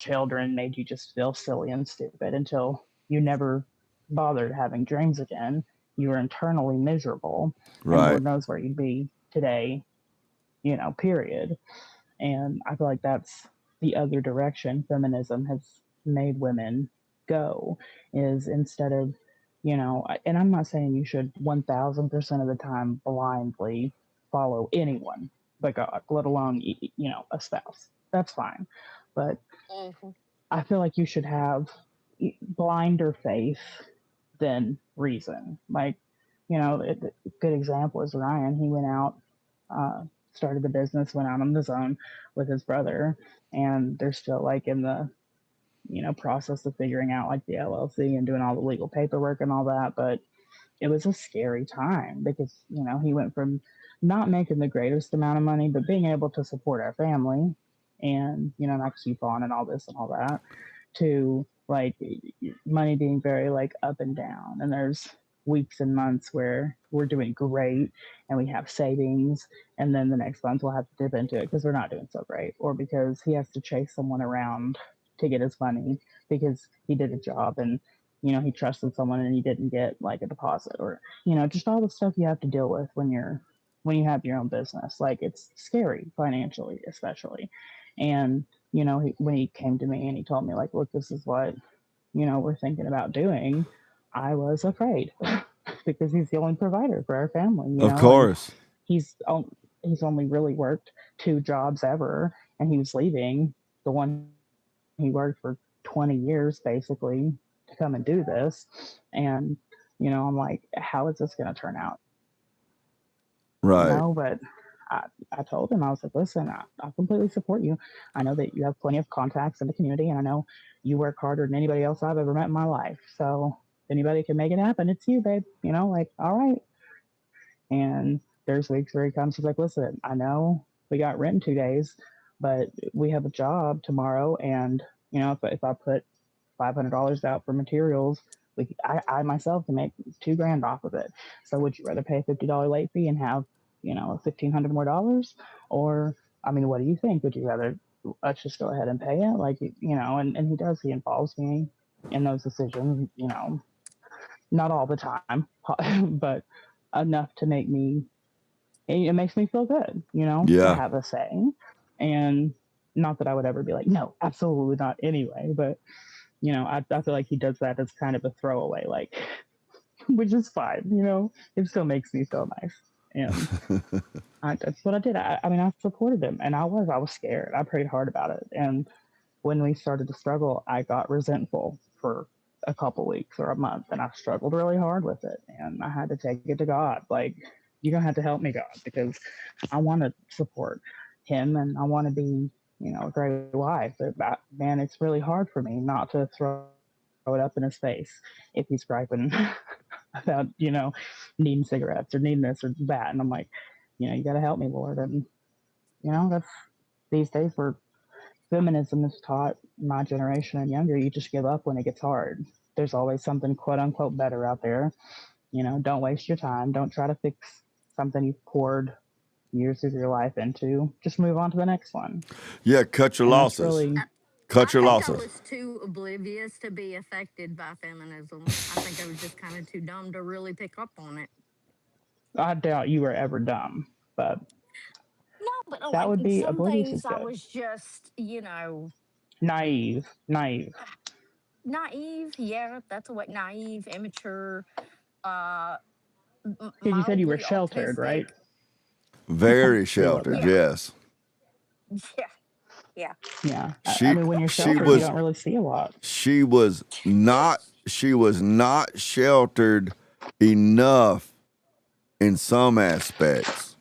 children made you just feel silly and stupid until you never bothered having dreams again. You were internally miserable, and Right. Lord knows where you'd be today, period. And I feel like that's the other direction feminism has made women go, is instead of, and I'm not saying you should 1000% of the time blindly follow anyone but God, let alone, a spouse. That's fine. But Mhm. I feel like you should have blinder faith than reason. Like, a good example is Ryan. He went out, uh, started the business, went out on his own with his brother, and they're still like in the process of figuring out like the LLC and doing all the legal paperwork and all that. But it was a scary time because he went from not making the greatest amount of money, but being able to support our family and not keep on and all this and all that, to like money being very like up and down. And there's weeks and months where we're doing great and we have savings, and then the next month we'll have to dip into it because we're not doing so great, or because he has to chase someone around to get his money because he did a job and he trusted someone and he didn't get like a deposit, or just all the stuff you have to deal with when you have your own business. Like, it's scary financially, especially. And when he came to me and he told me like, look, this is what we're thinking about doing, I was afraid because he's the only provider for our family, Of and course. he's he's only really worked two jobs ever, and he was leaving the one he worked for 20 years basically to come and do this. And I'm like, how is this going to turn out? Right. But I told him, I was like, listen, I completely support you. I know that you have plenty of contacts in the community, and I know you work harder than anybody else I've ever met in my life. So if anybody can make it happen, it's you, babe. Like, all right. And there's weeks where he comes, he's like, listen, I know we got rent in 2 days, but we have a job tomorrow. And, if I put $500 out for materials, I myself can make 2 grand off of it. So would you rather pay a $50 late fee and have, 1,500 more dollars? Or, I mean, what do you think? Would you rather let's just go ahead and pay it? Like, and he involves me in those decisions, not all the time, but enough to make me, it makes me feel good, to Yeah. have a say. And not that I would ever be like, no, absolutely not anyway, but I feel like he does that as kind of a throwaway, like, which is fine, it still makes me feel nice. And that's what I did. I mean, I supported him, and I was scared. I prayed hard about it. And when we started to struggle, I got resentful for a couple weeks or a month, and I struggled really hard with it. And I had to take it to God. Like, you're going to have to help me, God, because I want to support him and I want to be, a great wife. But man, it's really hard for me not to throw it up in his face if he's griping about, needing cigarettes or needing this or that. And I'm like, you got to help me, Lord. And, that's these days where feminism is taught my generation and younger, you just give up when it gets hard. There's always something quote unquote better out there. Don't waste your time. Don't try to fix something you've poured years of your life into. Just move on to the next one. Yeah, cut your And that's losses. really, Cut I your think I losses. was too oblivious to be affected by feminism. I think I was just kind of too dumb to really pick up on it. I doubt you were ever dumb, but No, but that like would be some oblivious is things I good. was just, Naive, naive. naive. Yeah, that's a way. Naive, immature, uh, Because you said you were mildly sheltered, autistic. right? Very See, look, sheltered, Yeah, yes. yeah, yeah. yeah. I She mean, when you're she sheltered, you was don't really see a lot. she was not she was not sheltered enough in some aspects,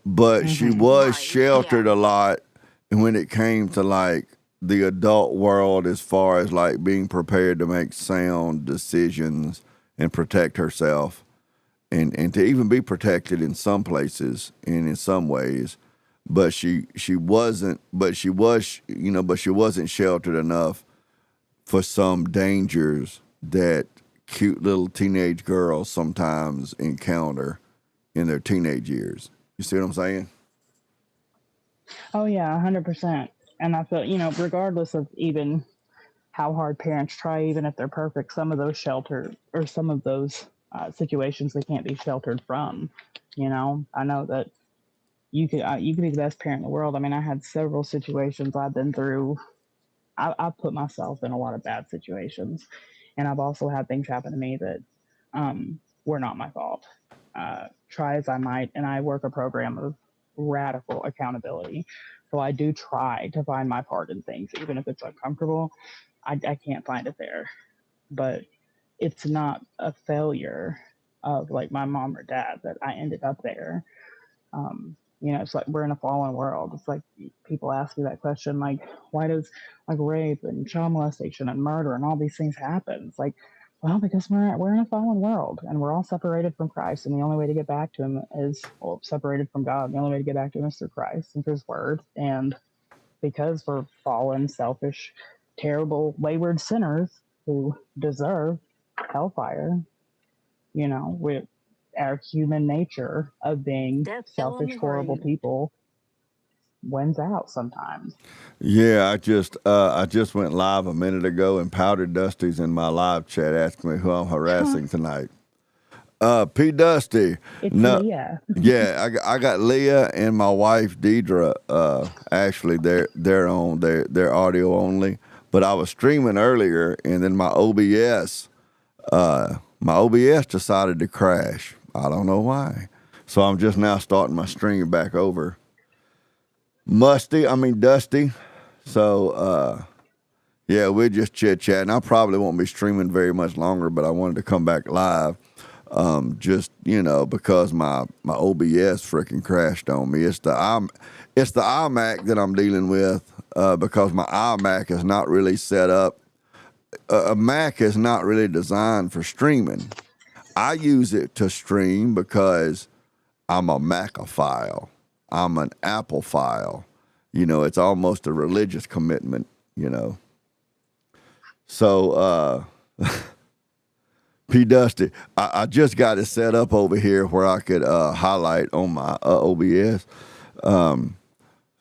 but she Hmm. was Right. Yeah. sheltered a lot when it came to like the adult world, as far as like being prepared to make sound decisions and protect herself, and to even be protected in some places and in some ways. But she wasn't, but she was, but she wasn't sheltered enough for some dangers that cute little teenage girls sometimes encounter in their teenage years. You see what I'm saying? Oh yeah, 100%. And I feel, regardless of even how hard parents try, even if they're perfect, some of those shelter or some of those situations they can't be sheltered from. I know that you could be the best parent in the world. I mean, I had several situations I've been through. I've put myself in a lot of bad situations, and I've also had things happen to me that were not my fault. Try as I might, and I work a program of radical accountability. So I do try to find my part in things, even if it's uncomfortable. I can't find it there, but it's not a failure of like my mom or dad that I ended up there. It's like we're in a fallen world. It's like people ask me that question, like, why does like rape and child molestation and murder and all these things happen? It's like, well, because we're in a fallen world and we're all separated from Christ, and the only way to get back to Him is, well, separated from God. The only way to get back to Him is through Christ and through His Word. And because we're fallen, selfish, terrible, wayward sinners who deserve hellfire, with our human nature of being Death, hell, and selfish, the horrible grave. people wins out sometimes. Yeah, I just went live a minute ago, and Powder Dusty's in my live chat asking me who I'm harassing tonight. P Dusty. It's No, Leah. yeah, I got Leah and my wife Deidre. Actually, they're on their audio only. But I was streaming earlier, and then my OBS decided to crash. I don't know why. So I'm just now starting my stream back over. Dusty. So yeah, we're just chit chatting. I probably won't be streaming very much longer, but I wanted to come back live. Just because my OBS freaking crashed on me. It's the iMac that I'm dealing with because my iMac is not really set up. A Mac is not really designed for streaming. I use it to stream because I'm a Macophile. I'm an Applephile. It's almost a religious commitment. So. P Dusty, I just got it set up over here where I could highlight on my OBS.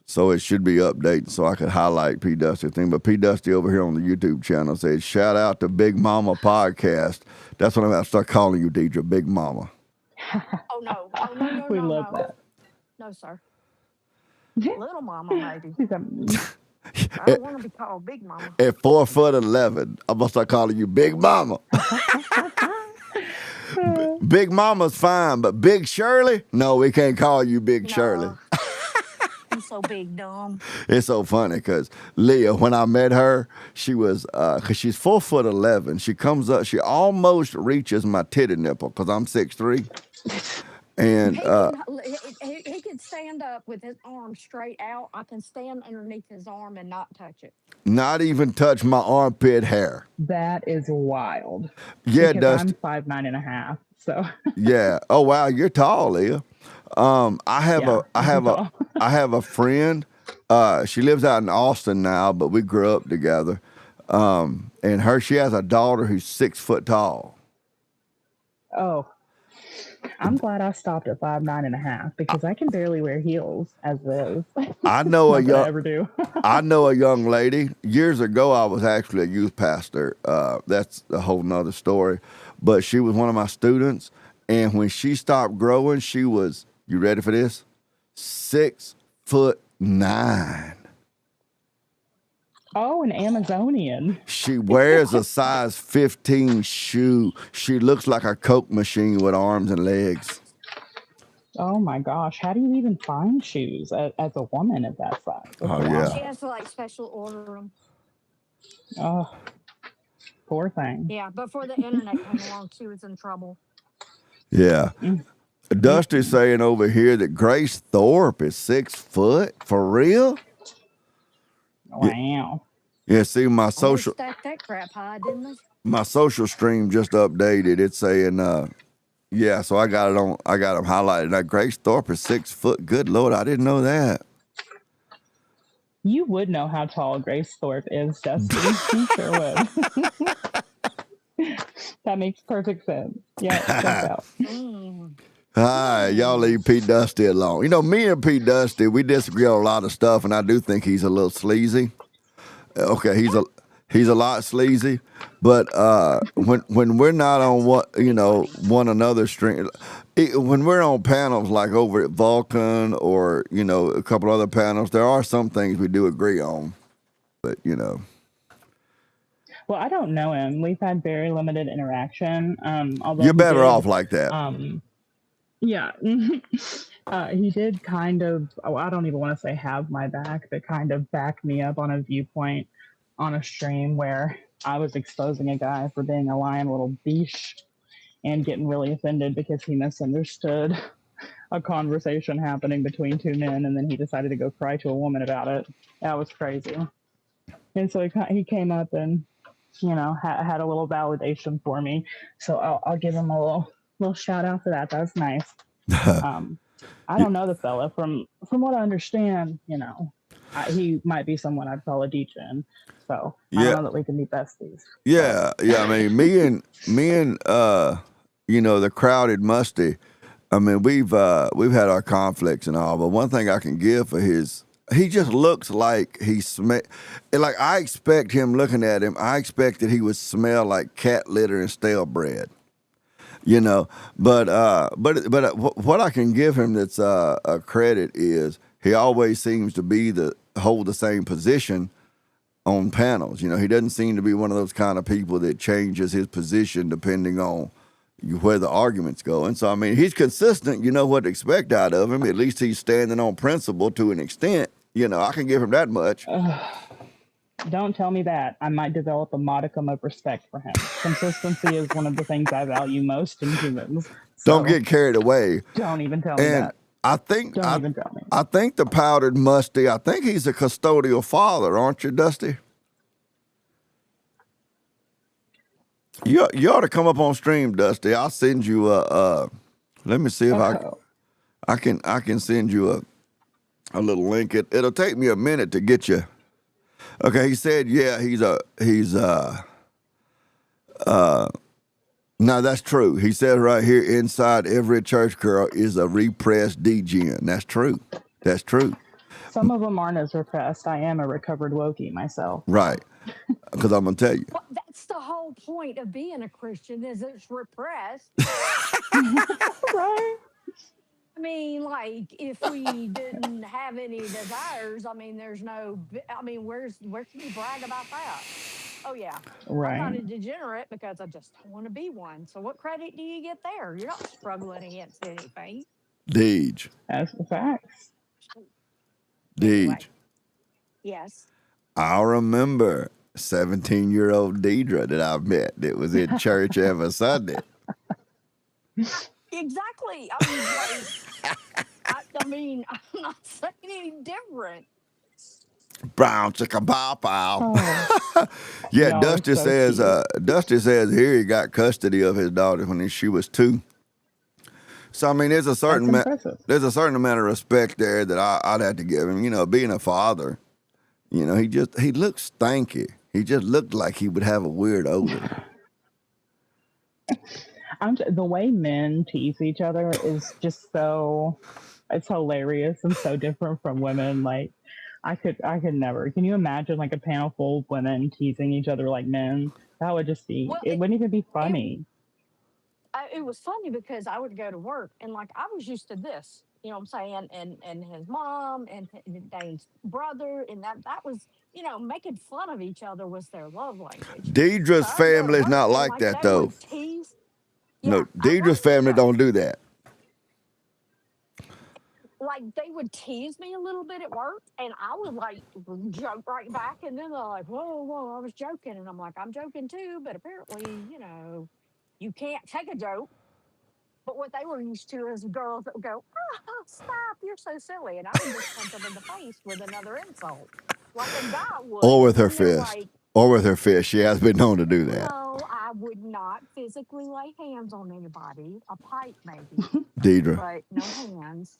So it should be updating so I could highlight P Dusty thing. But P Dusty over here on the YouTube channel says, shout out to Big Mama Podcast. That's what I'm going to start calling you, Deidre, Big Mama. Oh, no. Oh, no, We love that. No, sir. Little Mama, maybe. I don't want to be called Big Mama. At 4'11", I'm going to start calling you Big Mama. Big Mama's fine, but Big Shirley? No, we can't call you Big Shirley. You're so big, dumb. It's so funny because Leah, when I met her, she was, because she's 4'11", she comes up, she almost reaches my titty nipple because I'm 6'3". And he can stand up with his arm straight out. I can stand underneath his arm and not touch it. Not even touch my armpit hair. That is wild. Yeah, because Dusty. I'm 5'9.5", so. Yeah. Oh wow, you're tall, Leah. I have a friend. She lives out in Austin now, but we grew up together. And she has a daughter who's 6 foot tall. Oh. I'm glad I stopped at 5'9.5" because I can barely wear heels as is. I know I ever do. I know a young lady. Years ago, I was actually a youth pastor. That's a whole nother story. But she was one of my students, and when she stopped growing, she was, you ready for this? 6'9". Oh, an Amazonian. She wears a size 15 shoe. She looks like a Coke machine with arms and legs. Oh my gosh. How do you even find shoes as a woman at that size? Oh, yeah. She has to special order them. Oh, poor thing. Yeah, before the internet came along, she was in trouble. Yeah. Dusty's saying over here that Grace Thorpe is 6 foot. For real? Wow. Yeah, see my social Stacked that crap high, didn't they? My social stream just updated. It's saying yeah, so I got them highlighted. Now Grace Thorpe is 6 foot. Good Lord, I didn't know that. You would know how tall Grace Thorpe is, Dusty. You sure would. That makes perfect sense. Yeah, check out. All right, y'all leave P. Dusty alone. Me and P. Dusty, we disagree on a lot of stuff, and I do think he's a little sleazy. Okay, he's a lot sleazy, but when we're not on one another's string, when we're on panels like over at Vulcan or a couple other panels, there are some things we do agree on, but Well, I don't know him. We've had very limited interaction. Although you're he better did, off like that. yeah, he did kind of. Oh, I don't even want to say have my back, but kind of back me up on a viewpoint on a stream where I was exposing a guy for being a lying little beesh and getting really offended because he misunderstood a conversation happening between two men, and then he decided to go cry to a woman about it. That was crazy. And so he came up and had a little validation for me. So I'll give him a little shout out for that. That was nice. I don't know the fella. From what I understand, he might be someone I'd call a D-Gen. So I don't know that we can be besties. Yeah, yeah. I mean, me and the crowded musty. I mean, we've had our conflicts and all, but one thing I can give for he just looks like like I expect him looking at him. I expect that he would smell like cat litter and stale bread. But what I can give him that's a credit is he always seems to hold the same position on panels. He doesn't seem to be one of those kind of people that changes his position depending on where the arguments go. And so, I mean, he's consistent. You know what to expect out of him. At least he's standing on principle to an extent. I can give him that much. Don't tell me that. I might develop a modicum of respect for him. Consistency is one of the things I value most in humans. So don't get carried away. Don't even tell me that. Don't even tell me. I think the powdered musty, I think he's a custodial father, aren't you, Dusty? You ought to come up on stream, Dusty. I'll send you let me see if I can send you a little link. It'll take me a minute to get you. Okay, he said, yeah, no, that's true. He said right here, inside every church girl is a repressed D-Gen. That's true. That's true. Some of them aren't as repressed. I am a recovered Wokey myself. Right. Because I'm going to tell you. Well, that's the whole point of being a Christian is it's repressed. Right. I mean, like, if we didn't have any desires, I mean, where can you brag about that? Oh, yeah. Right. I'm not a degenerate because I just don't want to be one. So what credit do you get there? You're not struggling against anything. Deej. That's the facts. Deej. Anyway. Yes. I remember 17-year-old Deidre that I met that was in church every Sunday. Exactly. I'm not saying any different. Brown chicken pow pow. Yeah, Dusty says here he got custody of his daughter when she was 2. So I mean, there's a certain amount of respect there that I'd have to give him. Being a father, he looks stanky. He just looked like he would have a weird odor. The way men tease each other is just it's hilarious and so different from women. Like, I could never. Can you imagine like a panel full of women teasing each other like men? That would just be. Well, it wouldn't even be funny. It was funny because I would go to work and like I was used to this. You know what I'm saying? And his mom and Dane's brother, and that was, making fun of each other was their love language. Deidre's family is not like that, though. No, Deidre's family don't do that. Like, they would tease me a little bit at work, and I would, like, joke right back, and then they're like, whoa, I was joking. And I'm like, I'm joking, too, but apparently, you can't take a joke. But what they were used to is girls that would go, stop, you're so silly. And I would just punch them in the face with another insult. Like a guy would. Or with her fist. Or with her fist. She has been known to do that. No, I would not physically lay hands on anybody. A pipe, maybe. Deidre. But no hands.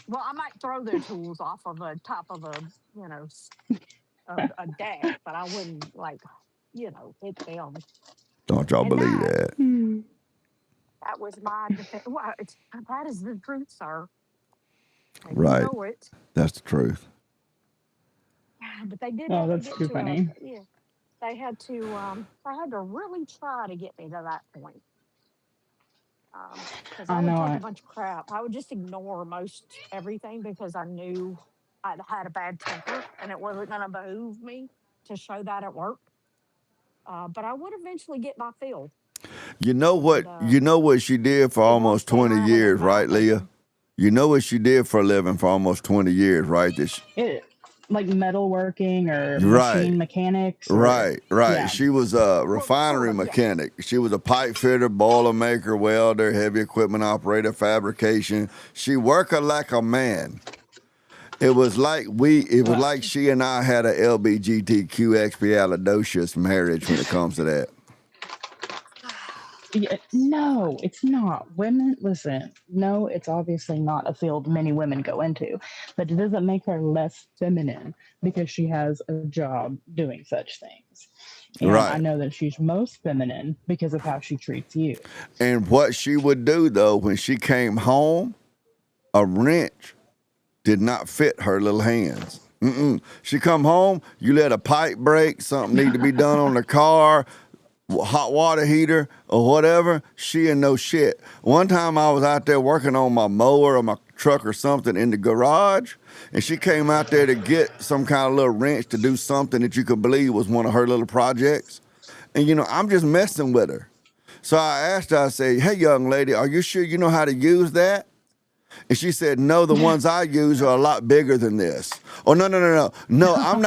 Well, I might throw their tools off of the top of a deck, but I wouldn't, hit them. Don't y'all believe that? That was my defense. Well, that is the truth, sir. And you Right. know it. That's the truth. But they did Oh, have to that's get too to a, funny. yeah, they had to really try to get me to that point. Because I I would know take a it. bunch of crap. I would just ignore most everything because I knew I had a bad temper and it wasn't going to behoove me to show that at work. But I would eventually get my fill. You know what? And You know what she did for it won't almost stand 20 around with a years, mouth right, Leah? open. You know what she did for a living for almost 20 years, right? It like metalworking or Right. machine mechanics or Right. yeah. She was a Well, sort refinery of, yeah. mechanic. She was a pipe fitter, boiler maker, welder, heavy equipment operator, fabrication. She worked like a man. It was Well, like she and I had a LBGTQ expialidocious marriage when it comes to that. yeah, no, it's not. Women, listen, no, it's obviously not a field many women go into, but it doesn't make her less feminine because she has a job doing such things. And I Right. know that she's most feminine because of how she treats you. And what she would do though, when she came home, a wrench did not fit her little hands. She come home, you let a pipe break, something need to be done on the car, hot water heater or whatever, she in no shit. One time I was out there working on my mower or my truck or something in the garage, and she came out there to get some kind of little wrench to do something that you could believe was one of her little projects. And I'm just messing with her. So I asked her, I said, "Hey, young lady, are you sure you know how to use that?" And she said, "No, the ones I use are a lot bigger than this." Oh, no, no, no, no. No, I'm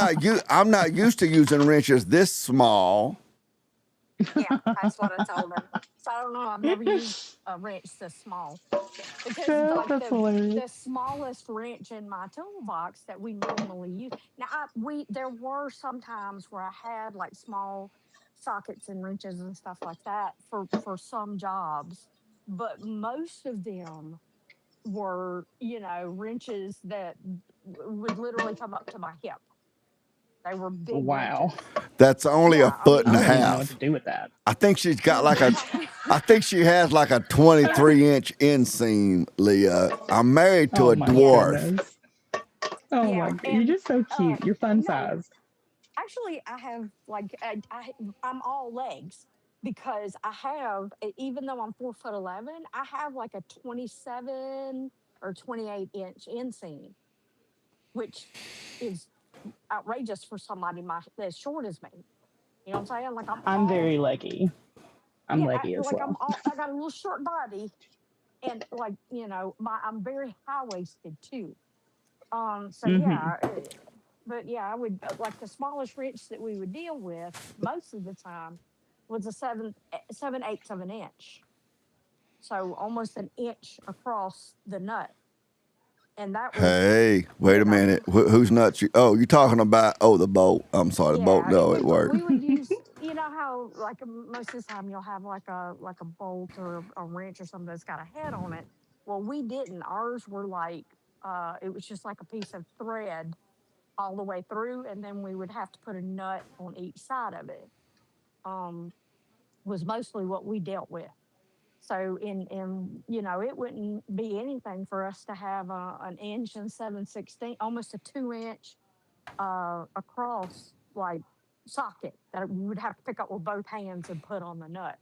not used to using wrenches this small. Yeah, that's what I told her. So I don't know. I've never used a wrench this small because like That's hilarious. the smallest wrench in my toolbox that we normally use. Now there were some times where I had like small sockets and wrenches and stuff like that for some jobs, but most of them were wrenches that would literally come up to my hip. They were big Wow. wrenches. That's only a Yeah, I foot mean and I a wouldn't even know what to half. do with that. I think she's got well, like we're a, talking. I think she has like a 23-inch inseam, Leah. I'm married to Oh a my Yeah, dwarf. goodness. Oh yeah, my, you're and just so cute. You're fun no, sized. actually, I have like I'm all legs because I have even though I'm 4'11", I have like a 27 or 28 inch inseam, which is outrageous for somebody as short as me. You know what I'm saying? Like I'm I'm all very leggy. I'm yeah, leggy as like well. I got a little short body and like I'm very high waisted too. So Hmm. yeah, but yeah, I would like the smallest wrench that we would deal with most of the time was a 7/8 of an inch, so almost an inch across the nut, and that was Hey, wait you a know minute. Who's nuts? Oh, you talking about, oh, the bolt. I'm sorry, the bolt. yeah, No, it worked. we would use how like most of the time you'll have like a bolt or a wrench or something that's got a head on it. Well, we didn't. Ours were like it was just like a piece of thread all the way through, and then we would have to put a nut on each side of it. Um, was mostly what we dealt with. So it wouldn't be anything for us to have an inch and 7/16, almost a 2 inch across like socket that we would have to pick up with both hands and put on the nut.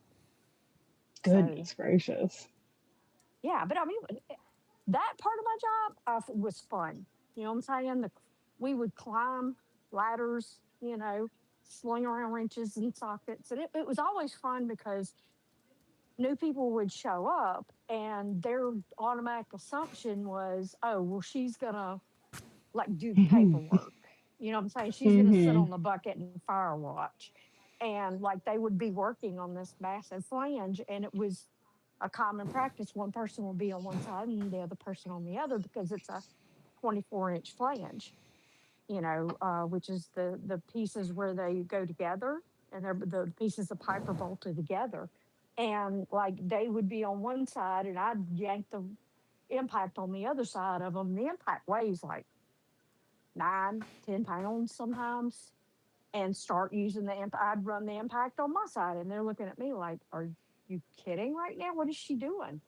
So Goodness gracious. yeah, but I mean that part of my job was fun. You know what I'm saying? We would climb ladders, sling around wrenches and sockets. And it was always fun because new people would show up and their automatic assumption was, oh, well, she's going to like do the paperwork. You know what I'm saying? She's going to sit Hmm. on the bucket and fire watch. And like they would be working on this massive flange. And it was a common practice. One person will be on one side and the other person on the other because it's a 24-inch flange, which is the pieces where they go together and the pieces of pipe are bolted together. And like they would be on one side and I'd yank the impact on the other side of them. The impact weighs like 9, 10 pounds sometimes and start using I'd run the impact on my side. And they're looking at me like, are "You kidding right now? What is she doing?"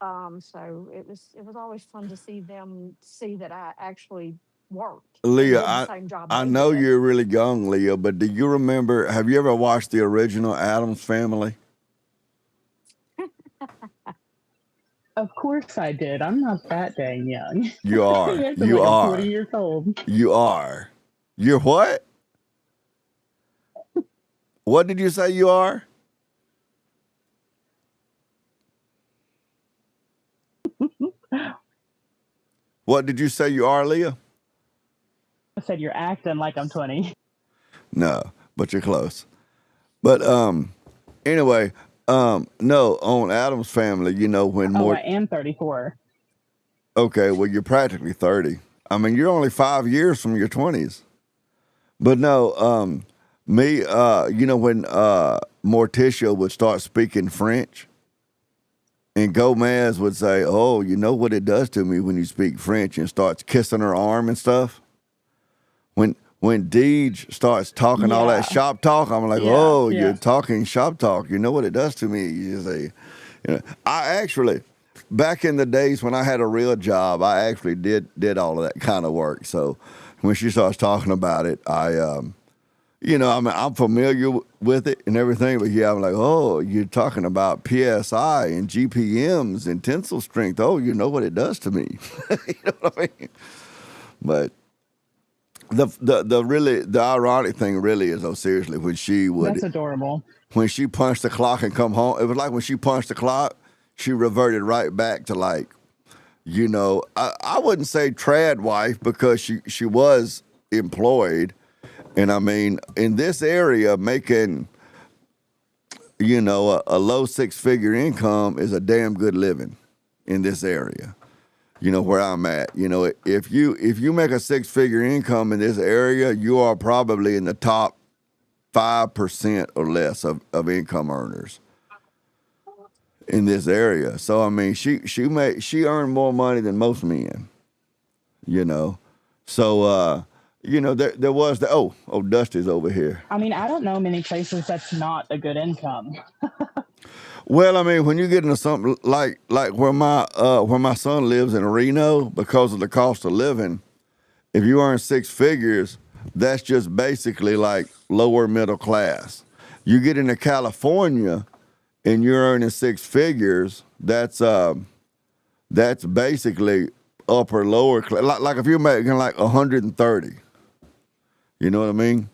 So it was always fun to see them see that I actually worked and Leah, did the same job I they know did. you're really young, Leah, but do you remember? Have you ever watched the original Adams Family? Of course I did. I'm not that dang young. You You are. acting You like I'm 40 are. years old. You are. You're what? What did you say you are? What did you say you are, Leah? I said you're acting like I'm 20. No, but you're close. But anyway, no, on Adam's Family, you know when Oh, more. I am 34. Okay, well you're practically 30. I mean, you're only 5 years from your 20s. But no, me, you know when Morticia would start speaking French, and Gomez would say, "Oh, you know what it does to me when you speak French," and starts kissing her arm and stuff. When Deej starts talking all that Yeah. shop talk, I'm like, Yeah. "Oh, you're Yeah. talking shop talk. You know what it does to me." You say, you know, I actually, back in the days when I had a real job, I actually did all of that kind of work. So when she starts talking about it, I mean, I'm familiar with it and everything, but yeah, I'm like, oh, you're talking about PSI and GPMs and tensile strength. Oh, you know what it does to me. You know what I mean? But the ironic thing really is, oh, seriously, That's adorable. when she punched the clock and come home, it was like when she punched the clock, she reverted right back to like, I wouldn't say trad wife because she was employed. And I mean, in this area, making, a low six-figure income is a damn good living in this area. Where I'm at. If you make a six-figure income in this area, you are probably in the top 5% or less of income earners in this area. So I mean, she earned more money than most men. You know, so there was the Dusty's over here. I mean, I don't know many places that's not a good income. Well, I mean, when you get into something like where my son lives in Reno, because of the cost of living, if you earn six figures, that's just basically like lower middle class. You get into California and you're earning six figures, that's basically upper lower class. Like if you're making like 130, you know what I mean?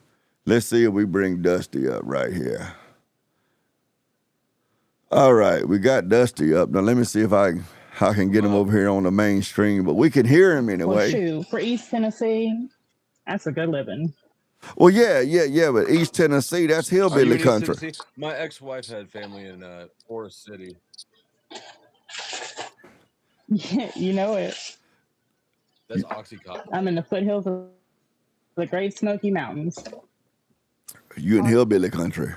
Let's see if we bring Dusty up right here. All right, we got Dusty up. Now let me see if I can get him over here on the mainstream, but we can hear him Well, anyway. shoot, for East Tennessee, that's a good living. Well, yeah, but East Tennessee, that's Are you hillbilly in East country. Tennessee? My ex-wife had family in Forest City. You know it. That's Oxycontin. I'm in the foothills of the Great Smoky Mountains. You in hillbilly country.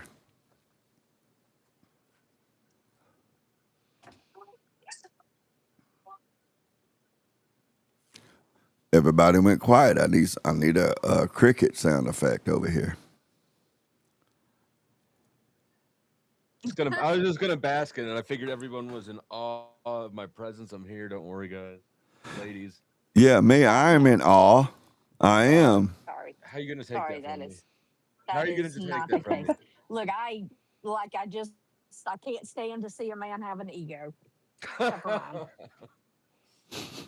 Everybody went quiet. I need a cricket sound effect over here. I was just gonna bask in it, and I figured everyone was in awe of my presence. I'm here. Don't worry, guys, ladies. Yeah, me, I am in awe. I am. Sorry, How you gonna take sorry, that from me? How are that you gonna is take not that the from case. me? Look, I can't stand to see a man have an ego, except for mine.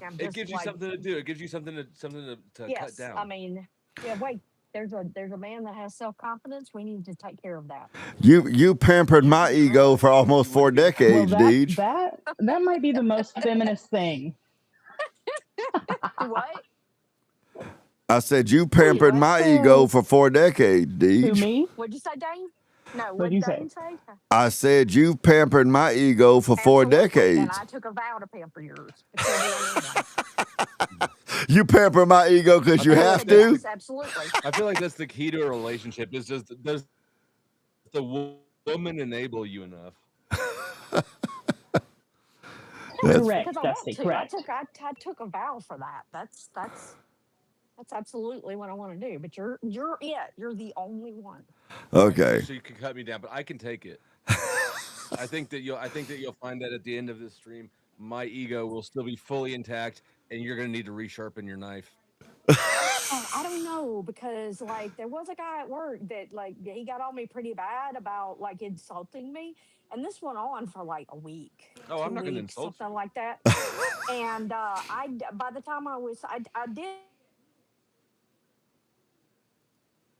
I'm It just gives you like, something to do. It gives you something to cut yes, I down. mean, yeah. Wait, there's a man that has self confidence. We need to take care of that. You pampered my ego for almost 4 decades, Well, that Deej. that that might be the most feminist thing. What? I said you Who you? pampered What? my ego Who for 4 decades, who Deej. me? What'd you say, Dane? No, What'd what you did say? Dane say? I said you pampered my ego for four Absolutely. And decades. I took a vow to pamper yours, but you're the only one. You pamper my ego because I you feel have like that's to. Yes, absolutely. I feel like that's the key to a relationship. Is just does the woman enable you enough? Yes, That's because Correct, I want Dusty. to. Correct. I took a vow for that. That's absolutely what I want to do. But you're it. You're the only one. Okay, okay. so you can cut me down, but I can take it. I think that you'll find that at the end of this stream, my ego will still be fully intact, and you're gonna need to resharpen your knife. I don't know because like there was a guy at work that like he got on me pretty bad about like insulting me, and this went on for like a week, Oh, I'm two not gonna weeks, insult something you. like that. And by the time I did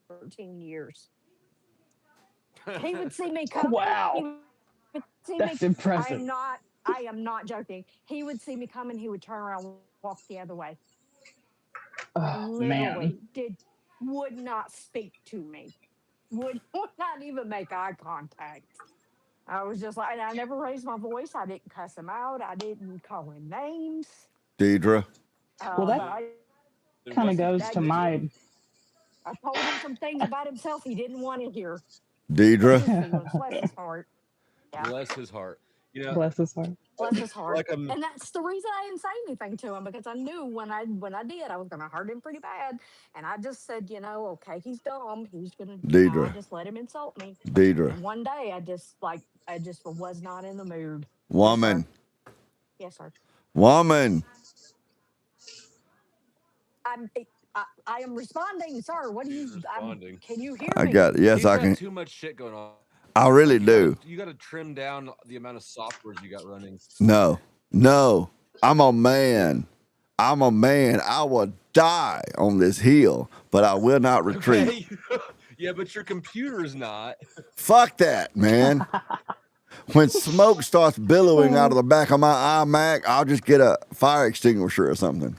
13 years. He would see me coming. He Wow, would see me. that's impressive. I am not joking. He would see me coming. He would turn around, walk the other way. Oh man. Literally, would not speak to me. Would not even make eye contact. I was just like, and I never raised my voice. I didn't cuss him out. I didn't call him names. Deidre. Well, But that I kind of Bless his, goes that to my. I told him some things about himself he didn't want to hear. Hurt Deidre. his feelings. Bless his heart. Yeah. bless his heart. You know, Bless his heart. Bless his heart. like I'm And that's the reason I didn't say anything to him because I knew when I did I was gonna hurt him pretty bad. And I just said, okay, he's dumb. He's gonna, I Deidre. just let him insult me. Deidre. And one day I just was not in the mood. Yes, sir. Woman. Yes, sir. Woman. I'm I am responding, sir. What do he's you responding. can you hear I me? got it. Yes, He's I got can. too much shit going on. I really You gotta, do. you gotta trim down the amount of softwares you got running. No. No. I'm a man. I'm a man. I will die on this hill, but I will not retreat. Okay. Yeah, but your computer's not. Fuck that, man. When smoke starts billowing out of the back of my iMac, I'll just get a fire extinguisher or something.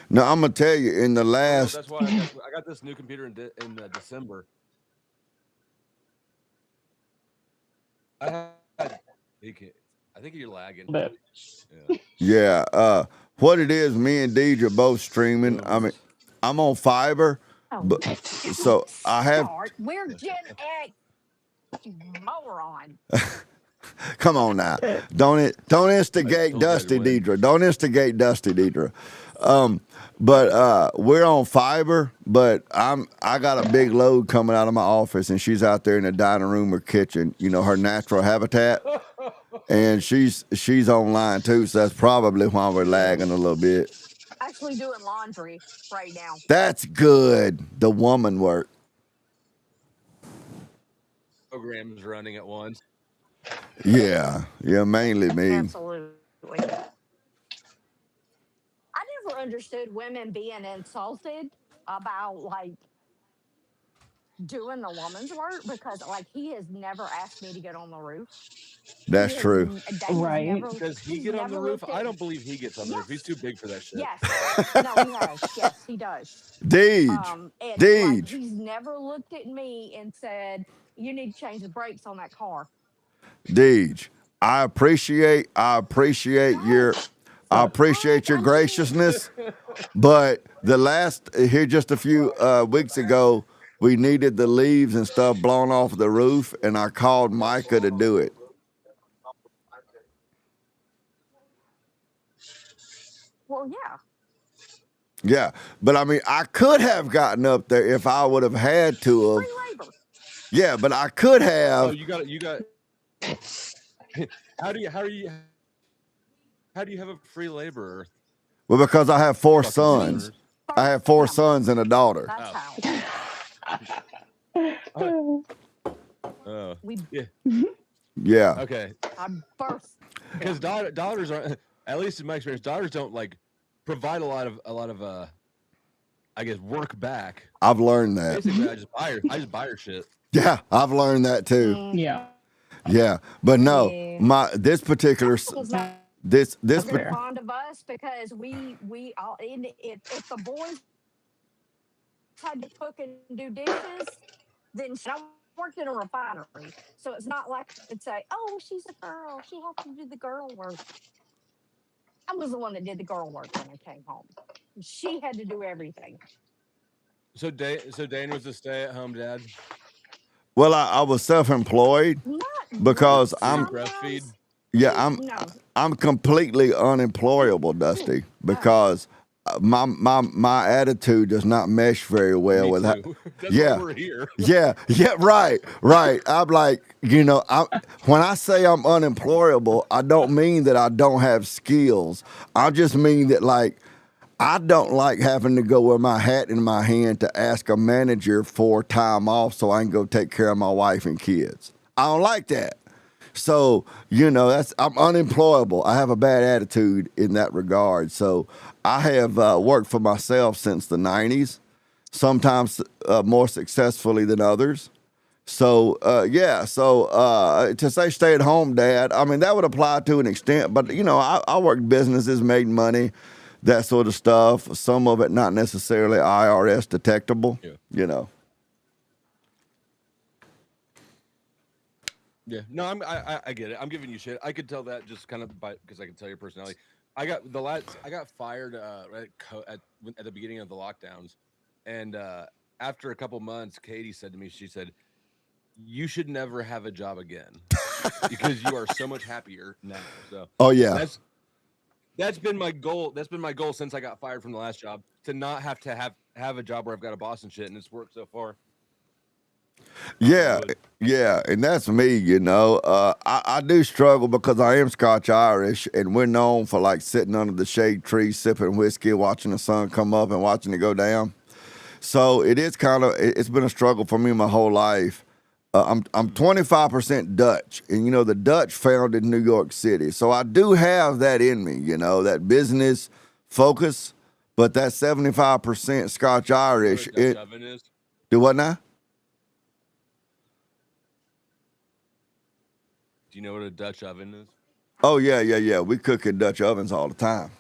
Now, I'm going to tell you, in the No, last, that's why I got this new computer in December. I had. He can't, I think you're lagging. But Yeah. what it is, me and Deidre both streaming. I mean, Booms. I'm on Fiverr, Oh, but so I have, start. We're Gen X, you moron. come on now. Don't I instigate told you I'd Dusty win. Deidre. Don't instigate Dusty Deidre. But we're on Fiverr, but I got a big load coming out of my office, and she's out there in the dining room or kitchen, her natural habitat. And she's online too, so that's probably why we're lagging a little bit. Actually doing laundry right now. That's good. The woman work. Programs running at once. Yeah, mainly me. Absolutely. I never understood women being insulted about like doing the woman's work because like he has never asked me to get on the roof. That's He has true. Dane has Right. never Does he he's get on the never roof? looked I at don't believe he gets on the roof. He's too yes. big for that shit. Yes. No, he has. Yes, he does. Deej, And like Deej, he's never looked at me and said, "You need to change the brakes on that car." Deej. I appreciate your No, your I mean, graciousness, but here just a few weeks ago, we needed the leaves and stuff blown off the roof, and I called Micah to do it. well, yeah. Yeah, but I mean, I could have gotten up there if I would have had to have. Free labor. Yeah, but I could Oh, have. you got. How do you have a free laborer? Well, because I have 4 Fucking sons. sinners. I have Birth 4 him. sons and a daughter. That's Oh. how Oh, we yeah. Yeah, Okay. I birth Because him. daughters are, at least in my experience, daughters don't like provide a lot of I guess work back. I've learned that. Basically, I just buy her shit. Yeah, I've learned that too. Mm, yeah, Yeah, but no, yeah. this particular Was not this that's very fair. fond of us because we all if the boys had to cook and do dishes, then I worked in a refinery, so it's not like I could say, "Oh, she's a girl; she has to do the girl work." I was the one that did the girl work when I came home. She had to do everything. So Dane was a stay-at-home dad. well, I was self-employed Not because So you I'm breastfeed. sometimes. yeah No. I'm completely unemployable, Dusty, Oh, because my attitude does not mesh very well Me with that. too. That's Yeah. why we're here. Yeah, right. I'm like, when I say I'm unemployable, I don't mean that I don't have skills. I just mean that, like, I don't like having to go with my hat in my hand to ask a manager for time off so I can go take care of my wife and kids. I don't like that. So, I'm unemployable. I have a bad attitude in that regard. So I have worked for myself since the 90s, sometimes more successfully than others. So, to say stay at home dad, I mean, that would apply to an extent, but, I worked businesses, made money, that sort of stuff. Some of it not necessarily IRS detectable, Yeah. Yeah, no, I get it. I'm giving you shit. I could tell that just kind of because I can tell your personality. I got fired at the beginning of the lockdowns, and after a couple months, Katie said to me, she said, "You should never have a job again because you are so much happier now." So, oh yeah, that's been my goal. That's been my goal since I got fired from the last job, to not have to have a job where I've got a boss and shit, and it's worked so far. yeah, and that's me. I do struggle because I am Scotch Irish, and we're known for like sitting under the shade tree, sipping whiskey, watching the sun come up and watching it go down. So it's been a struggle for me my whole life. I'm 25% Dutch, and the Dutch founded New York City, so I do have that in me. That business focus, but that 75% Scotch Irish. You know what a Dutch oven is? Do what now? Do you know what a Dutch oven is? Oh yeah. We cook in Dutch ovens all the time.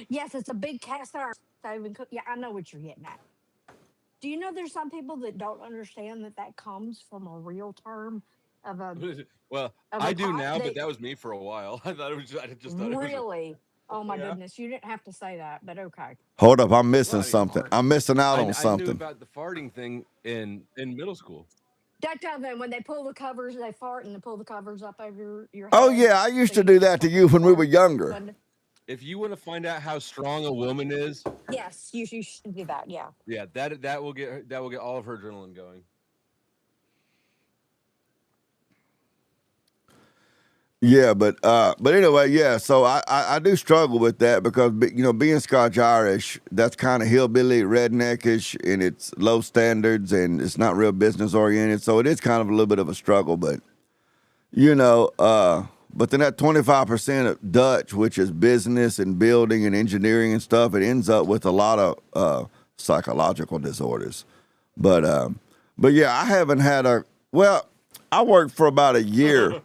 Yes, it's a big cast iron stove and cook. Yeah, I know what you're getting at. Do you know there's some people that don't understand that that comes from a real term of a Well, of I a do pot now, but that that was me for a while. I thought it was. I just thought it was. really? Oh my Yeah. goodness, you didn't have to say that, but okay. Hold up, I'm missing Well, I mean, something. I'm missing out on I knew something. about the farting thing in middle school. Dutch oven, when they pull the covers, they fart and they pull the covers up over your Oh head, yeah, I so used to you do get that to stuff you on when we were fire. younger. But If you want to find out how strong a woman is, yes, you should do that. Yeah. yeah, that will get all of her adrenaline going. Yeah, but anyway, yeah. So I do struggle with that because being Scotch Irish, that's kind of hillbilly redneckish, and it's low standards and it's not real business oriented. So it is kind of a little bit of a struggle, but but then that 25% of Dutch, which is business and building and engineering and stuff, it ends up with a lot of psychological disorders. But yeah, I haven't had I worked for about a year.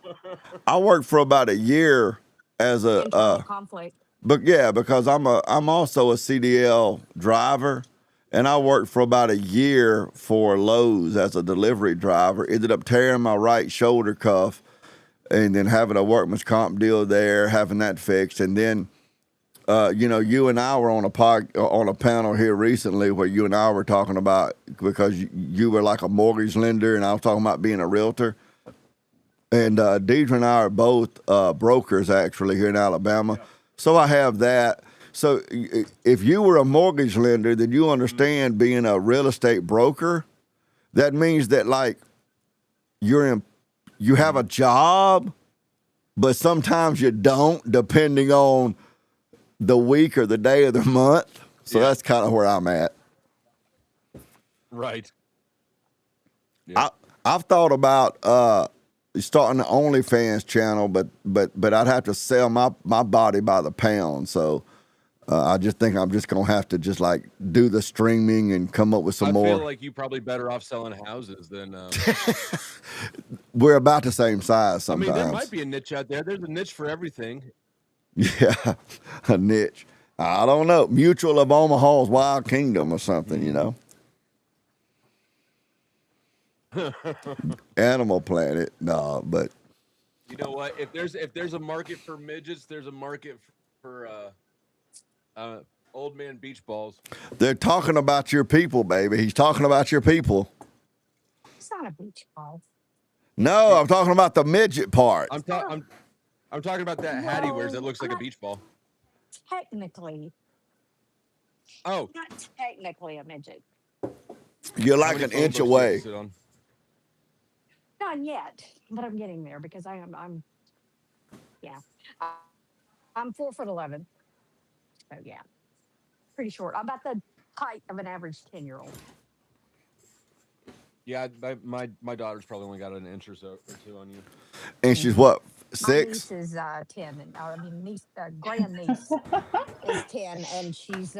I worked for about a year as Internal conflict. but yeah, because I'm also a CDL driver, and I worked for about a year for Lowe's as a delivery driver. Ended up tearing my right shoulder cuff, and then having a workman's comp deal there, having that fixed, and then. You and I were on a panel here recently where you and I were talking about, because you were like a mortgage lender and I was talking about being a realtor. And Deidre and I are both brokers actually here in Alabama. Yeah. So I have that. So if you were a mortgage lender, then you understand being a real estate broker. That means that like you have a job, but sometimes you don't, depending on the week or the day of the month. So that's kind of where I'm at. Right. Yeah. I've thought about starting an OnlyFans channel, but I'd have to sell my body by the pound. So I just think I'm just gonna have to just like do the streaming and come up with some more. I feel like you're probably better off selling houses than. We're about the same size sometimes. I mean, there might be a niche out there. There's a niche for everything. Yeah, a niche. I don't know. Mutual of Omaha's Wild Kingdom or something, Animal Planet. No, but you know what? If there's a market for midgets, there's a market for old man beach balls. They're talking about your people, baby. He's talking about your people. It's not a beach ball. No, I'm talking about the midget part. I'm talking about that hat he wears that looks like a beach ball. Technically, Oh, Not technically a midget. You're how like many an phone inch books do you have to away. sit on? Not yet, but I'm getting there because I'm yeah. I'm 4'11". So yeah, pretty short. I'm about the height of an average 10-year-old. Yeah, my daughter's probably only got an inch or so or two on you. And she's what, My 6? niece is 10, and I mean niece, grandniece is 10, and she's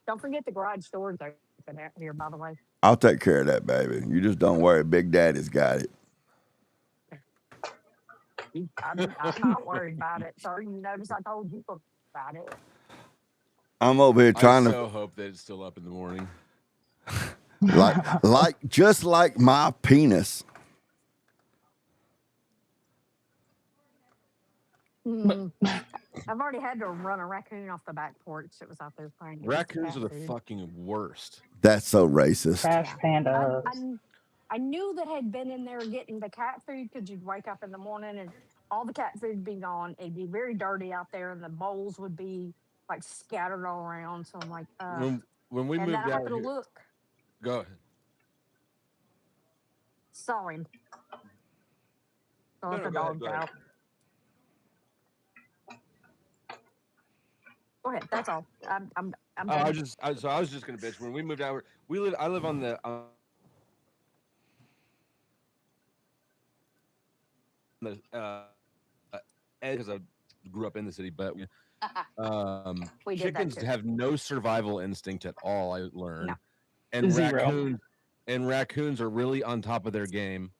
don't forget the garage doors open out here, by the way. I'll take care of that, baby. You just don't worry. Big Daddy's got it. I'm not worried about it, sir. You notice I told you about it. I'm over here I trying to so hope that it's still up in the morning. just like my penis. Mm, I've already had to run a raccoon off the back porch. It was out there trying to get its Raccoons cat are the food. fucking worst. That's so racist. Trash Yeah. pandas. I knew that had been in there getting the cat food because you'd wake up in the morning and all the cat food would be gone. It'd be very dirty out there, and the bowls would be like scattered all around. So I'm like, When we and then moved I out happened to here, look, go ahead. saw him, so let the Go ahead. dogs out. Go ahead. That's all. I'm Oh, I done. was just gonna bitch. When we moved out, I live on the edge because I grew up in the city, but We did that chickens too. have no survival instinct at all. I learned, No. and Zero. raccoons are really on top of their game.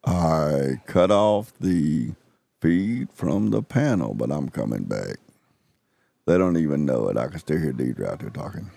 I cut off the feed from the panel, but I'm coming back. They don't even know it. I can still hear Deidre out there talking.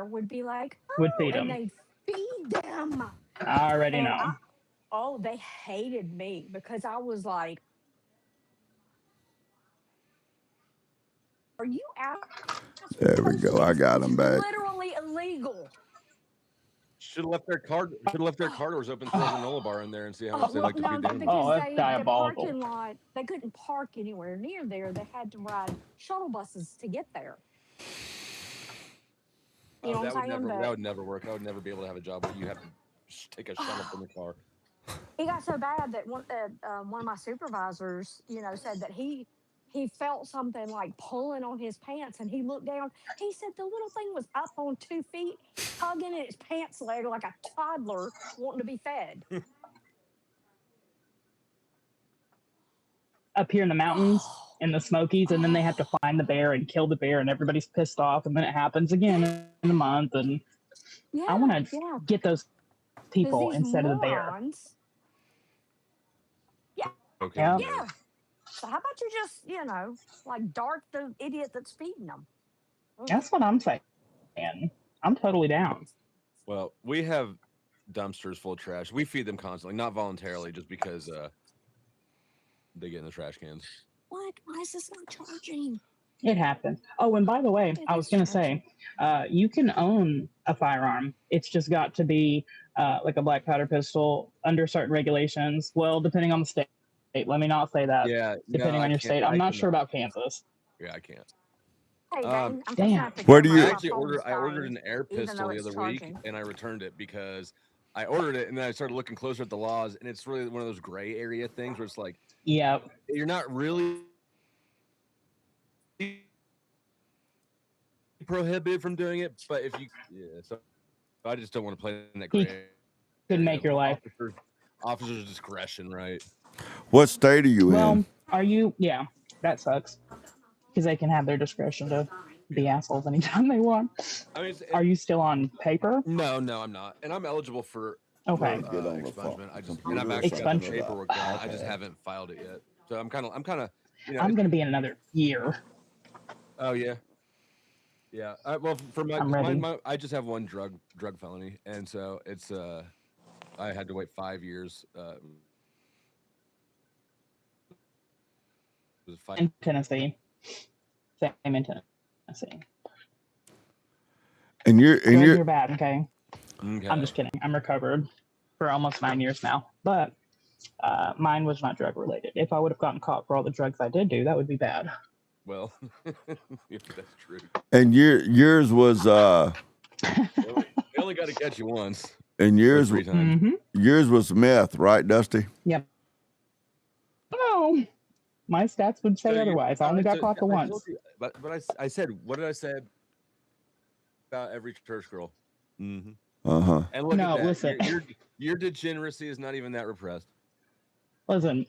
Would be like, Would oh, feed and them. they'd feed them. I already And know. they hated me because I was like, are you out? There we go. I got them back. Literally illegal. Should have left their car. Should have left their car doors open. Throw a granola bar in there and see how much they like to No, feed the animals. because that's the diabolical. parking lot, they couldn't park anywhere near there. They had to ride shuttle buses to get there. You know what I'm saying? That would never work. I would never be able to have a job where you have to take a shuttle from the car. He got so bad that one of my supervisors, said that he felt something like pulling on his pants, and he looked down. He said the little thing was up on 2 feet, tugging at its pants leg like a toddler wanting to be fed. Up here in the mountains, in the Smokies, and then they have to find the bear and kill the bear, and everybody's pissed off, and then it happens again in a month. And I want to get those people instead of the bear. Yeah. Okay. Yeah. Yeah. So how about you just, like dart the idiot that's feeding them? That's what I'm saying. I'm totally down. Well, we have dumpsters full of trash. We feed them constantly, not voluntarily, just because they get in the trash cans. What? Why is this not charging? It happens. Oh, and by the way, I was going to say, you can own a firearm. It's just got to be like a black powder pistol under certain regulations. Well, depending on the state. Let me not say that. Yeah. Depending on your state. I'm not sure about Kansas. Yeah, I can't. Hey, Dane, I'm fixing to Damn. have to Where go. do My, I you? my actually phone's ordered dying, an air even pistol though the it's other week, charging. and I returned it because I ordered it, and then I started looking closer at the laws, and it's really one of those gray area things where it's like Yep. you're not really prohibited from doing it, but if you, yeah, so I just don't want to play in that He gray could area. make your life. Officers' discretion, right? What state are you in? Well, are you? Yeah, that sucks because they can have their discretion to be Yeah. assholes anytime they want. I mean, Are you still on paper? no, I'm not, and I'm eligible for Okay. Get on the expungement. I just, and computer I've or actually got the something Expunge. paperwork done. I just iPad. haven't filed it yet. So I'm kind of, I'm gonna be in another year. oh yeah, yeah. Well, for I'm ready. I just have one drug felony, and so it's I had to wait 5 years. It was In Tennessee. Same in Tennessee. And Drugs are bad, okay? okay. I'm just kidding. I'm recovered for almost 9 years now. But mine was not drug related. If I would have gotten caught for all the drugs I did do, that would be bad. Well, yeah, that's true. and yours was They only got to catch you once and or yours 3 times. Mm-hmm. yours was meth, right, Dusty? Yep. No, my stats would say So otherwise. I only got caught for I once. told you, but I said, what did I say about every church girl? Mm-hmm. Uh-huh. And look No, at that. listen. Your degeneracy is not even that repressed. Listen.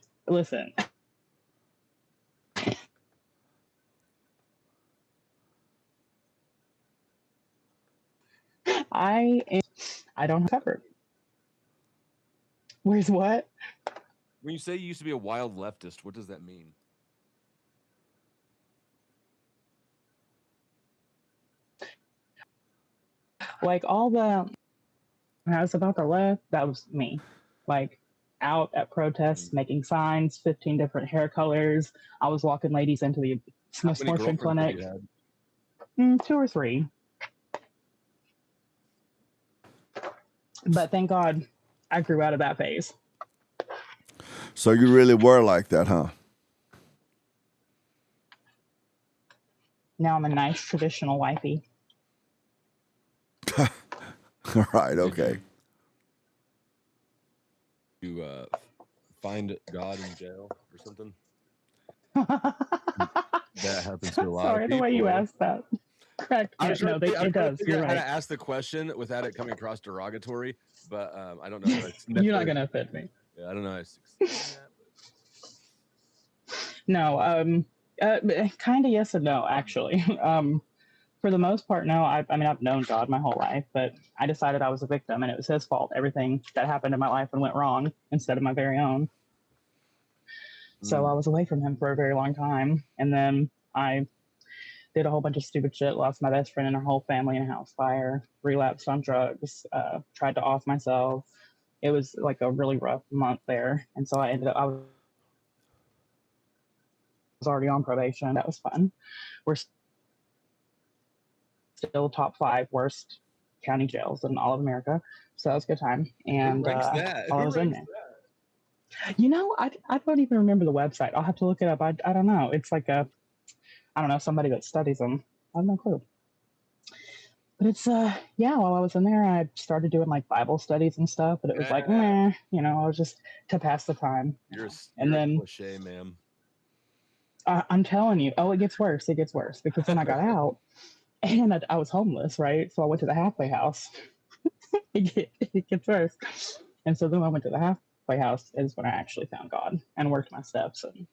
I don't have covered. Where's what? When you say you used to be a wild leftist, what does that mean? Like all the house about the left, that was me. Like out at protests, making signs, 15 different hair colors. I was walking ladies into the How many abortion girlfriends have clinic. you had? 2 or 3. But thank God I grew out of that phase. So you really were like that, huh? Now I'm a nice traditional wifey. All right, okay. You find God in jail or something? That happens to a lot Sorry, of the people. way you asked that. Correct. I was trying to it does. figure You're out how right. to ask the question without it coming across derogatory, but I don't know. You're not gonna offend me. Yeah, I don't know. I succeed in that, No, kind of yes and no, actually. For the most part, no. I mean, I've known God my whole life, but I decided I was a victim, and it was his fault. Everything that happened in my life and went wrong instead of my very own. So I was away from him for a very long time, and then I did a whole bunch of stupid shit. Lost my best friend and her whole family in a house fire. Relapsed on drugs. Tried to off myself. It was like a really rough month there, and so I was already on probation. That was fun. We're still top 5 worst county jails in all of America. So that was a good time. And Who ranks that? while I was in there, I don't even remember the website. I'll have to look it up. I don't know. It's like I don't know, somebody that studies them. I have no clue. But it's while I was in there, I started doing like Bible studies and stuff. But it was like, I was just to pass the time. You're and then a cliche, ma'am. I'm telling you, it gets worse. It gets worse because then I got out. And I was homeless, right? So I went to the halfway house. it gets worse. And so then I went to the halfway house is when I actually found God and worked my steps and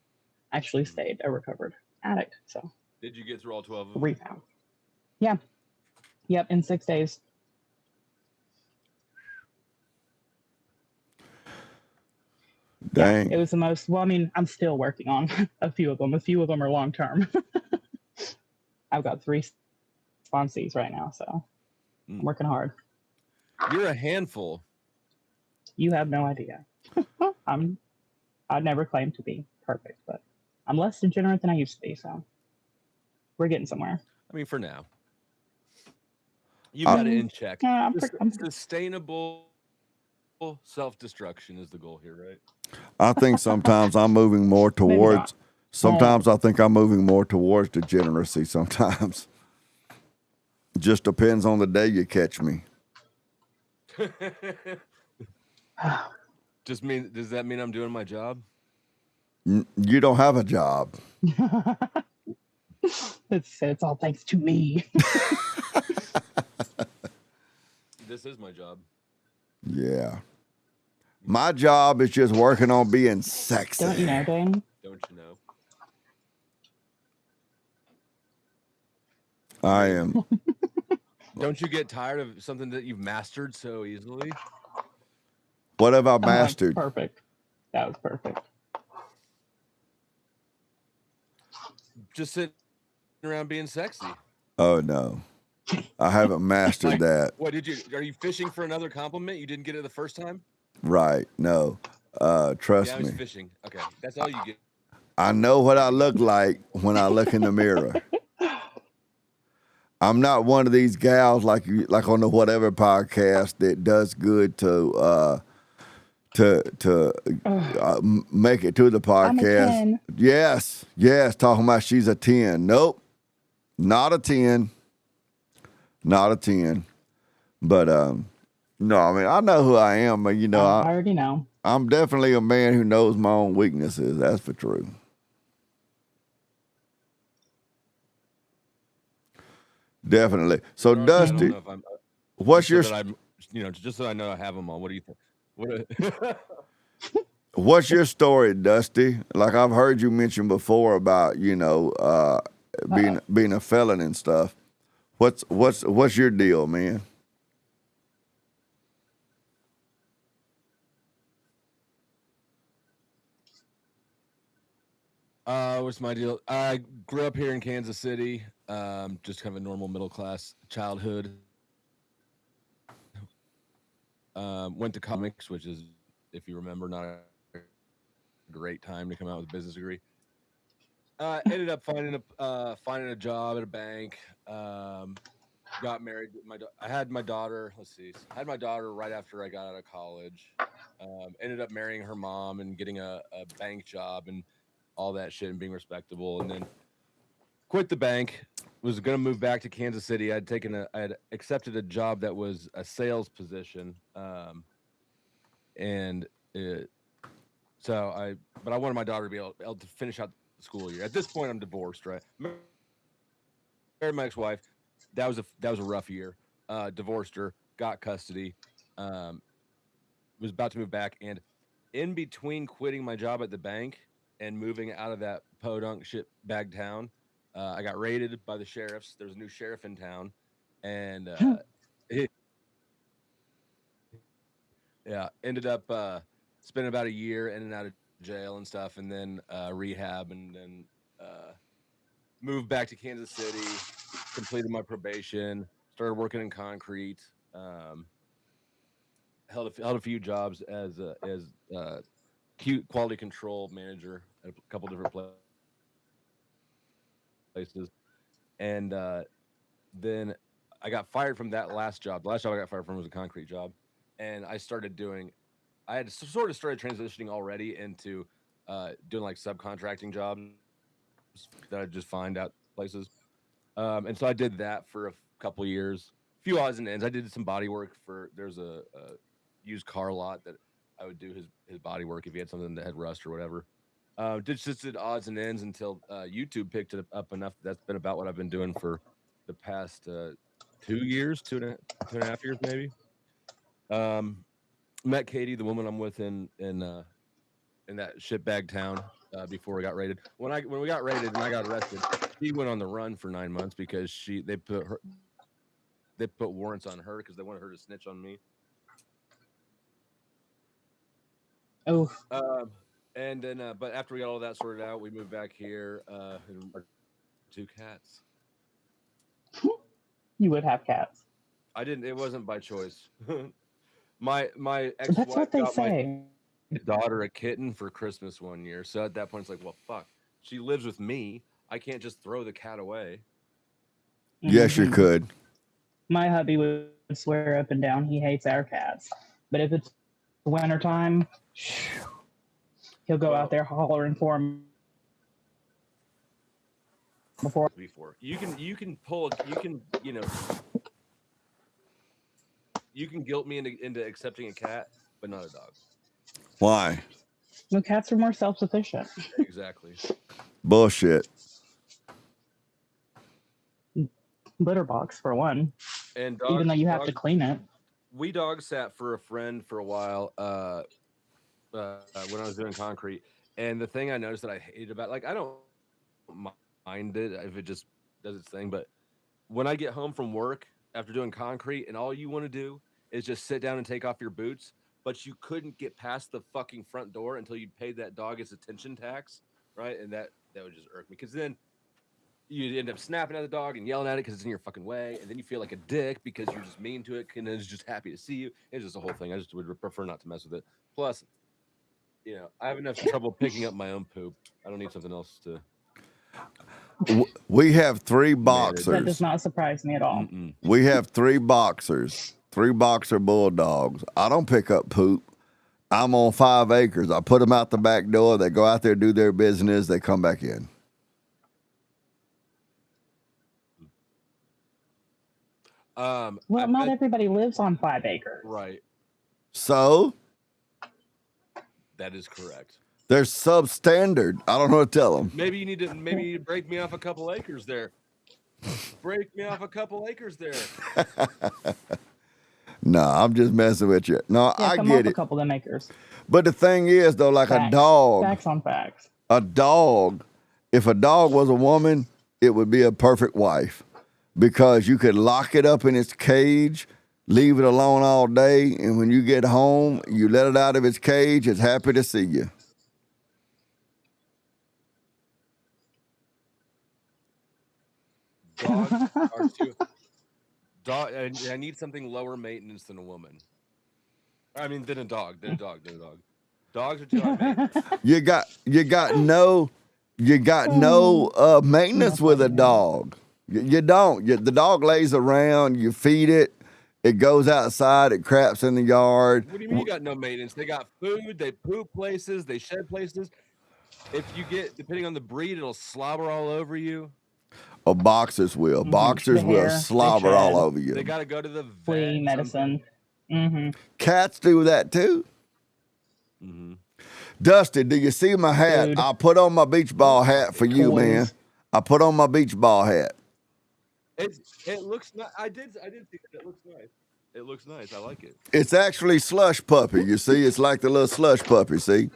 actually stayed a recovered addict. So did you get through all 12 of them? Rebound. Yeah. Yep, in 6 days. Dang. Yeah, it was the most. Well, I mean, I'm still working on a few of them. A few of them are long term. I've got 3 sponsees right now, so I'm working hard. You're a handful. You have no idea. I'd never claim to be perfect, but I'm less degenerate than I used to be, so we're getting somewhere. I mean, for now. You got it in check. I'm Sustainable self-destruction is the goal here, right? I think sometimes I'm moving more towards Sometimes I think I'm moving more towards degeneracy. Sometimes, just depends on the day you catch me. Does that mean I'm doing my job? You don't have a job. It's all thanks to me. This is my job. Yeah. My job is just working on being sexy. Don't you know, Dane? Don't you know? I am. Don't you get tired of something that you've mastered so easily? What have I mastered? Perfect. That was perfect. Just sitting around being sexy. Oh no, I haven't mastered that. What did you? Are you fishing for another compliment? You didn't get it the first time? Right? No. Trust Yeah, I me. was fishing. Okay, that's all you get. I know what I look like when I look in the mirror. I'm not one of these gals like on the whatever podcast that does good to make it to the podcast. I'm a 10. Yes, talking about she's a 10. Nope, not a 10, not a 10. But no, I mean I know who I am, but you know I already know. I'm definitely a man who knows my own weaknesses. That's for true. Definitely. So Dusty, what's your? Just so I know I have them on. What do you think? What's your story, Dusty? Like I've heard you mention before about being a felon and stuff. What's your deal, man? What's my deal? I grew up here in Kansas City. Just kind of a normal middle class childhood. Went to comics, which is, if you remember, not a great time to come out with a business degree. Ended up finding a job at a bank. Got married. I had my daughter. Let's see. I had my daughter right after I got out of college. Ended up marrying her mom and getting a bank job and all that shit and being respectable. And then quit the bank. Was going to move back to Kansas City. I had accepted a job that was a sales position. But I wanted my daughter to be able to finish out the school year. At this point, I'm divorced, right? Married my ex-wife. That was a rough year. Divorced her, got custody. Was about to move back, and in between quitting my job at the bank and moving out of that podunk shit bag town, I got raided by the sheriffs. There was a new sheriff in town, and ended up spending about a year in and out of jail and stuff, and then rehab, and then moved back to Kansas City, completed my probation, started working in concrete, held a few jobs as quality control manager at a couple different places, and then I got fired from that last job. The last job I got fired from was a concrete job, and I had sort of started transitioning already into doing like subcontracting jobs that I just find out places. And so I did that for a couple years, a few odds and ends. I did some body work there's a used car lot that I would do his body work if he had something that had rust or whatever. Did odds and ends until YouTube picked it up enough. That's been about what I've been doing for the past 2 years, two and a half years maybe. Met Katie, the woman I'm with in that shitbag town before we got raided. When we got raided and I got arrested, she went on the run for 9 months because they put warrants on her because they wanted her to snitch on me. Oh. And then, but after we got all that sorted out, we moved back here. And our 2 cats. You would have cats. I didn't. It wasn't by choice. my ex-wife That's what they got say. my daughter a kitten for Christmas one year. So at that point, it's like, well, fuck. She lives with me. I can't just throw the cat away. Yes, you could. My hubby would swear up and down he hates our cats. But if it's wintertime, he'll go out there hollering for them before. You can pull you can guilt me into accepting a cat, but not a dog. Why? No, cats are more self-sufficient. Exactly. Bullshit. Litter box for one, And even though you have to dogs clean it. we dog sat for a friend for a while when I was doing concrete. And the thing I noticed that I hated about, like, I don't mind it if it just does its thing, but when I get home from work after doing concrete and all you want to do is just sit down and take off your boots, but you couldn't get past the fucking front door until you paid that dog its attention tax, right? And that would just irk me, because then you end up snapping at the dog and yelling at it because it's in your fucking way, and then you feel like a dick because you're just mean to it and it's just happy to see you. It's just a whole thing. I just would prefer not to mess with it. Plus, I have enough trouble picking up my own poop. I don't need something else to We have 3 manage. That does boxers. not surprise me at all. Mm-mm. We have 3 boxers, 3 boxer bulldogs. I don't pick up poop. I'm on 5 acres. I put them out the back door. They go out there, do their business. They come back in. Well, I not bet, everybody lives on 5 acres. right. So That is correct. they're substandard. I don't know what to tell them. Maybe you need to break me off a couple acres there. Break me off a couple acres there. No, I'm just messing with you. No, Yeah, I come get up a it. couple of them acres. But the thing is, though, like Facts. a dog, Facts on facts. if a dog was a woman, it would be a perfect wife, because you could lock it up in its cage, leave it alone all day, and when you get home, you let it out of its cage, it's happy to see you. Dogs are too. I need something lower maintenance than a woman. I mean, than a dog. Dogs are too high maintenance. You got no maintenance with a dog. You don't. The dog lays around. You feed it. It goes outside. It craps in the yard. What do you mean you got no maintenance? They got food. They poop places. They shed places. If you get, depending on the breed, it'll slobber all over you. Oh, boxers will. Boxers The will hair, they slobber all shed. over you. They got to go to the vet. Flea medicine. Cats do that too. Mm-hmm. Dusty, do you see my hat? Food. I put on my beach ball hat for you, Toys. man. I put on my beach ball hat. It looks nice. I did see it. It looks nice. It looks nice. I like it. It's actually slush puppy. You see, it's like the little slush puppy. See,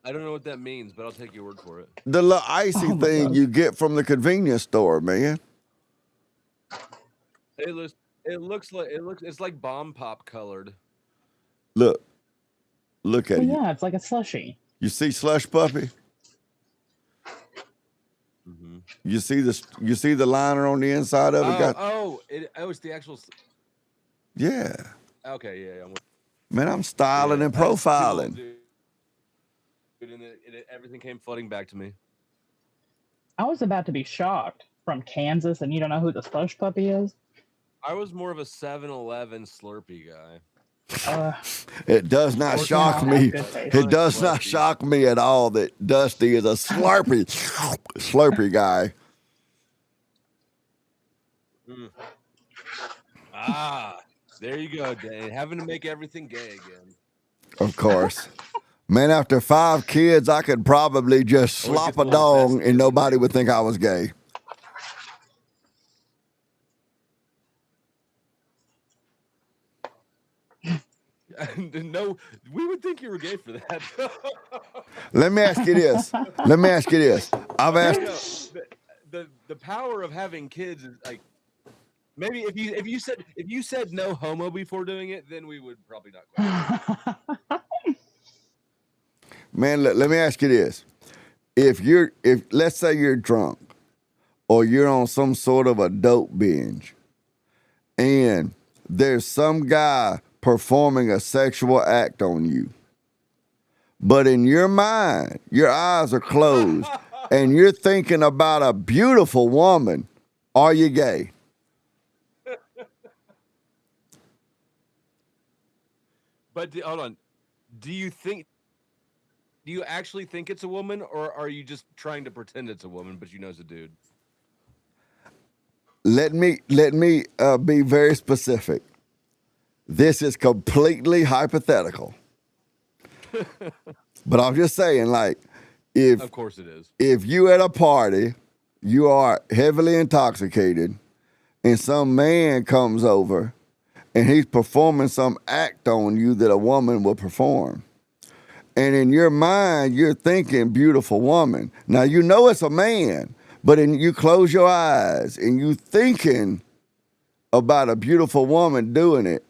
I don't know what that means, but I'll take your word for it. the little icy Oh my thing God. you get from the convenience store, man. It's like bomb pop colored. Look at Well, you. yeah, it's like a slushie. You see slush puppy? Mm-hmm. You see the liner on the inside of it? It's the actual. Yeah. Okay, yeah. Man, I'm styling and That's cool, profiling. dude. And everything came flooding back to me. I was about to be shocked from Kansas, and you don't know who the slush puppy is? I was more of a 7-Eleven Slurpee guy. It does not Or shock no, me. good taste. It does not Slurpee. shock me at all that Dusty is a Slurpee guy. There you go, Dane. Having to make everything gay again. Of course. Man, after 5 kids, I could probably just slop a dong and nobody would think I was gay. No, we would think you were gay for that. Let me ask you this. I've asked. The power of having kids is like, maybe if you said no homo before doing it, then we would probably not go. Man, let me ask you this. If let's say you're drunk or you're on some sort of a dope binge and there's some guy performing a sexual act on you, but in your mind, your eyes are closed and you're thinking about a beautiful woman, are you gay? But hold on. Do you think Do you actually think it's a woman, or are you just trying to pretend it's a woman, but you know it's a dude? Let me be very specific. This is completely hypothetical, but I'm just saying, like, if Of course it is. if you at a party, you are heavily intoxicated, and some man comes over and he's performing some act on you that a woman would perform. And in your mind, you're thinking beautiful woman. Now you know it's a man, but you close your eyes and you thinking about a beautiful woman doing it.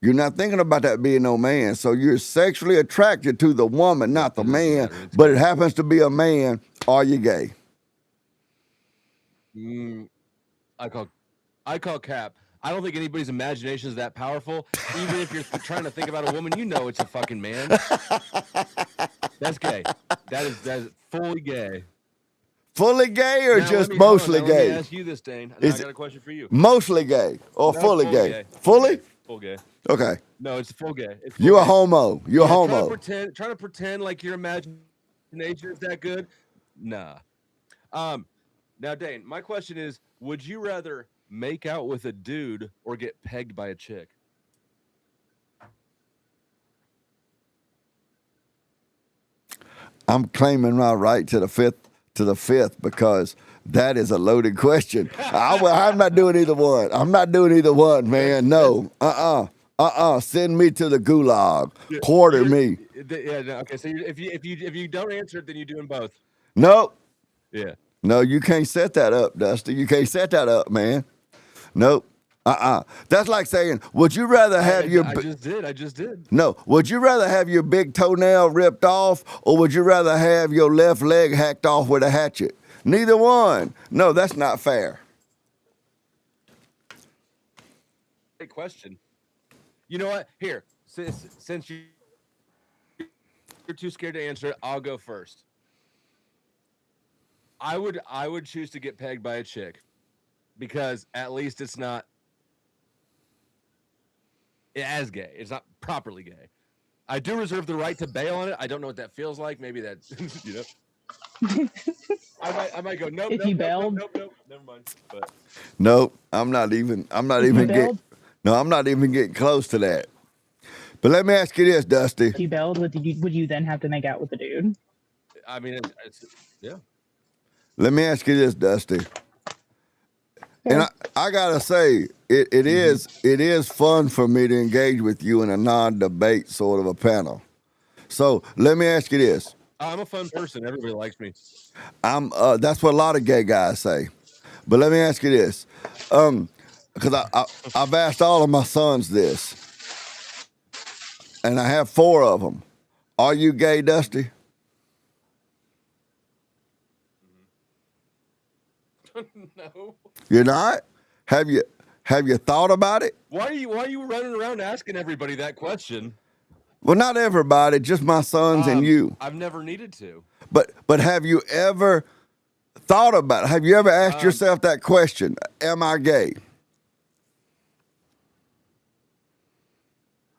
You're not thinking about that being no man. So you're sexually attracted to the woman, not the It doesn't man, matter. It's but it gay. happens to be a man. Are you gay? I call cap. I don't think anybody's imagination is that powerful. Even if you're trying to think about a woman, you know it's a fucking man. That's gay. That is fully gay. Fully gay or Now, just hold on, mostly now let me gay? ask you this, Dane. Now, I Is got it a question for you. mostly gay or No, fully full gay? Full Fully? gay. Full gay. Okay. No, it's full gay. It's full You a gay. homo. You a Yeah, homo. trying to pretend like your imagination is that good. Nah. Now, Dane, my question is: would you rather make out with a dude or get pegged by a chick? I'm claiming my right to the fifth because that is a loaded question. I'm not doing either one. I'm not doing either one, man. No. Send me to the gulag. Yeah, Quarter me. Yeah. No, okay. So if you don't answer it, then you're doing both. Nope. Yeah. No, you can't set that up, Dusty. You can't set that up, man. Nope. That's like saying, would you rather have your... I just did. No. Would you rather have your big toenail ripped off or would you rather have your left leg hacked off with a hatchet? Neither one. No, that's not fair. Great question. You know what? Here, since you're too scared to answer it, I'll go first. I would choose to get pegged by a chick because at least it's not as gay. It's not properly gay. I do reserve the right to bail on it. I don't know what that feels like. Maybe that's I might go nope. If you Nope. bailed? Nope. Never mind. But Nope. I'm not even bailed? I'm not even getting close to that. But let me ask you this, Dusty. If you bailed, would you then have to make out with the dude? I mean, it's yeah. Let me ask you this, Dusty. And I gotta say, it is fun for me to engage with you in a non-debate sort of a panel. So let me ask you this. I'm a fun person. Everybody likes me. That's what a lot of gay guys say. But let me ask you this. Because I've asked all of my sons this. And I have 4 of them. Are you gay, Dusty? No. You're not? Have you thought about it? Why are you running around asking everybody that question? Well, not everybody, just my sons and you. I've never needed to. But have you ever thought about it? Have you ever asked yourself that question? Am I gay?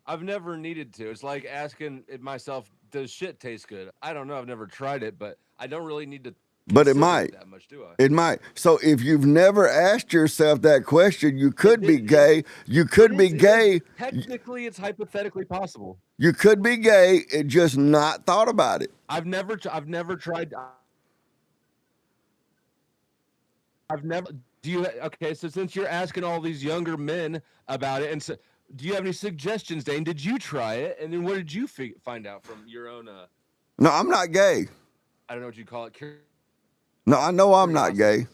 I've never needed to. It's like asking myself, does shit taste good? I don't know. I've never tried it, but I don't really need to. But it might. That much, do I? It might. So if you've never asked yourself that question, you could be gay. You could be gay. Technically, it's hypothetically possible. You could be gay and just not thought about it. I've never tried. Do you? Okay, so since you're asking all these younger men about it, and so, do you have any suggestions, Dane? Did you try it, and then what did you find out from your own? No, I'm not gay. I don't know what you call it. No, I know I'm not gay.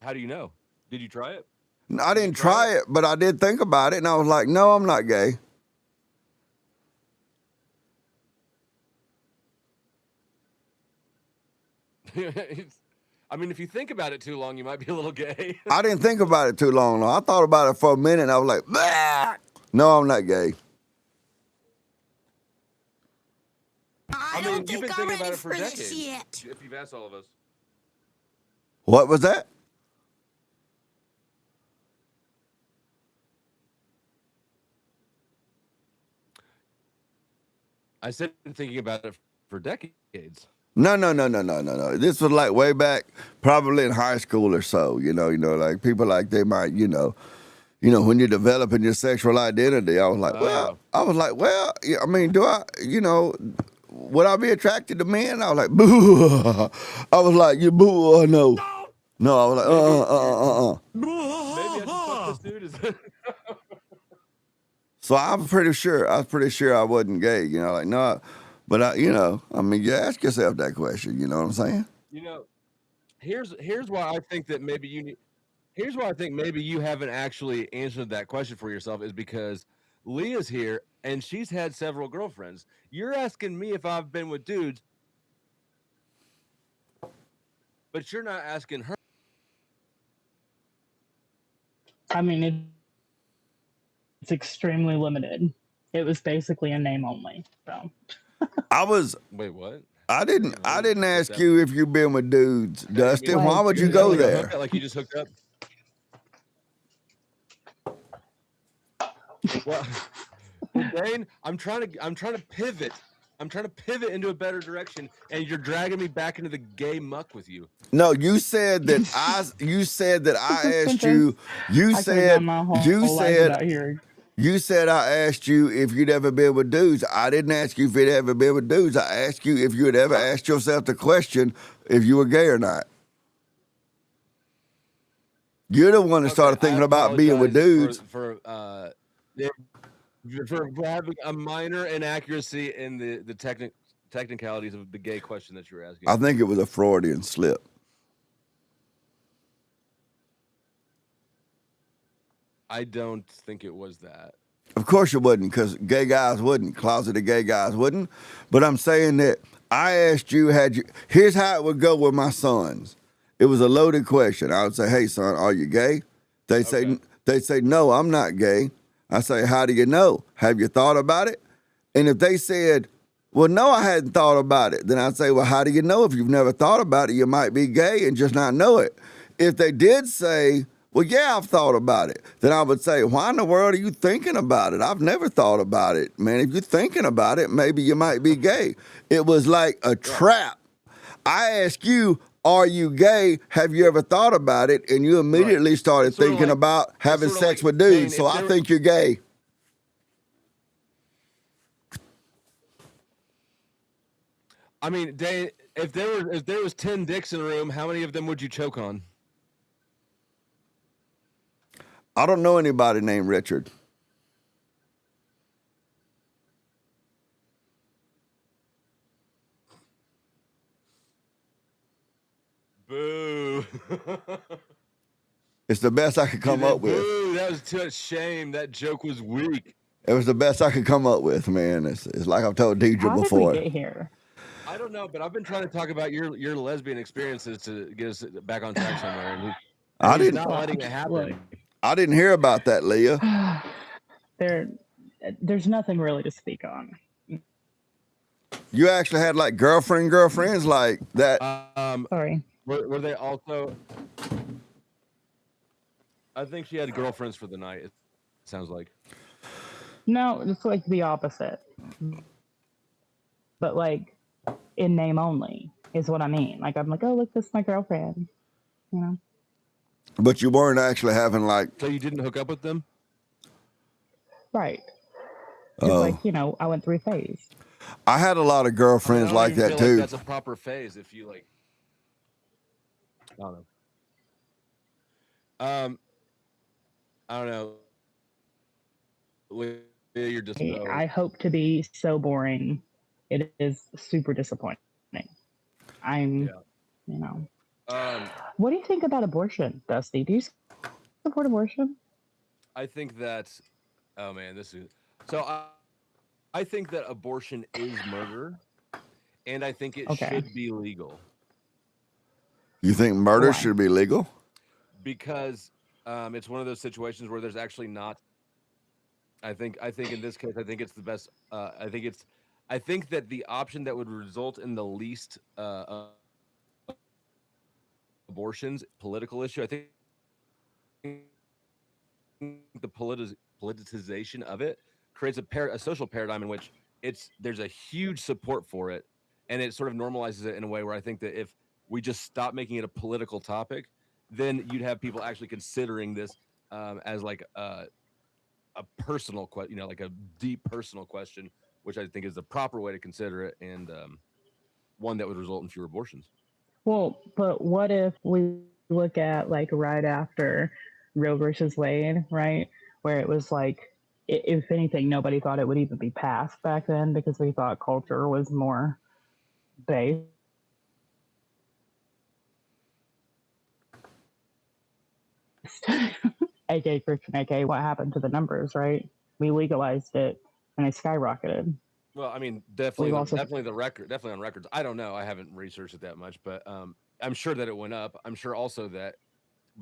How do you know? Did you try it? No, I didn't try it, but I did think about it, and I was like, no, I'm not gay. I mean, if you think about it too long, you might be a little gay. I didn't think about it too long. I thought about it for a minute, and I was like, bah! No, I'm not gay. I mean, don't you've been think I'm thinking about ready it for for this decades. yet. If you've asked all of us. What was that? I said thinking about it for decades. No. This was like way back, probably in high school or so. Like people like they might, when you're developing your sexual identity. Oh, I was like, well, yeah, I mean, do I, would I be attracted to men? I was like, boo. I was like, you boo or no? No, I was like, maybe I should fuck this dude. Is that... So I was pretty sure I wasn't gay. Like no, but I mean, you ask yourself that question. You know what I'm saying? you know, here's why I think that maybe you need. Here's why I think maybe you haven't actually answered that question for yourself is because Leah's here and she's had several girlfriends. You're asking me if I've been with dudes, but you're not asking her. I mean, it's extremely limited. It was basically a name only. So I was. Wait, what? I didn't. I didn't What's ask that? you if you've been with dudes, That you mean Dustin. Why would you Like, go like a there? hookup? Like you just hooked up? Well, well, Dane, I'm trying to pivot. I'm trying to pivot into a better direction, and you're dragging me back into the gay muck with you. No, you said that I. You said that I asked sometimes you. You I could have gone said. my whole You life said. without hearing. You said I asked you if you'd ever been with dudes. I didn't ask you if you'd ever been with dudes. I asked you if you had ever asked yourself the question if you were gay or not. You're the one that started Okay, I thinking about being with apologize dudes. yeah, for having a minor inaccuracy in the technicalities of the gay question that you were asking. I think it was a Freudian slip. I don't think it was that. Of course it wouldn't, because gay guys wouldn't. Closeted gay guys wouldn't. But I'm saying that I asked you, here's how it would go with my sons. It was a loaded question. I would say, hey, son, are you gay? Okay. They'd say, no, I'm not gay. I say, how do you know? Have you thought about it? And if they said, well, no, I hadn't thought about it, then I'd say, well, how do you know? If you've never thought about it, you might be gay and just not know it. If they did say, well, yeah, I've thought about it, then I would say, why in the world are you thinking about it? I've never thought about it. Man, if you're thinking about it, maybe you might be gay. It was like a trap. I ask you, are you gay? Have you ever thought about it? And you immediately started It's sorta thinking like- about having it's sorta sex like, with dudes. Dane, So if I there- think you're gay. I mean, Dane, if there was 10 dicks in a room, how many of them would you choke on? I don't know anybody named Richard. Boo. It's the best I could come up with. Boo, that was too much shame. That joke was weak. It was the best I could come up with, man. It's like I've told Deidre How did before. we get here? I don't know, but I've been trying to talk about your lesbian experiences to get us back on track somewhere, and he's not letting it happen. Look, I didn't hear about that, Leah. there's nothing really to speak on. You actually had like girlfriends like that. Sorry. Were they also? I think she had girlfriends for the night. It sounds like. No, it's like the opposite. But like in name only is what I mean. Like I'm like, oh look, this is my girlfriend. You know. But you weren't actually having like. So you didn't hook up with them? Right. It's like, I went through a phase. I had a lot of girlfriends I like don't even that feel too. like that's a proper phase if you like. I don't know. I don't know. You're just. I hope to be so boring. It is super disappointing. I'm, What do you think about abortion, Dusty? Do you support abortion? I think that. Oh man, this is so. I think that abortion is murder, and I think it should be legal. You think murder Why? should be legal? Because it's one of those situations where there's actually not. I think in this case, I think it's the best. I think that the option that would result in the least abortions, political issue. I think the politicization of it creates a social paradigm in which there's a huge support for it, and it sort of normalizes it in a way where I think that if we just stop making it a political topic, then you'd have people actually considering this as like a personal question, like a deep personal question, which I think is the proper way to consider it, and one that would result in fewer abortions. Well, but what if we look at like right after Roe versus Wade, right? Where it was like, if anything, nobody thought it would even be passed back then because we thought culture was more based. AK Christian, AK, what happened to the numbers, right? We legalized it and it skyrocketed. Well, I mean, We've also definitely the record, definitely on records. I don't know. I haven't researched it that much, but I'm sure that it went up. I'm sure also that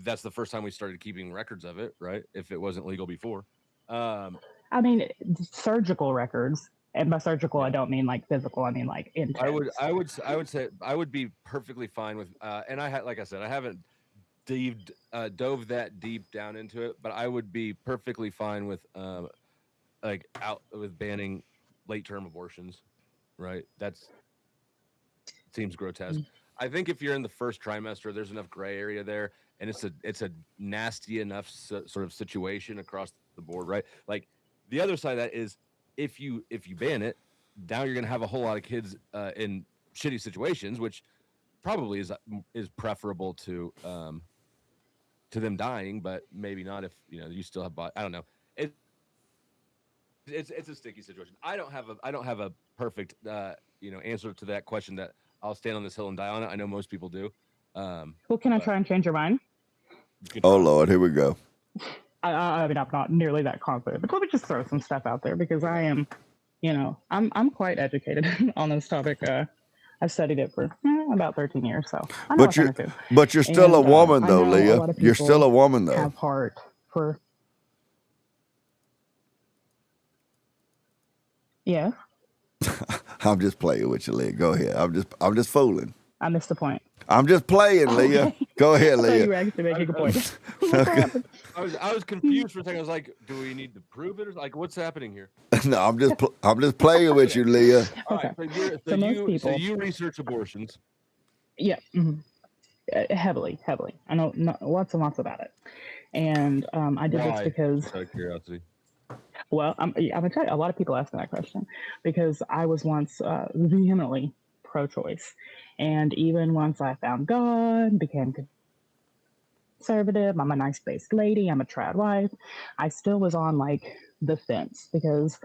that's the first time we started keeping records of it, right? If it wasn't legal before. I mean, surgical records, and by surgical, Yeah. I don't mean like physical. I mean like intense. I would say I would be perfectly fine with, and like I said, I haven't dove that deep down into it, but I would be perfectly fine with like out with banning late term abortions, right? That's seems grotesque. I think if you're in the first trimester, there's enough gray area there, and it's a nasty enough sort of situation across the board, right? Like the other side of that is if you ban it, now you're going to have a whole lot of kids in shitty situations, which probably is preferable to them dying, but maybe not if you still have. I don't know. It's a sticky situation. I don't have a perfect answer to that question that I'll stand on this hill and die on it. I know most people do. Well, can I try and change your mind? Oh Lord, here we go. I mean, I'm not nearly that confident, but let me just throw some stuff out there because I am, I'm quite educated on this topic. I've studied it for about 13 years, so I know a thing or two. But you're still a woman, though, I know Leah. a lot of You're still people a woman, though. have heart for. Yeah, I'm just playing with you, Leah. Go ahead. I'm just fooling. I missed the point. I'm just playing, Leah. Okay. Go ahead, I thought Leah. you were actually making a point. Okay. I was confused for a second. I was like, do we need to prove it, or like what's happening here? No, I'm just playing with you, Leah. All Okay. right, So most people. So you research abortions. Yeah. Heavily. I know lots and lots about it, and I did this because. Just out of curiosity. Well, I'm gonna tell you, a lot of people ask me that question because I was once vehemently pro-choice, and even once I found God, became conservative, I'm a nice-based lady, I'm a trad wife, I still was on like the fence because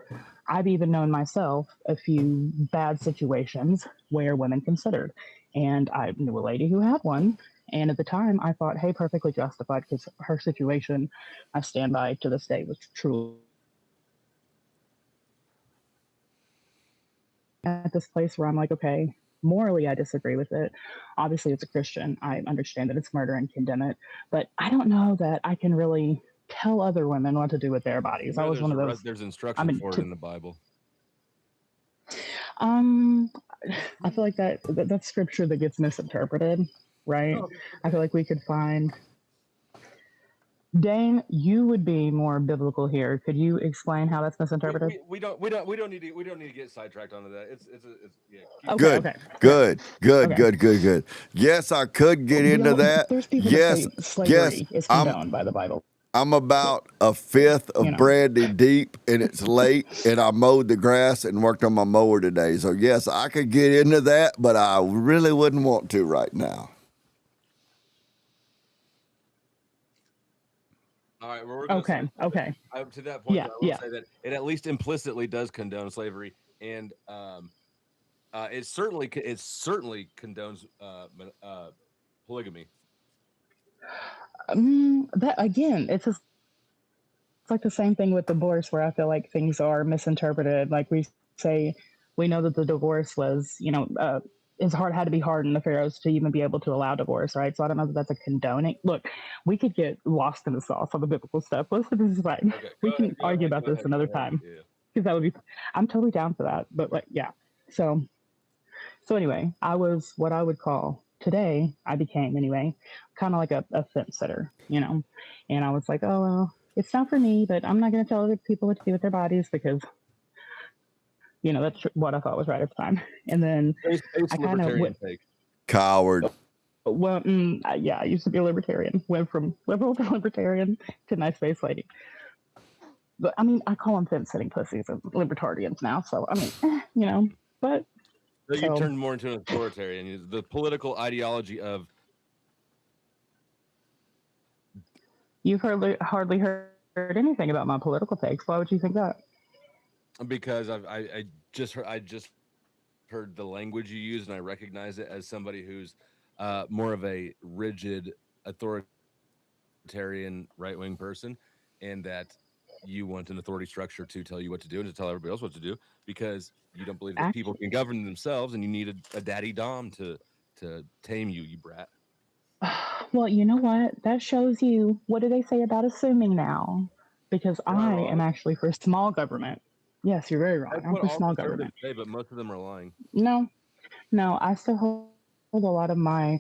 I've even known myself a few bad situations where women considered, and I knew a lady who had one. And at the time, I thought, hey, perfectly justified because her situation, I stand by to this day, was truly at this place where I'm like, okay, morally, I disagree with it. Obviously, as a Christian, I understand that it's murder and condemn it, but I don't know that I can really tell other women what to do with their bodies. I was one of those. There's instruction for it in the Bible. I feel like that's scripture that gets misinterpreted, right? I feel like we could find. Dane, you would be more biblical here. Could you explain how that's misinterpreted? We don't need to get sidetracked onto that. It's yeah. Okay, Good. Yes, I could get into that. There's people Yes, that say slavery is condoned by the Bible. I'm about a fifth of brandy deep, and it's late, and I mowed the grass and worked on my mower today. So yes, I could get into that, but I really wouldn't want to right now. All right, well, okay. To that point, I will say that it at least implicitly does condone slavery, and it certainly condones polygamy. That again, it's like the same thing with divorce, where I feel like things are misinterpreted. Like we know that the divorce was, had to be hard in the pharaohs to even be able to allow divorce, right? So I don't know that that's a condoning. Look, we could get lost in the sauce on the biblical stuff. This is fine. Okay, we can argue about this another time because that would be. I'm totally down for that. But yeah. So anyway, I was what I would call today. I became anyway, kind of like a fence sitter, and I was like, oh well, it's not for me, but I'm not going to tell other people what to do with their bodies because That's what I thought was right at the time. And then Base I kind of libertarian went, take. Coward. well, yeah, I used to be a libertarian. Went from liberal to libertarian to nice face lady. But I mean, I call them fence sitting pussies and libertarians now. So I mean, but So you so turned more into an authoritarian. The political ideology of you've hardly heard anything about my political takes. Why would you think that? because I just heard the language you use and I recognize it as somebody who's more of a rigid authoritarian right wing person, and that you want an authority structure to tell you what to do and to tell everybody else what to do because you don't believe that people Actually, can govern themselves and you need a daddy dom to tame you, you brat. well, you know what? That shows you. What do they say about assuming now? Because Am I I am wrong? actually for small government. Yes, you're very wrong. That's I'm what for all small conservatives government. say, but most of them are lying. No, no, I still hold a lot of my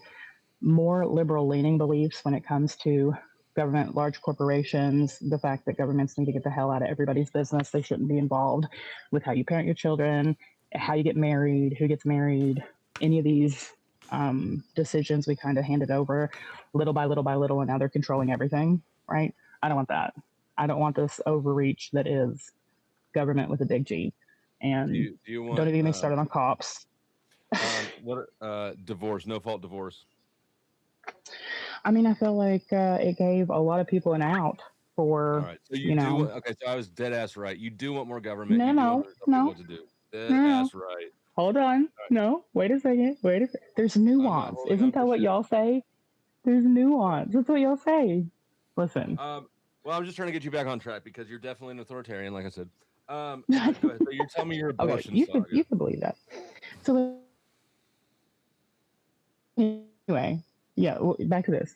more liberal leaning beliefs when it comes to government, large corporations, the fact that governments need to get the hell out of everybody's business. They shouldn't be involved with how you parent your children, how you get married, who gets married, any of these decisions we kind of handed over little by little by little, and now they're controlling everything, right? I don't want that. I don't want this overreach that is government with a big G. And Do you don't want even get me started on cops. what divorce, no fault divorce? I mean, I feel like it gave a lot of people an out All for, right. So you you do know, want, okay, so I was dead ass right. You do want more government. no, You do want no, to tell people no, what to do. Dead no, no. ass right. Hold on. All right. No, wait a second. Wait a second. There's I'm not nuance. holding Isn't on that for what shit. y'all say? There's All right. nuance. That's what y'all say. Listen. Well, I'm just trying to get you back on track because you're definitely an authoritarian, like I said. But go ahead. So you're telling me your Okay, abortion you saga. could believe that. So anyway, yeah, well, back to this.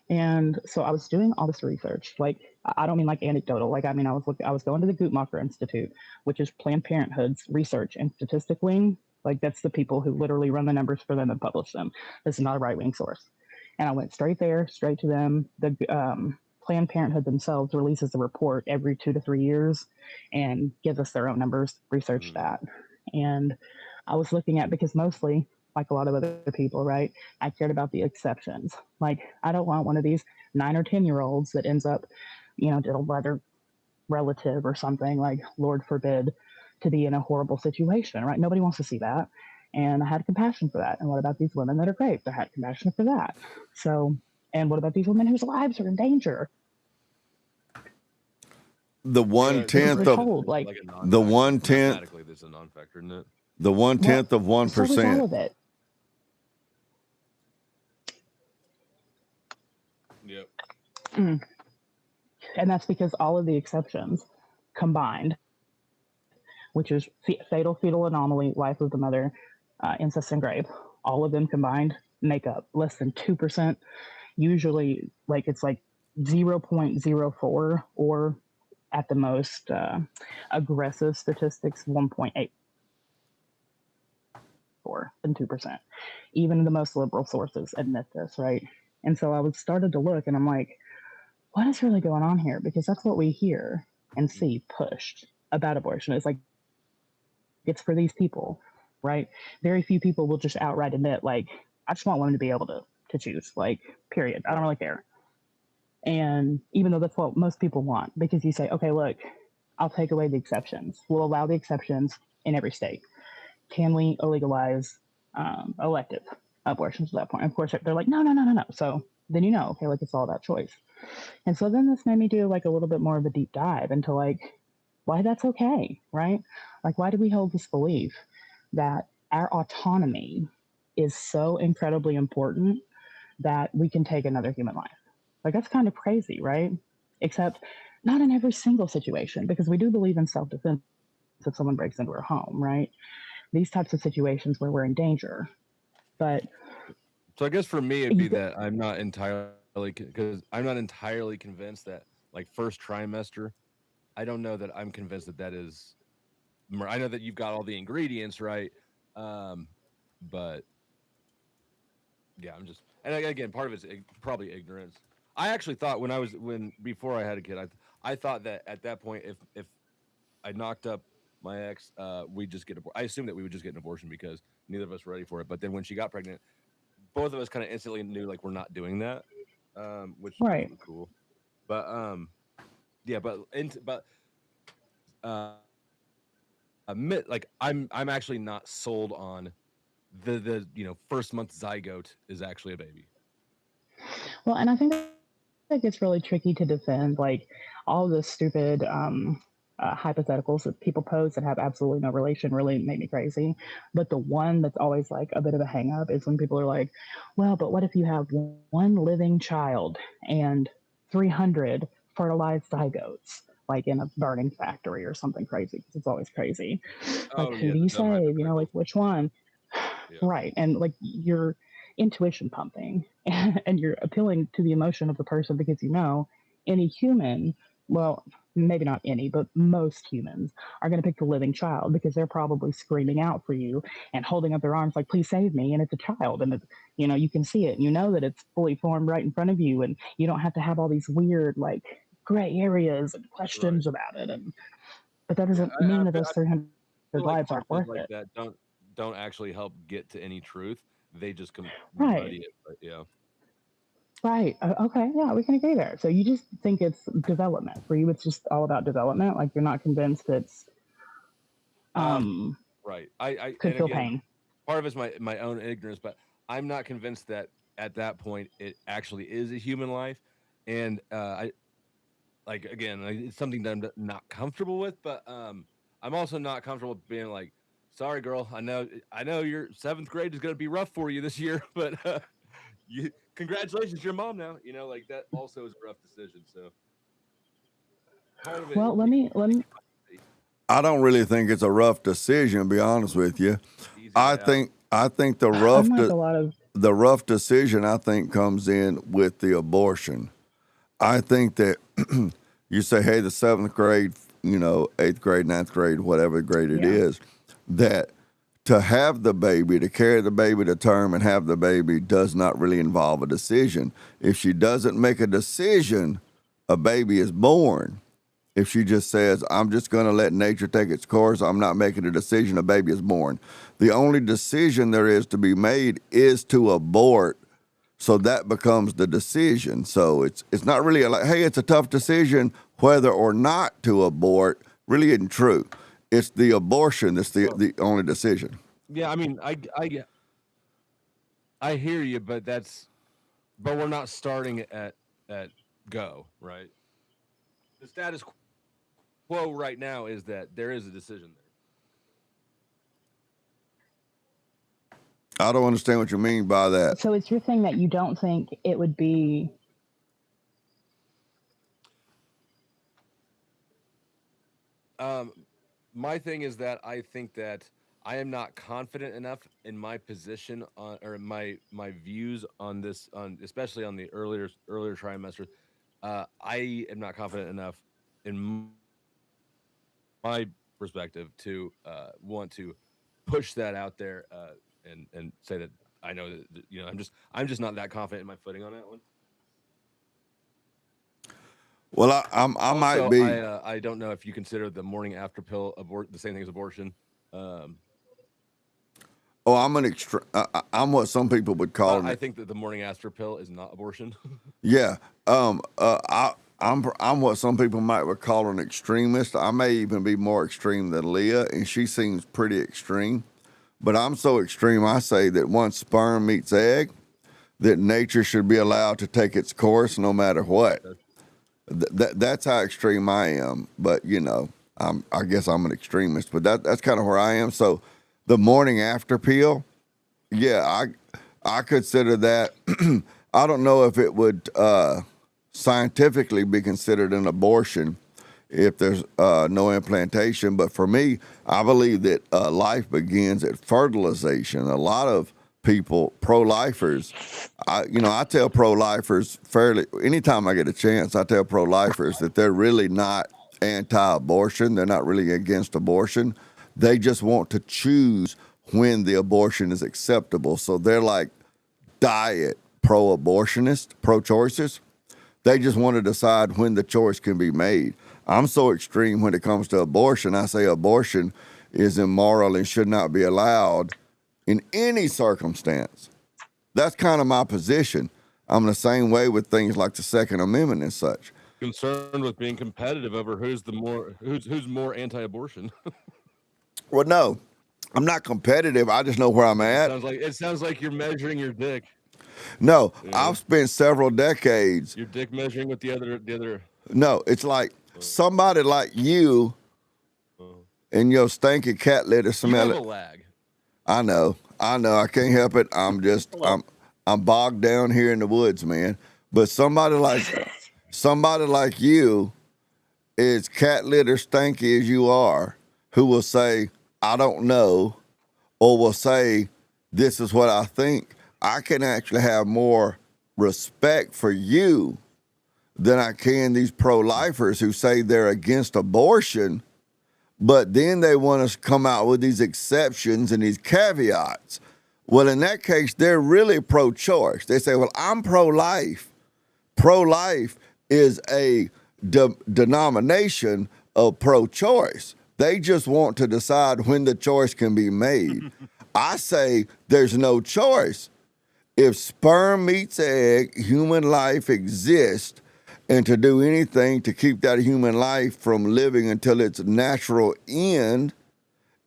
And so I was doing all this research. Like I don't mean like anecdotal. Like I mean I was going to the Guttmacher Institute, which is Planned Parenthood's research and statistic wing. Like that's the people who literally run the numbers for them and publish them. This is not a right wing source. And I went straight there, straight to them. The Planned Parenthood themselves releases a report every 2 to 3 years and gives us their own numbers. Research Mm-hmm. that, and I was looking at because mostly like a lot of other people, right? I cared about the exceptions. Like, I don't want one of these 9 or 10-year-olds that ends up, diddled by their relative or something, like, Lord forbid, to be in a horrible situation, right? Nobody wants to see that. And I had compassion for that. And what about these women that are raped? I had compassion for that. So, and what about these women whose lives are in danger? The one Because tenth we're of told, like, Like a the non-factor. 1/10 Mathematically, this is a non-factor, isn't it? the one well, tenth of one so is all percent. of it. Yep. Mm. And that's because all of the exceptions combined, which is fatal fetal anomaly, life of the mother, incest and rape, all of them combined make up less than 2%. Usually, like it's like 0.04 or at the most aggressive statistics 1.84 and 2%. Even the most liberal sources admit this, right? And so I was started to look and I'm like, what is really going on here? Because that's what we hear and see pushed about abortion. It's like it's for these people, right? Very few people will just outright admit, like, I just want women to be able to choose, like, period. I don't Right. really care. And even though that's what most people want, because you say, okay, look, I'll take away the exceptions. We'll allow the exceptions in every state. Can we legalize elective abortions at that point? Of course, they're like, no, no, no, no, no. So then okay, like it's all about choice. And so then this made me do like a little bit more of a deep dive into like why that's okay, right? Like, why do we hold this belief that our autonomy is so incredibly important that we can take another human life? Like, that's kind of crazy, right? Except not in every single situation, because we do believe in self defense if someone breaks into our home, right? These types of situations where we're in danger. But So I guess for me, it'd be you go, that I'm not entirely because I'm not entirely convinced that like first trimester. I don't know that I'm convinced that that is. I know that you've got all the ingredients right, um, but yeah, I'm just and again part of it's probably ignorance. I actually thought when before I had a kid, I thought that at that point if I knocked up my ex, we just get. I assumed that we would just get an abortion because neither of us were ready for it. But then when she got pregnant, both of us kind of instantly knew like we're not doing that, which Right. was cool. But yeah, but admit like I'm actually not sold on the first month zygote is actually a baby. Well, and I think that gets really tricky to defend, like all the stupid hypotheticals that people pose that have absolutely no relation really make me crazy. But the one that's always like a bit of a hang up is when people are like, well, but what if you have one living child and 300 fertilized zygotes? Like in a burning factory or something crazy, because it's always crazy. Like, Oh who yeah, do the you dumb save? You know, like hypotheticals. which one? Yeah, Right. And like you're intuition pumping and you're appealing to the emotion of the person because you know any human, well, maybe not any, but most humans are going to pick the living child because they're probably screaming out for you and holding up their arms like, please save me. And it's a child. And, you know, you can see it. You know that it's fully formed right in front of you. And you don't have to have all these weird, like, gray areas and right. questions about it. And, but that Yeah, doesn't mean that I those 300 feel lives like aren't worth partners it. like that don't actually help get to any truth. They just Right. muddy it. But yeah. Right. Okay. Yeah, we can agree there. So you just think it's development. For you, it's just all about development. Like you're not convinced it's Um. um Right. I could and feel again, pain. part of it's my own ignorance, but I'm not convinced that at that point it actually is a human life. And I like again, like, it's something that I'm not comfortable with, but I'm also not comfortable with being like, sorry, girl, I know your seventh grade is going to be rough for you this year, but you congratulations, you're a mom now. Like that also is a rough decision. So part of it, Well, let me I don't really think it's a rough decision, to be honest with you. easy I way out. think I think the unlike a lot of the rough decision I think comes in with the abortion. I think that you say, hey, the seventh grade, eighth grade, ninth grade, whatever grade it yeah. is, that to have the baby, to carry the baby to term and have the baby does not really involve a decision. If she doesn't make a decision, a baby is born. If she just says, I'm just going to let nature take its course, I'm not making a decision, a baby is born. The only decision there is to be made is to abort. So that becomes the decision. So it's not really like, hey, it's a tough decision whether or not to abort. Really isn't true. It's the abortion that's Well, the only decision. yeah, I mean, I hear you, but we're not starting at go, right? The status quo right now is that there is a decision there. I don't understand what you mean by that. So it's your thing that you don't think it would be Um, my thing is that I think that I am not confident enough in my position on or my views on this on especially on the earlier trimester. I am not confident enough in my perspective to want to push that out there and say that I know that I'm just not that confident in my footing on that one. Well, I might Also, be. I don't know if you consider the morning after pill the same thing as abortion. Um, Oh, I'm an extreme. I'm what some people would call I an. think that the morning after pill is not abortion. Yeah. I'm what some people might would call an extremist. I may even be more extreme than Leah, and she seems pretty extreme. But I'm so extreme, I say that once sperm meets egg, that nature should be allowed to take its course no matter what. Okay. That's how extreme I am. But I guess I'm an extremist. But that's kind of where I am. So the morning after pill, yeah, I consider that. I don't know if it would scientifically be considered an abortion if there's no implantation. But for me, I believe that life begins at fertilization. A lot of people, pro-lifers, I tell pro-lifers anytime I get a chance, I tell pro-lifers that they're really not anti-abortion. They're not really against abortion. They just want to choose when the abortion is acceptable. So they're like diet pro-abortionist, pro-choicers. They just want to decide when the choice can be made. I'm so extreme when it comes to abortion. I say abortion is immoral and should not be allowed in any circumstance. That's kind of my position. I'm the same way with things like the Second Amendment and such. Concerned with being competitive over who's more anti-abortion. Well, no, I'm not competitive. I just know where I'm at. It sounds like you're measuring your dick. No, You know? I've spent several decades. Your dick measuring with the other. No, it's like somebody like you and your stinky cat litter You smell have it. a lag. I know. I can't help it. I'm bogged down here in the woods, man. But somebody like you is cat litter stinky as you are, who will say, I don't know, or will say, this is what I think. I can actually have more respect for you than I can these pro-lifers who say they're against abortion, but then they want us to come out with these exceptions and these caveats. Well, in that case, they're really pro-choice. They say, well, I'm pro-life. Pro-life is a denomination of pro-choice. They just want to decide when the choice can be made. I say there's no choice. If sperm meets egg, human life exists, and to do anything to keep that human life from living until its natural end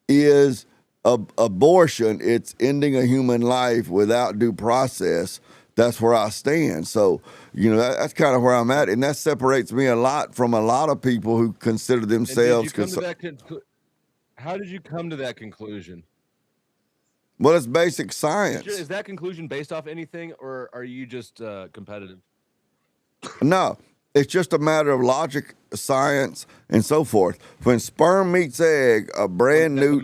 is abortion. It's ending a human life without due process. That's where I stand. So, that's kind of where I'm at. And that separates me a lot from a lot of people who consider themselves. How did you come to that conclusion? Well, it's basic science. Is that conclusion based off anything, or are you just competitive? No, it's just a matter of logic, science, and so forth. When sperm meets egg, a brand new.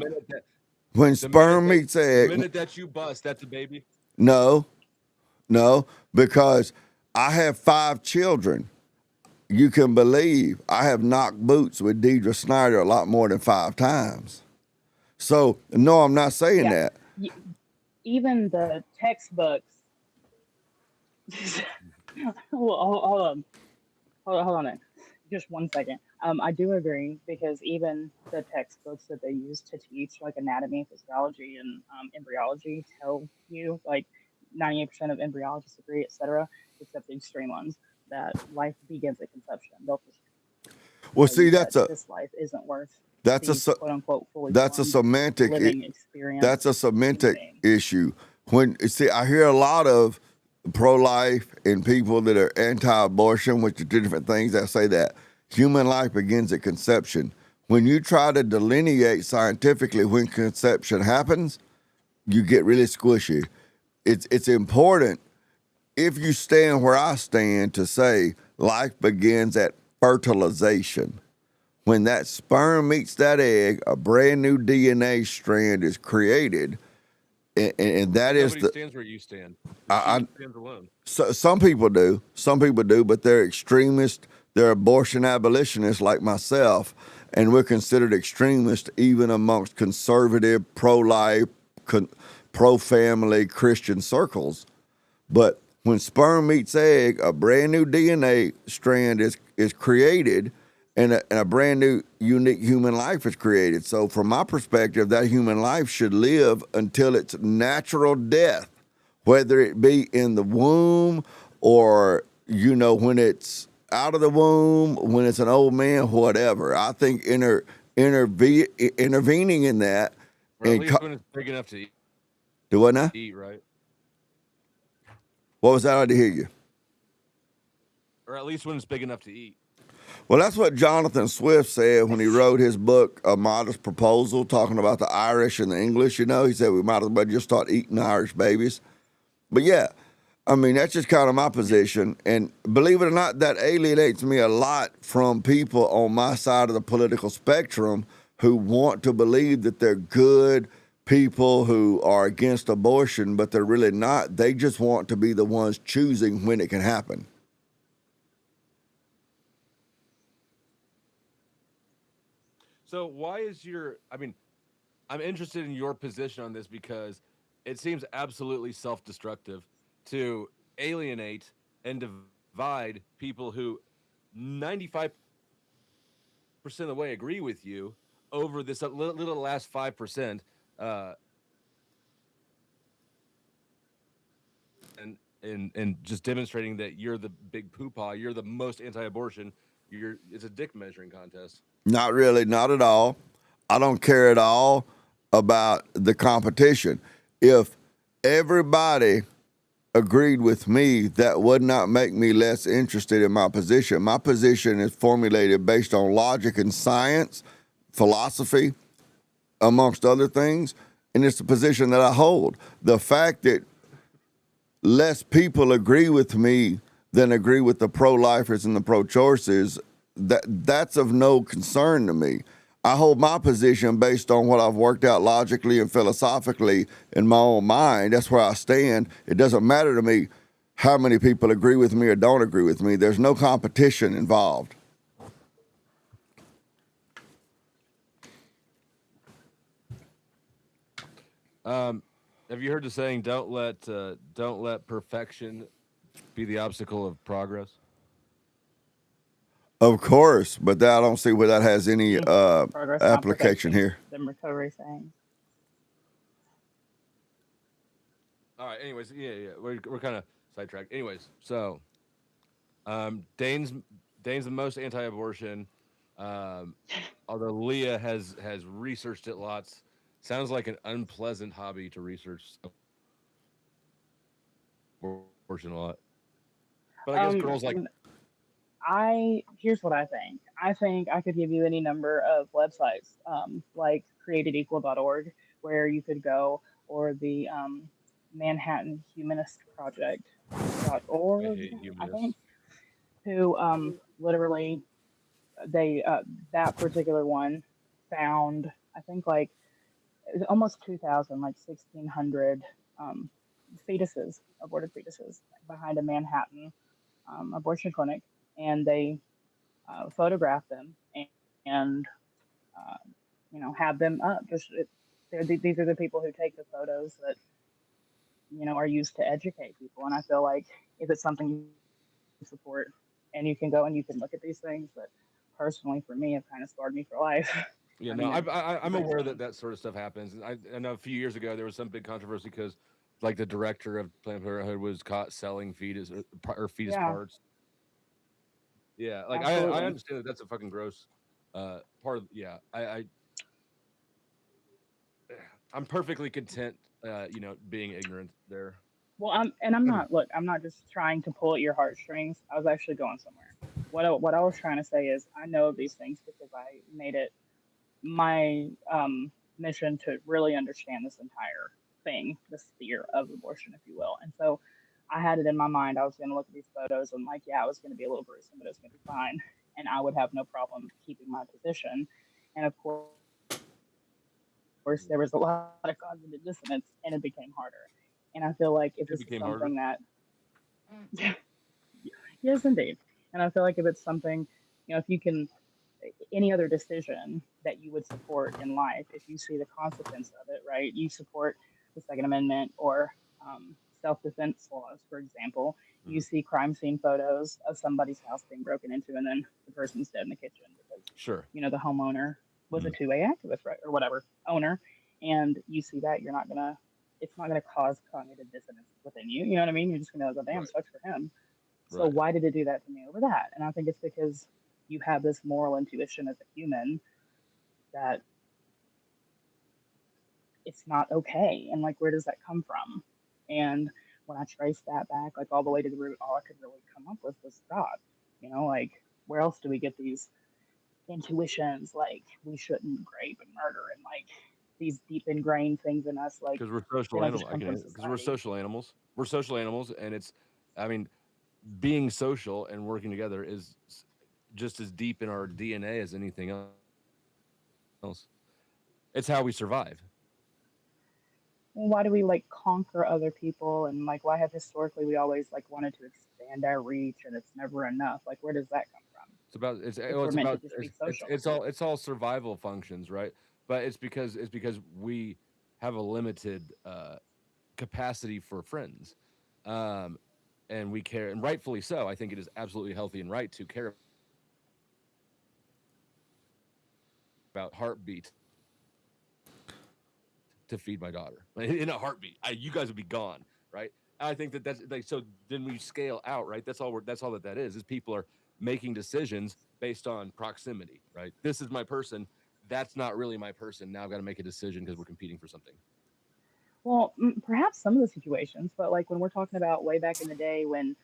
When sperm meets egg. The minute that you bust, that's a baby? No, because I have 5 children. You can believe I have knocked boots with Deidre Snyder a lot more than 5 times. So, no, I'm not saying that. Even the textbooks. Hold on. Just 1 second. I do agree, because even the textbooks that they use to teach like anatomy, physiology, and embryology tell you, like, 98% of embryologists agree, etc., except the extreme ones, that life begins at conception. They'll just see, this life isn't worth quote unquote fully that's a semantic living experience. That's a semantic issue. I hear a lot of pro-life and people that are anti-abortion, which are 2 different things, that say that human life begins at conception. When you try to delineate scientifically when conception happens, you get really squishy. It's important, if you stand where I stand, to say life begins at fertilization. When that sperm meets that egg, a brand new DNA strand is created, and that is Nobody stands where you stand. I stands alone. So, some people do, but they're extremists. They're abortion abolitionists like myself, and we're considered extremists even amongst conservative, pro-life, pro-family Christian circles. But when sperm meets egg, a brand new DNA strand is created, and a brand new unique human life is created. So from my perspective, that human life should live until its natural death, whether it be in the womb or, when it's out of the womb, when it's an old man, whatever. I think intervening in that. Or at least when it's big enough to eat. Do what now? Eat, right? What was that? I didn't hear you. Or at least when it's big enough to eat. Well, that's what Jonathan Swift said when he wrote his book, A Modest Proposal, talking about the Irish and the English. He said we might as well just start eating Irish babies. But yeah, that's just kind of my position. And believe it or not, that alienates me a lot from people on my side of the political spectrum who want to believe that they're good people who are against abortion, but they're really not. They just want to be the ones choosing when it can happen. So why is I'm interested in your position on this, because it seems absolutely self-destructive to alienate and divide people who 95% of the way agree with you over this little last 5%, uh, and just demonstrating that you're the big poopah, you're the most anti-abortion. It's a dick measuring contest. Not really, not at all. I don't care at all about the competition. If everybody agreed with me, that would not make me less interested in my position. My position is formulated based on logic and science, philosophy, amongst other things, and it's the position that I hold. The fact that less people agree with me than agree with the pro-lifers and the pro-choicers, that's of no concern to me. I hold my position based on what I've worked out logically and philosophically in my own mind. That's where I stand. It doesn't matter to me how many people agree with me or don't agree with me. There's no competition involved. Have you heard the saying, don't let perfection be the obstacle of progress? Of course, but I don't see where that has any Progress, not application perfection. here. Them recovery sayings. All right. Anyways, yeah. We're kind of sidetracked. Anyways, so Dane's the most anti-abortion. Um, although Leah has researched it lots. Sounds like an unpleasant hobby to research abortion a lot. But I guess girls like Here's what I think. I think I could give you any number of websites, like createdequal.org, where you could go, or the Manhattan Humanist I Project.org, hate I humanists. think, who literally they that particular one found, I think, like almost 2,000, like 1,600 um, fetuses, aborted fetuses, behind a Manhattan abortion clinic, and they photograph them and uh, have them up. These are the people who take the photos that are used to educate people. And I feel like if it's something you support, and you can go and you can look at these things, that personally for me have kind of scarred me for life. Yeah, I no, mean, I'm it's aware that that sort of stuff happens. And I know a few years ago there was some big controversy because, like, the director of Planned Parenthood was caught selling fetus yeah, parts. Yeah, like I absolutely. understand that that's a fucking gross part of. Yeah, I'm perfectly content, being ignorant there. Well, I'm not. Look, I'm not just trying to pull at your heartstrings. I was actually going somewhere. What I was trying to say is I know of these things because I made it my mission to really understand this entire thing, the sphere of abortion, if you will. And so I had it in my mind. I was going to look at these photos and, like, yeah, it was going to be a little gruesome, but it was going to be fine, and I would have no problem keeping my position. And of course, there was a lot of cognitive dissonance, and it became harder. And I feel like if this is something that It became harder. yes, indeed. And I feel like if it's something, if you can, any other decision that you would support in life, if you see the consequence of it, right? You support the Second Amendment or self defense laws, for example. You Mhm. see crime scene photos of somebody's house being broken into, and then the person's dead in the kitchen because, Sure. the homeowner was a Mhm. 2A activist, right? Or whatever, owner. And you see that, it's not going to cause cognitive dissonance within you. You know what I mean? You're just going to go, damn, Right. sucks for him. So Right. why did it do that to me over that? And I think it's because you have this moral intuition as a human that it's not okay. And, like, where does that come from? And when I traced that back, like, all the way to the root, all I could really come up with was God. Like, where else do we get these intuitions? Like, we shouldn't rape and murder, and, like, these deep ingrained things in us. Like, Because we're they social don't just animal. I come from can because we're society. social animals. We're social animals, and I mean, being social and working together is just as deep in our DNA as anything else. It's how we survive. Well, why do we, like, conquer other people, and, like, why have historically we always, like, wanted to expand our reach, and it's never enough? Like, where does that come from? If we're It's meant to about just be social. it's all survival functions, right? But it's because we have a limited capacity for friends, um, and we care, and rightfully so. I think it is absolutely healthy and right to care about friends. about heartbeat to feed my daughter. Like, in a heartbeat, you guys would be gone, right? I think that's like so. Then we scale out, right? That's all that is people are making decisions based on proximity, right? This is my person. That's not really my person. Now I've got to make a decision because we're competing for something. Well, perhaps some of the situations, but like when we're talking about way back in the day when,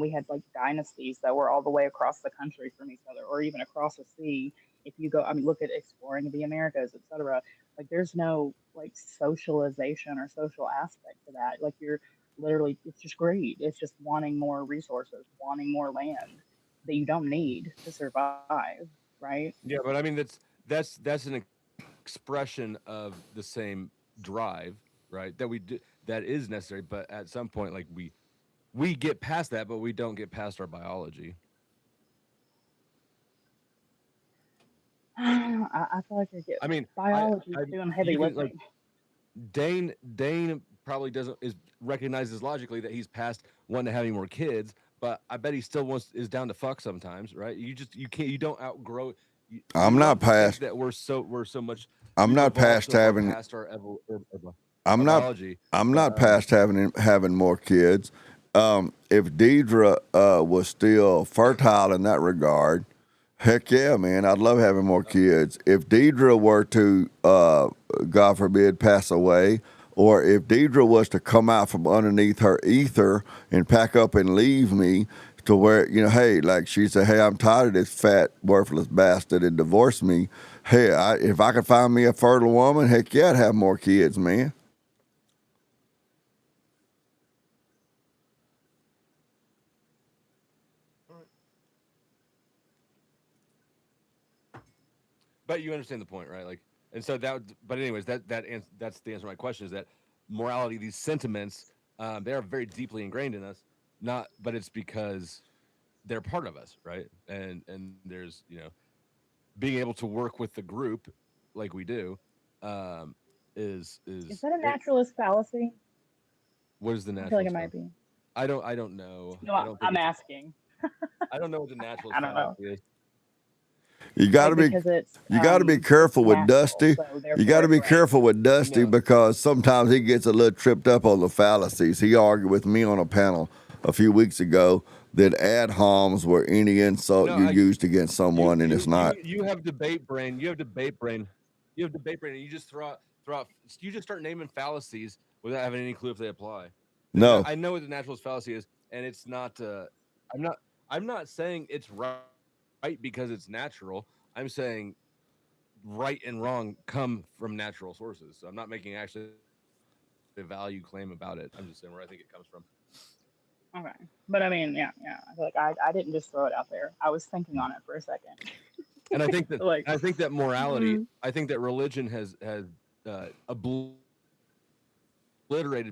we had like dynasties that were all the way across the country from each other or even across the sea. If you go, I mean, look at exploring the Americas, etc. Like there's no like socialization or social aspect to that. Like you're literally, it's just greed. It's just wanting more resources, wanting more land that you don't need to survive, right? Yeah, but I mean that's an expression of the same drive, right? That we do that is necessary, but at some point, like we get past that, but we don't get past our biology. I feel like I get I mean, biology's I doing heavy you can like lifting. Dane probably doesn't is recognizes logically that he's past wanting to having more kids, but I bet he still wants is down to fuck sometimes, right? You can't you don't outgrow. I'm We not love to think past. that we're so much I'm we've not evolved past so far having. past I'm our not. biology, I'm but not past having more kids. If Deidre was still fertile in that regard, heck yeah, man, I'd love having more kids. If Deidre were to, God forbid, pass away, or if Deidre was to come out from underneath her ether and pack up and leave me, to where, hey, like she said, hey, I'm tired of this fat, worthless bastard and divorce me. Hey, if I could find me a fertile woman, heck yeah, I'd have more kids, man. you understand the point, right? Like, and so that. But anyways, that's the answer to my question is that morality, these sentiments, they are very deeply ingrained in us. Not, but it's because they're part of us, right? And there's being able to work with the group like we do, um, Is is that a it, naturalist fallacy? what is the I feel like it naturalist might fallacy? be. I don't know. No, I don't think I'm it's. asking. I don't know what the naturalist I don't know. fallacy is. You got to Like be because you got to be it's careful with natural, Dusty. so You got therefore to it's be right. careful with Dusty No, because sometimes he gets a little tripped up on the fallacies. He argued with me on a panel a few weeks ago that ad homs were any insult no. you used against someone, and it's not. You have debate brain. You have debate brain. You have debate brain, and you just throw out. You just start naming fallacies without having any clue if they apply. No, I know what the naturalist fallacy is, and it's not. I'm not. I'm not saying it's right because it's natural. I'm saying right and wrong come from natural sources. So I'm not making actually a value claim about it. I'm just saying where I think it comes from. Okay, but I mean, yeah. I feel like I didn't just throw it out there. I was thinking on it for a second. And Like, I think that morality, mm, I think that religion has obliterated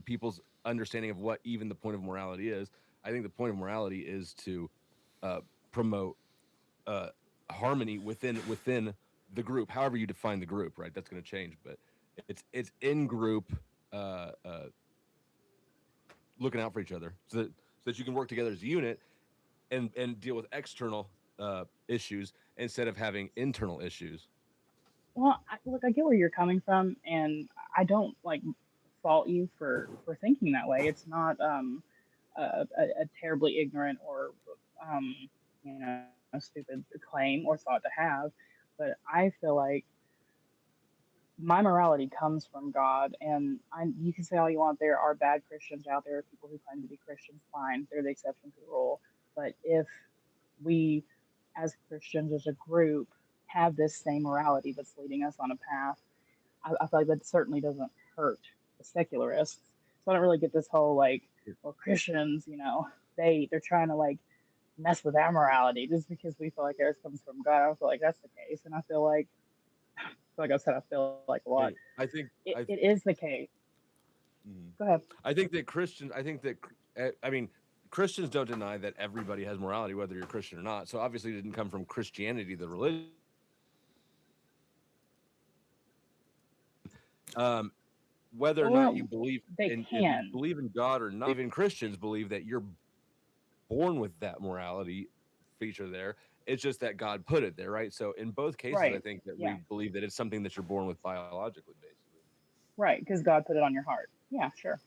people's understanding of what even the point of morality is. I think the point of morality is to promote uh, harmony within the group, however you define the group, right? That's going to change, but it's in group uh, uh, looking out for each other so that you can work together as a unit and deal with external issues instead of having internal issues. well, look, I get where you're coming from, and I don't like fault you for thinking that way. It's not a terribly ignorant or um, stupid claim or thought to have, but I feel like my morality comes from God, and you can say all you want. There are bad Christians out there, people who claim to be Christians. Fine, they're the exception to the rule. But if we, as Christians, as a group, have this same morality that's leading us on a path, I feel like that certainly doesn't hurt the secularists. So I don't really get this whole like, well, Christians, they're trying to like mess with our morality just because we feel like ours comes from God. I don't feel like that's the case, and I feel like I said, I feel like a lot. I think It is the case. Mhm. Go ahead. I think that Christians. I think that I mean Christians don't deny that everybody has morality, whether you're Christian or not. So obviously, it didn't come from Christianity, the religion. Whether or not you Well, believe they in if you can. believe in God or not, even Christians believe that you're born with that morality feature there. It's just that God put it there, right? So in both cases, I Right. think that we Yeah. believe that it's something that you're born with biologically, basically. Right. Because God put it on your heart. Yeah. Sure.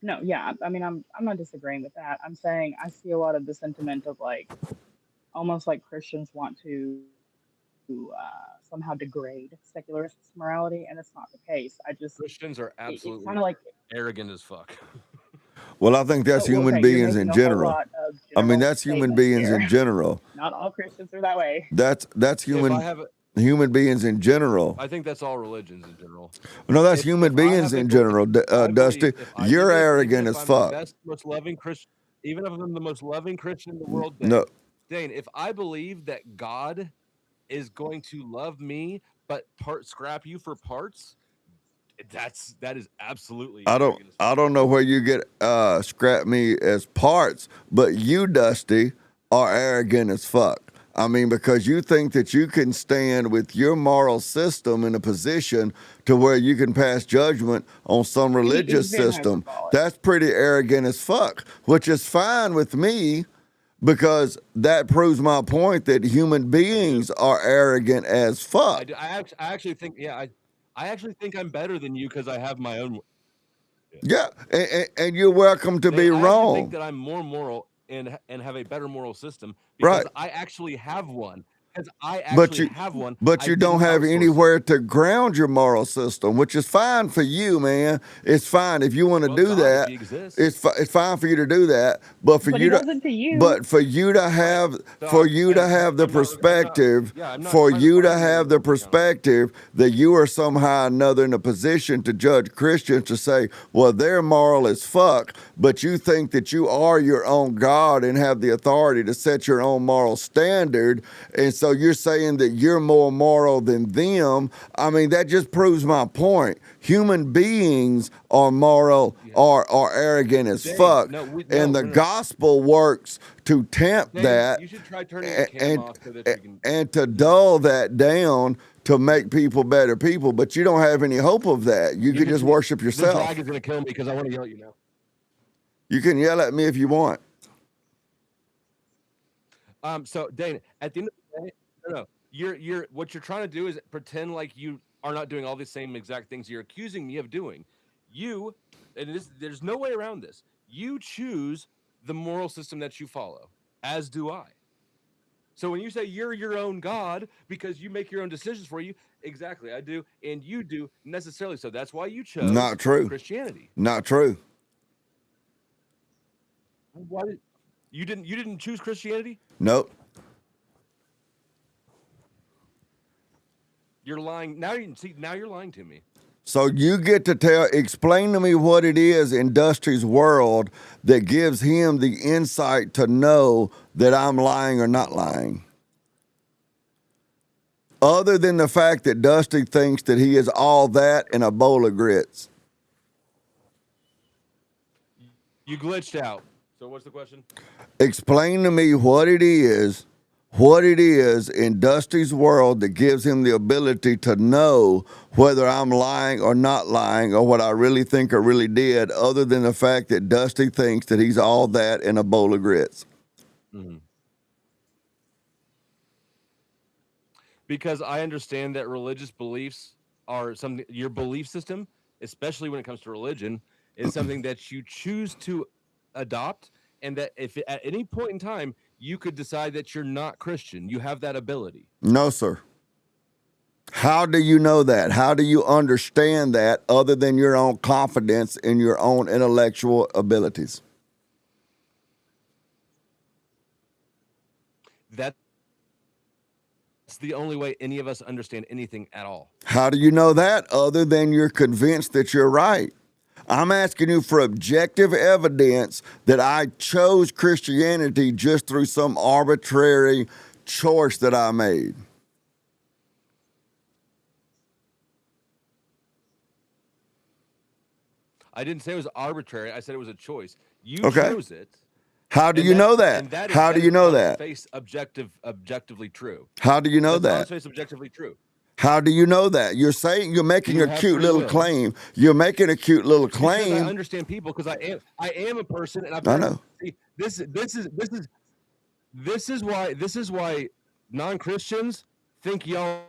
No. Yeah. I mean, I'm not disagreeing with that. I'm saying I see a lot of the sentiment of like almost like Christians want to somehow degrade secularists' morality, and it's not the case. Christians are It's kind of absolutely like, arrogant as fuck. Well, I think that's well, okay, human you're beings making in a whole general. lot of I mean, general that's human statements beings here. in general. Not all Christians are that way. That's If I human have, human beings in general. I think that's all religions in general. No, that's human If I beings have a in belief, general, I believe Dusty. if I You're even arrogant if as I'm the fuck. best, most loving Christian, even if I'm the most loving Christian in the world, No, Dane, if I believe that God is going to love me, but scrap you for parts, that is absolutely arrogant as I fuck. don't know where you get scrap me as parts, but you, Dusty, are arrogant as fuck. I mean, because you think that you can stand with your moral system in a position to where you can pass judgment on some He's religious being system. hyperbolic. That's pretty arrogant as fuck, which is fine with me because that proves my point that human I do. beings are arrogant as fuck. I do. I actually think, yeah, I actually think I'm better than you because I have my own. Yeah. Yeah, and you're welcome to Dane, be I actually think wrong. that I'm more moral and have a better moral system because Right. I actually have one. Because I But actually you have one. but I you don't didn't have outsource it. anywhere to ground your moral system, which is fine for you, man. It's fine if you want to Well, do God, if that. He exists. It's fine for you to do that, but for But he you to does it to you. but for you to Right. have So for you to and have the I'm not. perspective Yeah, I'm not for trying to you to find anybody have to the hold me accountable. perspective that you are somehow or another in a position to judge Christians to say, well, they're moral as fuck, but you think that you are your own God and have the authority to set your own moral standard, and so you're saying that you're more moral than them. I mean, that just proves my point. Human beings are moral, Yeah. are arrogant as Dane, fuck, no, and the no. gospel works to tempt Dane, that you should try turning your cam off so that we can. and to dull that down to make people better people, but you don't have any hope of that. You could just worship The yourself. drag is gonna kill me because I want to yell at you now. You can yell at me if you want. So Dane, at the end of the day, no. You're what you're trying to do is pretend like you are not doing all the same exact things you're accusing me of doing. You, and there's no way around this. You choose the moral system that you follow, as do I. So when you say you're your own God because you make your own decisions for you, exactly, I do, and you do necessarily. So that's why you chose Not true. Christianity. Not true. Why did you didn't choose Christianity? Nope. You're lying. Now you see. Now you're lying to me. So you get to explain to me what it is in Dusty's world that gives him the insight to know that I'm lying or not lying. Other than the fact that Dusty thinks that he is all that in a bowl of grits. You glitched out. So what's the question? Explain to me what it is in Dusty's world that gives him the ability to know whether I'm lying or not lying or what I really think or really did, other than the fact that Dusty thinks that he's all that in a bowl of grits. Mm-hmm. Because I understand that religious beliefs are something, your belief system, especially when it comes to religion, is something that you choose to adopt. And that if at any point in time you could decide that you're not Christian, you have that ability. No, sir. How do you know that? How do you understand that other than your own confidence in your own intellectual abilities? That's the only way any of us understand anything at all. How do you know that other than you're convinced that you're right? I'm asking you for objective evidence that I chose Christianity just through some arbitrary choice that I made. I didn't say it was arbitrary. I said it was a choice. You Okay. chose it. How do you know that? And How do you know that? Face objectively true. How do you know That's on that? its face objectively true. How do you know that? You're saying you're making a cute little claim. You're making a cute little claim. Because I understand people, because I am a person, and I know. See, this is why non-Christians think y'all,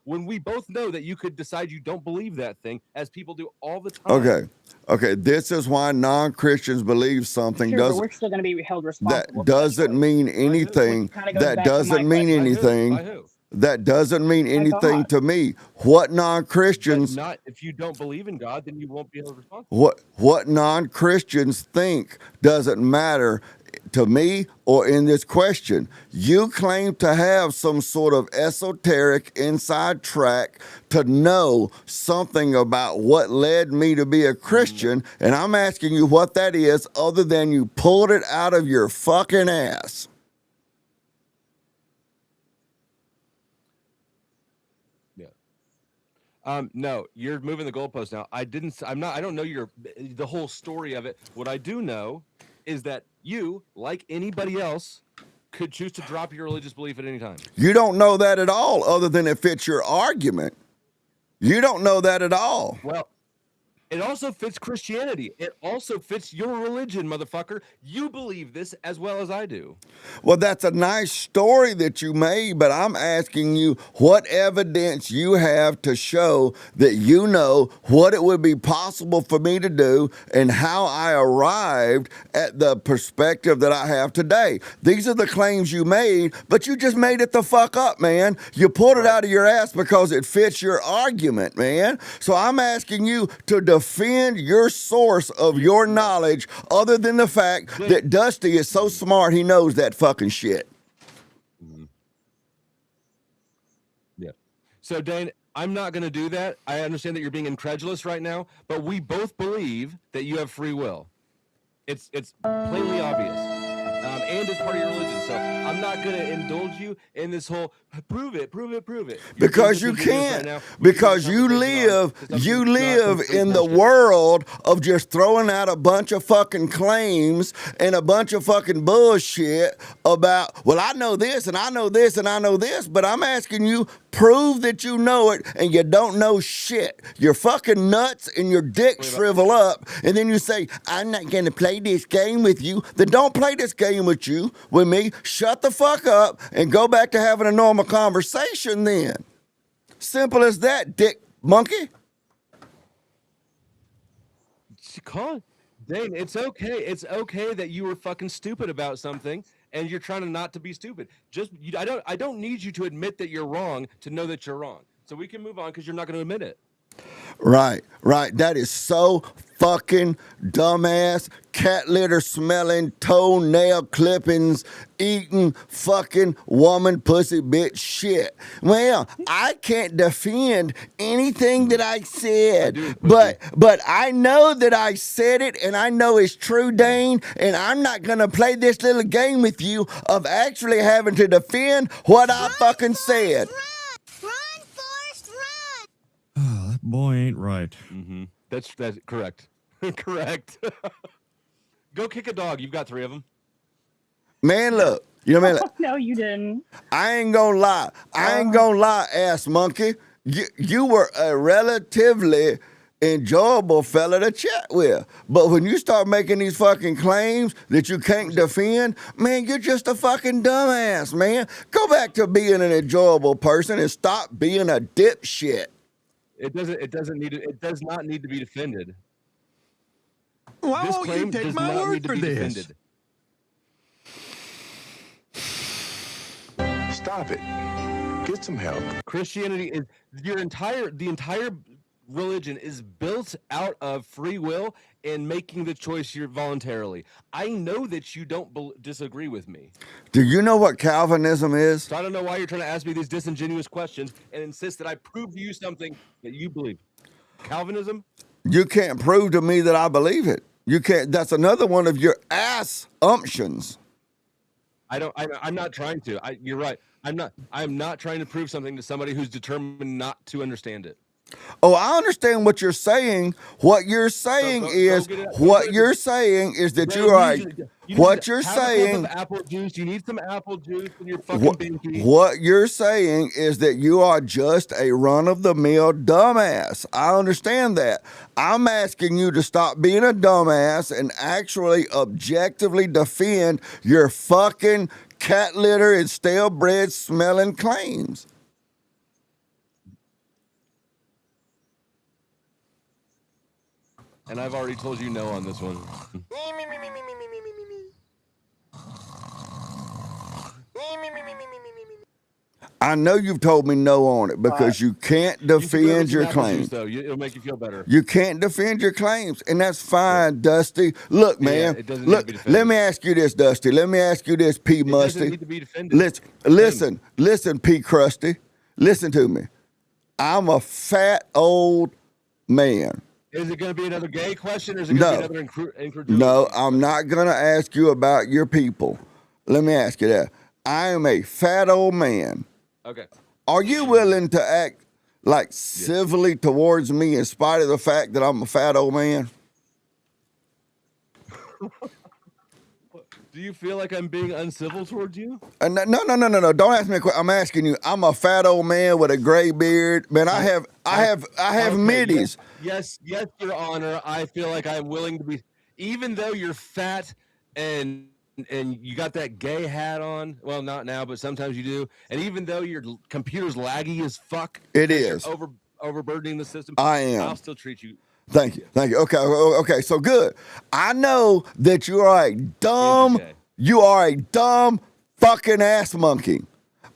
when we both know that you could decide you don't believe that thing, as people do all the time. Okay. This is why non-Christians believe something. Sure, but we're still going to be held responsible. That doesn't mean anything. That doesn't mean anything. By who? That doesn't mean anything to me. What non-Christians? Not if you don't believe in God, then you won't be held responsible. What non-Christians think doesn't matter to me or in this question. You claim to have some sort of esoteric inside track to know something about what led me to be a Christian, and I'm asking you what that is, other than you pulled it out of your fucking ass. No, you're moving the goalpost now. I don't know the whole story of it. What I do know is that you, like anybody else, could choose to drop your religious belief at any time. You don't know that at all, other than it fits your argument. You don't know that at all. Well, it also fits Christianity. It also fits your religion, motherfucker. You believe this as well as I do. Well, that's a nice story that you made, but I'm asking you what evidence you have to show that you know what it would be possible for me to do and how I arrived at the perspective that I have today. These are the claims you made, but you just made it the fuck up, man. You pulled it out of your ass because it fits your argument, man. So I'm asking you to defend your source of your knowledge, other than the fact that Dusty is so smart he knows that fucking shit. Yeah. So Dane, I'm not going to do that. I understand that you're being incredulous right now, but we both believe that you have free will. It's plainly obvious, and it's part of your religion. So I'm not going to indulge you in this whole prove it. Because you can't. Because you live in the world of just throwing out a bunch of fucking claims and a bunch of fucking bullshit about, well, I know this and I know this and I know this, but I'm asking you, prove that you know it and you don't know shit. You're fucking nuts and your dick shrivel up, and then you say, I'm not gonna play this game with you. Then don't play this game with me. Shut the fuck up and go back to having a normal conversation then. Simple as that, dick monkey. Dane, it's okay. It's okay that you were fucking stupid about something, and you're trying to not to be stupid. I don't need you to admit that you're wrong to know that you're wrong. So we can move on because you're not going to admit it. Right. That is so fucking dumbass, cat litter smelling, toenail clippings, eating fucking woman pussy bitch shit. Well, I can't defend anything that I said, but I know that I said it and I know it's true, Dane, and I'm not gonna play this little game with you of actually having to defend what I fucking said. Oh, that boy ain't right. Mm-hmm. That's correct. Correct. Go kick a dog. You've got 3 of them. Man, look. You know what I mean? No, you didn't. I ain't gonna lie, ass monkey. You were a relatively enjoyable fella to chat with. But when you start making these fucking claims that you can't defend, man, you're just a fucking dumbass, man. Go back to being an enjoyable person and stop being a dipshit. It does not need to be defended. Why won't you take my word for this? Stop it. Get some help. Christianity is the entire religion is built out of free will and making the choice here voluntarily. I know that you don't disagree with me. Do you know what Calvinism is? So I don't know why you're trying to ask me these disingenuous questions and insist that I prove to you something that you believe. Calvinism? You can't prove to me that I believe it. You can't. That's another one of your assumptions. I'm not trying to. You're right. I'm not trying to prove something to somebody who's determined not to understand it. Oh, I understand what you're saying. What you're saying is Go what get it. you're saying is that Dane, you are. you need What to you're have a cup of saying. apple juice. You need some apple juice in your fucking What, binky. what you're saying is that you are just a run of the mill dumbass. I understand that. I'm asking you to stop being a dumbass and actually objectively defend your fucking cat litter and stale bread smelling claims. And I've already told you no on this one. I know you've told me no on it because you can't defend your claims. Though it'll make you feel better. You can't defend your claims, and that's fine, Dusty. Look, man. It doesn't Look, need to be defended. let me ask you this, Dusty. Let me ask you this, P. It Musty. doesn't need to be defended. Listen, P. Krusty. Listen to me. I'm a fat old man. Is it going to be another gay question, or is it going to be another incredulity? No, I'm not going to ask you about your people. Let me ask you that. I am a fat old man. Okay. Are you willing to act like civilly towards me in spite of the fact that I'm a fat old man? Do you feel like I'm being uncivil towards you? No. Don't ask me a question. I'm asking you. I'm a fat old man with a gray beard. Man, I have Okay, middies. Yes, Your Honor. I feel like I'm willing to be, even though you're fat and you got that gay hat on. Well, not now, but sometimes you do. And even though your computer's laggy as fuck, it is overburdening the system. I am. I'll still treat you. Thank you. Okay. So good. I know that you are a dumb fucking ass monkey.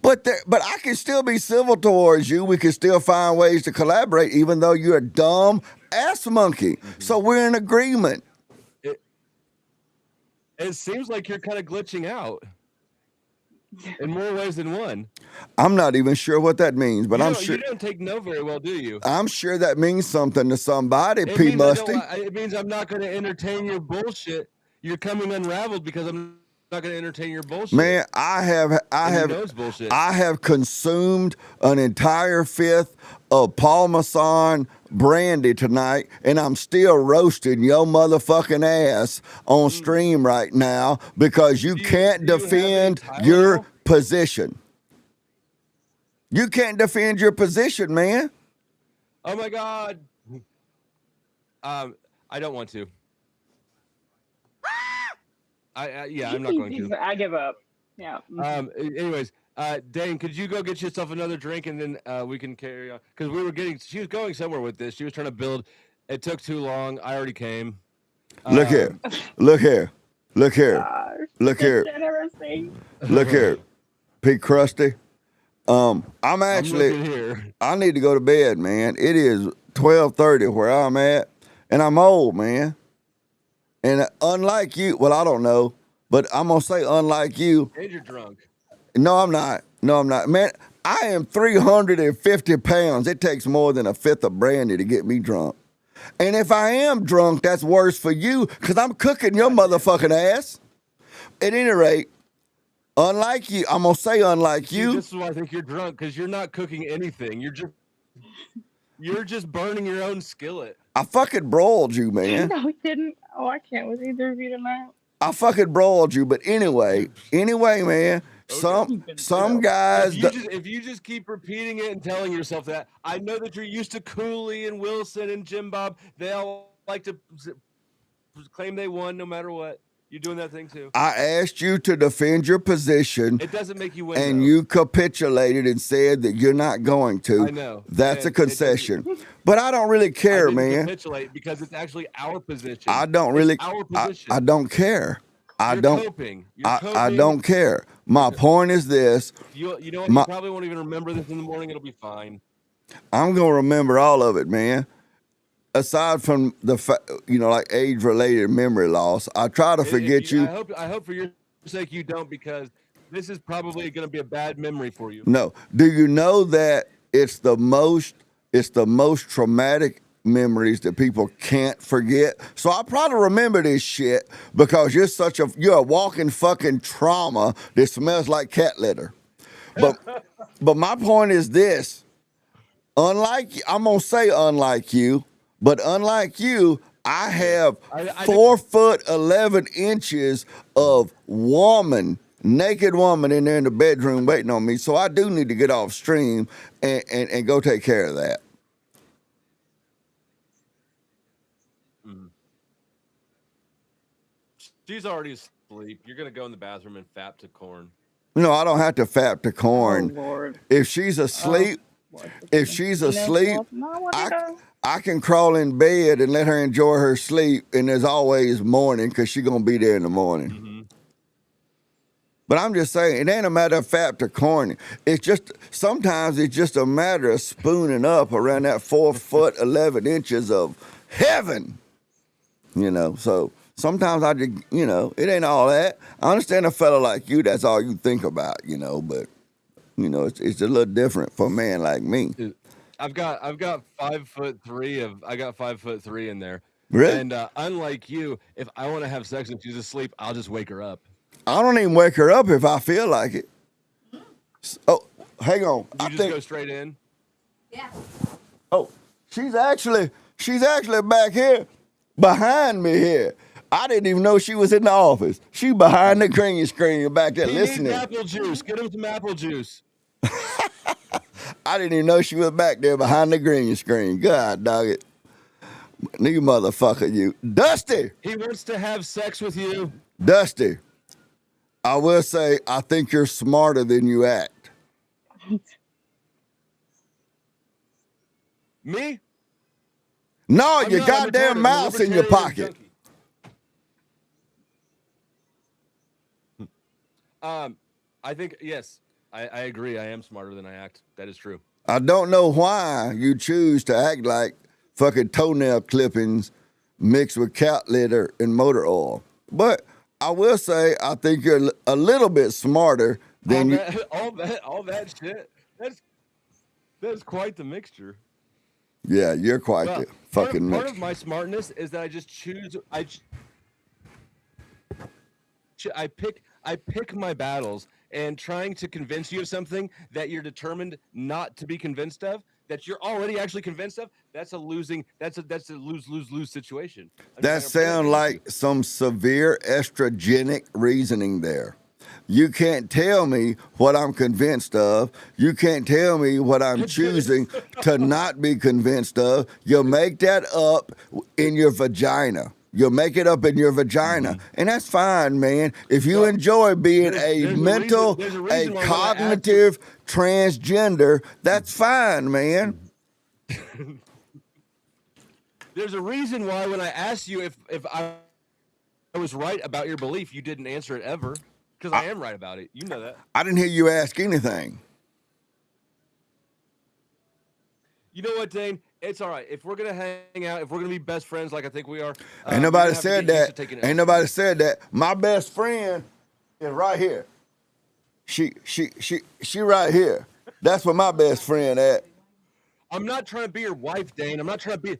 But I can still be civil towards you. We can still find ways to collaborate, even though you're a dumb ass monkey. Mm-hmm. So we're in agreement. It seems like you're kind of glitching out in more ways than one. I'm not even sure what that means, but I'm sure you don't take no very well, do you? I'm sure that means something to somebody, P. Musty. It means I'm not going to entertain your bullshit. You're coming unraveled because I'm not going to entertain your bullshit. Man, I have consumed an entire fifth of Parmesan brandy tonight, and I'm still roasting your motherfucking ass on stream right now because you can't defend your position. You can't defend your position, man. Oh my God. I don't want to. I'm not going to. I give up. Yeah. Anyways, Dane, could you go get yourself another drink and then we can carry on? Because she was going somewhere with this. She was trying to build. It took too long. I already came. Look here. P. Krusty. I need to go to bed, man. It is 12:30 where I'm at, and I'm old, man. And unlike you, well, I don't know, but I'm going to say unlike you. And you're drunk. No, I'm not. Man, I am 350 pounds. It takes more than a fifth of brandy to get me drunk. And if I am drunk, that's worse for you because I'm cooking your motherfucking ass. At any rate, unlike you, I'm going to say unlike you. This is why I think you're drunk because you're not cooking anything. You're just burning your own skillet. I fucking broiled you, man. No, he didn't. Oh, I can't with either of you tonight. I fucking broiled you, but anyway, man. Okay. Some guys. If you just keep repeating it and telling yourself that, I know that you're used to Cooley and Wilson and Jim Bob. They all like to claim they won no matter what. You're doing that thing too. I asked you to defend your position. It doesn't make you win. And you capitulated and said that you're not going to. I know. That's a concession. But I don't really care, man. Capitulate because it's actually our position. I don't really. Our position. I don't care. You're coping. I don't care. My point is this. You know what? You probably won't even remember this in the morning. It'll be fine. I'm gonna remember all of it, man. Aside from like age-related memory loss, I try to forget you. I hope for your sake you don't, because this is probably going to be a bad memory for you. No. Do you know that it's the most traumatic memories that people can't forget? So I probably remember this shit because you're a walking fucking trauma that smells like cat litter. But my point is this. I'm gonna say unlike you, but unlike you, I have I 4'11" of naked woman in there in the bedroom waiting on me. So I do need to get off stream and go take care of that. She's already asleep. You're gonna go in the bathroom and fap to corn. No, I don't have to fap to Oh corn. Lord. If she's asleep, Lord, if she's Gina's asleep, lost. No, I want to go. I can crawl in bed and let her enjoy her sleep, and there's always morning because she's gonna be there in the morning. Mm-hmm. But I'm just saying, it ain't a matter of fap to corny. It's just sometimes it's just a matter of spooning up around that 4'11" of heaven. So sometimes I just, it ain't all that. I understand a fella like you, that's all you think about, but it's a little different for a man like me. Dude, I've got 5'3" I got 5'3" in there. Really? And unlike you, if I want to have sex and she's asleep, I'll just wake her up. I don't even wake her up if I feel like it. Oh, hang on. You just go straight in? Yeah. Oh, she's actually back here behind me here. I didn't even know she was in the office. She behind the green screen back there listening. Needs apple juice. Get him some apple juice. I didn't even know she was back there behind the green screen. God dog it. You motherfucker, you. Dusty! He wants to have sex with you. Dusty, I will say, I think you're smarter than you act. Me? No, your goddamn mouse in your pocket. I think, yes, I agree. I am smarter than I act. That is true. I don't know why you choose to act like fucking toenail clippings mixed with cat litter and motor oil. But I will say, I think you're a little bit smarter than you. All that shit. That's quite the mixture. Yeah, you're quite the fucking mixture. Part of my smartness is that I just choose. I pick my battles, and trying to convince you of something that you're determined not to be convinced of, that you're already actually convinced of. That's a lose situation. That sounds like some severe estrogenic reasoning there. You can't tell me what I'm convinced of. You can't tell me what I'm choosing to not be convinced of. You'll make that up in your vagina. You'll make it up in your vagina. And that's fine, man. If you enjoy being a cognitive transgender, that's fine, man. There's a reason why when I asked you if I was right about your belief, you didn't answer it ever. Because I am right about it. You know that. I didn't hear you ask anything. You know what, Dane? It's all right. If we're going to hang out, if we're going to be best friends like I think we are. Ain't nobody said that. Ain't nobody said that. My best friend is right here. She right here. That's where my best friend at. I'm not trying to be your wife, Dane. I'm not trying to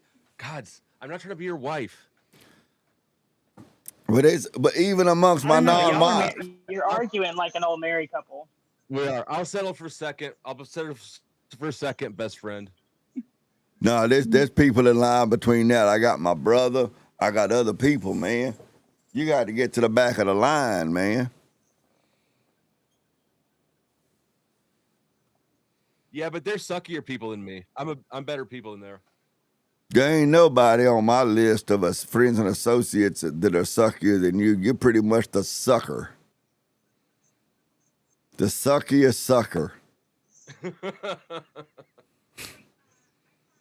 be your wife. But even amongst my non-mods, You're arguing like an old married couple. We are. I'll settle for second. Best friend. No, there's people in line between that. I got my brother. I got other people, man. You got to get to the back of the line, man. Yeah, but there's suckier people than me. I'm better people in there. There ain't nobody on my list of us friends and associates that are suckier than you. You're pretty much the sucker. The suckiest sucker.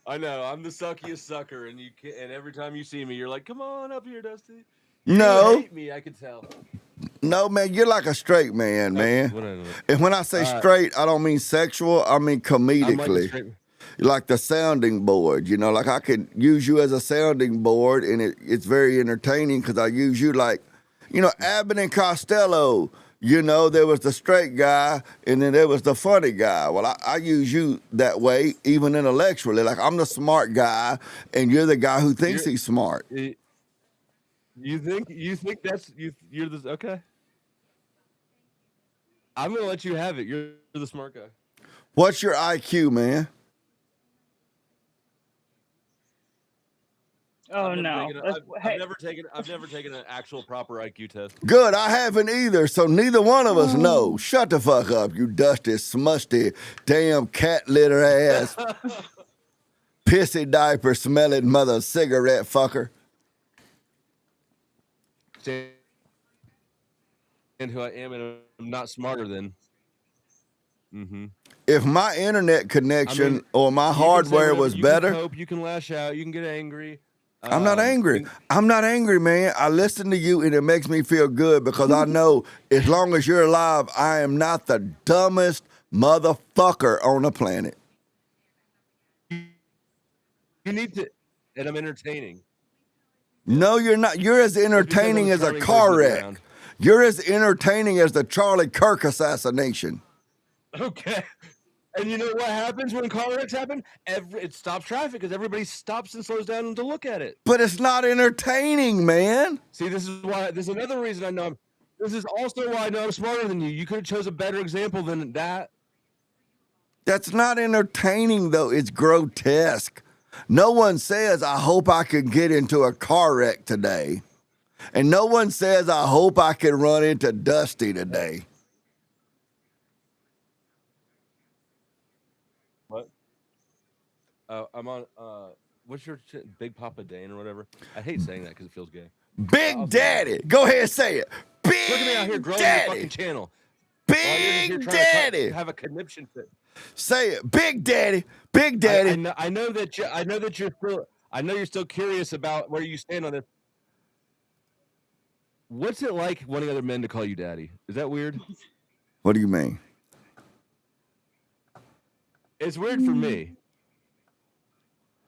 I know. I'm the suckiest sucker, and every time you see me, you're like, "Come on up here, Dusty." No. You hate me, I can tell. No, man, you're like a straight man, man. And when I say straight, I don't mean sexual. I mean comedically. Like the sounding board, like I could use you as a sounding board, and it's very entertaining because I use you like, Abbott and Costello. There was the straight guy, and then there was the funny guy. Well, I use you that way, even intellectually. Like I'm the smart guy, and you're the guy who thinks he's smart. You think you're this? Okay. I'm gonna let you have it. You're the smart guy. What's your IQ, man? Oh I've never no. taken. Hey. I've never taken an actual proper IQ test. Good, I haven't either, so neither one of us know. Shut the fuck up, you dusty, smusty, damn cat litter ass, pissy diaper smelling mother cigarette fucker. And who I am, and I'm not smarter than. Mm-hmm. If my internet connection or my You can say hardware whatever, was you better, can cope, you can lash out, you can get angry. I'm not angry. I'm not angry, man. I listen to you and it makes me feel good because I know as long as you're alive, I am not the dumbest motherfucker on the planet. You need to, and I'm entertaining. No, you're not. You're as entertaining as a car wreck. You're as entertaining as the Charlie Kirk assassination. Okay. And you know what happens when car wrecks happen? It stops traffic because everybody stops and slows down to look at it. But it's not entertaining, man. See, this is another reason I know. This is also why I know I'm smarter than you. You could have chose a better example than that. That's not entertaining, though. It's grotesque. No one says, I hope I could get into a car wreck today. And no one says, I hope I could run into Dusty today. What? I'm on, what's your Big Papa Dane or whatever? I hate saying that because it feels gay. Big Daddy. Go ahead and say it. Big Look at me out here growing Daddy. your fucking channel. Big Daddy. Have a conniption fit. Say it. Big Daddy. Big Daddy. I know that you're still curious about where you stand on this. What's it like wanting other men to call you daddy? Is that weird? What do you mean? It's weird for me.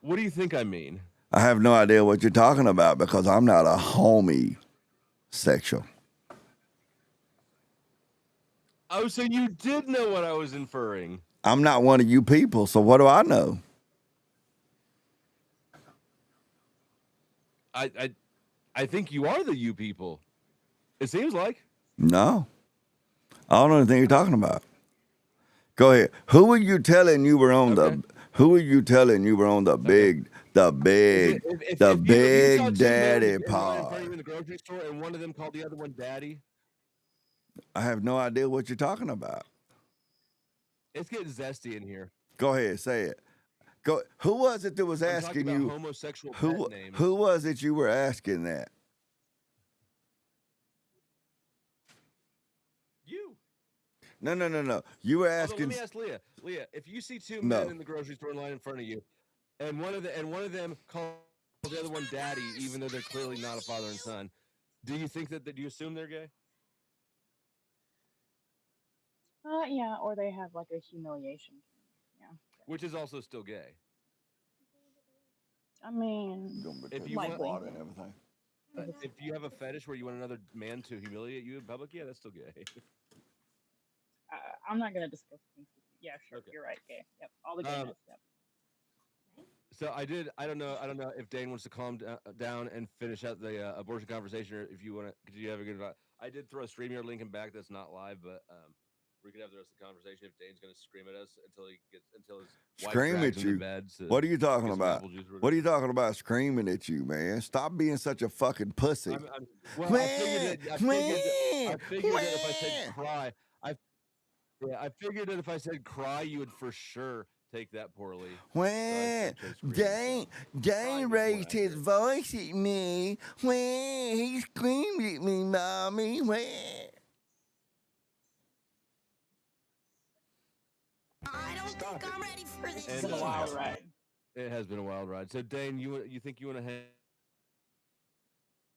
What do you think I mean? I have no idea what you're talking about because I'm not a homosexual. Oh, so you did know what I was inferring. I'm not one of you people, so what do I know? I think you are the you people. It seems like. No. I don't know anything you're talking about. Go ahead. Who were you telling you were on the big daddy pod? In the grocery store and one of them called the other one daddy. I have no idea what you're talking about. It's getting zesty in here. Go ahead, say it. Go. Who was it that was asking you? Homosexual who names. Who was it you were asking that? You. No. You were asking. Let me ask Leah. Leah, if you see two men in the grocery store line in front of you, and one of them calls the other one daddy, even though they're clearly not a father and son, do you think that you assume they're gay? Yeah, or they have like a humiliation. Yeah. Which is also still gay. I mean, if you want water and everything. If you have a fetish where you want another man to humiliate you in public, yeah, that's still gay. I'm not gonna discuss things with you. Yeah, sure, Okay. you're right, gay. Yep, all the gayness. Yep. So I don't know if Dane wants to calm down and finish out the abortion conversation, or if you want to. Could you have a good? I did throw a StreamYard link in back. That's not live, but we could have the rest of the conversation if Dane's going to scream at us until his wife scream at you. Bed, so what are you talking about? What are you talking about? Screaming at you, man! Stop being such a fucking pussy. I figured that if I said cry, I figured that if I said cry, you would for sure take that poorly. When Dane raised his voice at me, when he screamed at me, mommy, when. I don't think I'm ready for this. It's been a wild ride. It has been a wild ride. So Dane, you think you want to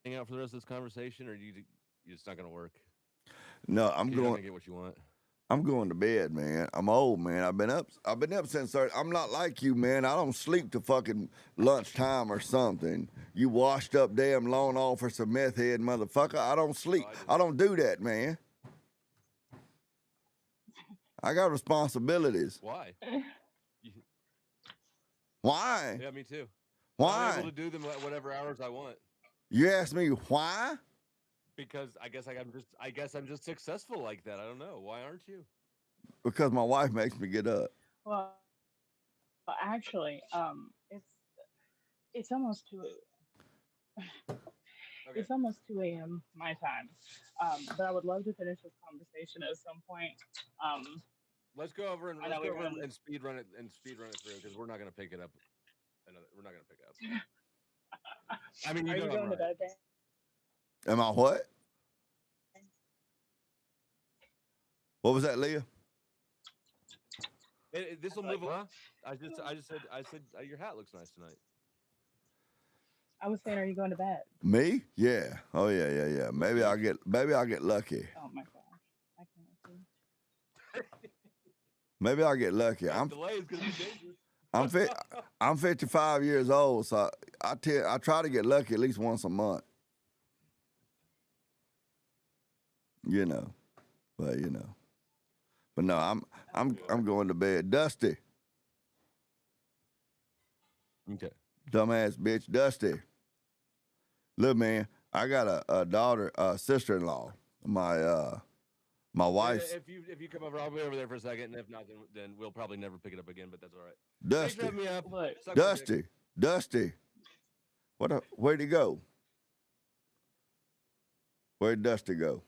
hang out for the rest of this conversation, or you're just not going to work? No, I'm going to get what you want. I'm going to bed, man. I'm old, man. I've been up since 30. I'm not like you, man. I don't sleep till fucking lunchtime or something. You washed up damn lawn officer meth head motherfucker. I don't sleep. I don't do that, man. I got responsibilities. Why? Why? Yeah, me too. Why? I'm able to do them at whatever hours I want. You ask me why? Because I guess I'm just successful like that. I don't know. Why aren't you? Because my wife makes me get up. Well, actually, it's almost too. Okay. It's almost 2 a.m. my time. But I would love to finish this conversation at some point. Um, Let's go over and I know we've been. speed run it through because we're not gonna pick it up. We're not gonna pick it up. I mean, you Are know you I'm going to right. bed, Dan? Am I what? What was that, Leah? This will move on. I said your hat looks nice tonight. I was saying, are you going to bed? Me? Yeah. Oh yeah. Maybe I'll get lucky. Oh my gosh, I can't see. Maybe I'll get lucky. Delay is gonna be dangerous. I'm 55 years old, so I try to get lucky at least once a month. You know. But no, I'm going to bed. Dusty. Okay. Dumbass bitch, Dusty. Look, man, I got a daughter, sister-in-law. My wife's If you come over, I'll be over there for a second, and if not, then we'll probably never pick it up again. But that's all right. Thanks for Dusty. having me up. Look, Suck my dick. Dusty. Where'd he go? Where'd Dusty go?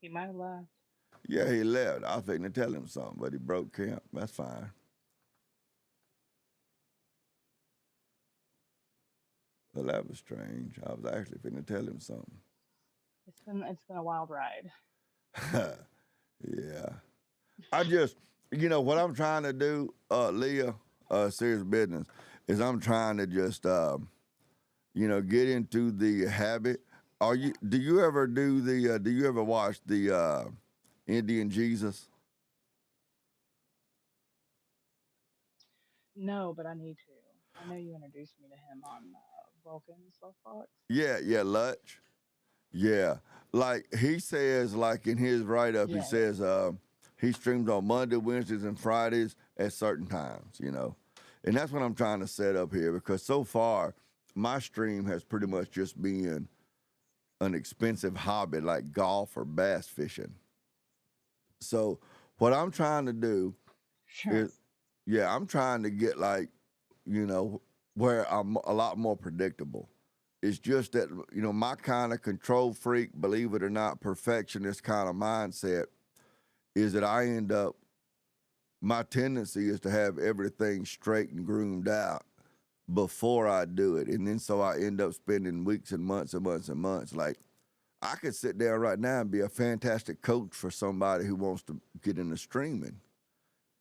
he might have left. Yeah, he left. I was thinking to tell him something, but he broke camp. That's fine. Well, that was strange. I was actually finna tell him something. It's been a wild ride. Yeah. I just, what I'm trying to do, Leah, serious business, is I'm trying to just, get into the habit. Do you ever watch the Indian Jesus? No, but I need to. I know you introduced me to him on Vulcan Soapbox. Yeah, Lutch. Yeah. Like he says, like in his write-up, he Yeah. says he streams on Monday, Wednesdays, and Fridays at certain times, And that's what I'm trying to set up here because so far my stream has pretty much just been an expensive hobby like golf or bass fishing. So what I'm trying to do Sure. is, I'm trying to get where I'm a lot more predictable. It's just that, my kind of control freak, believe it or not, perfectionist kind of mindset is that I end up, my tendency is to have everything straight and groomed out before I do it. And then so I end up spending weeks and months and months and months. Like, I could sit down right now and be a fantastic coach for somebody who wants to get into streaming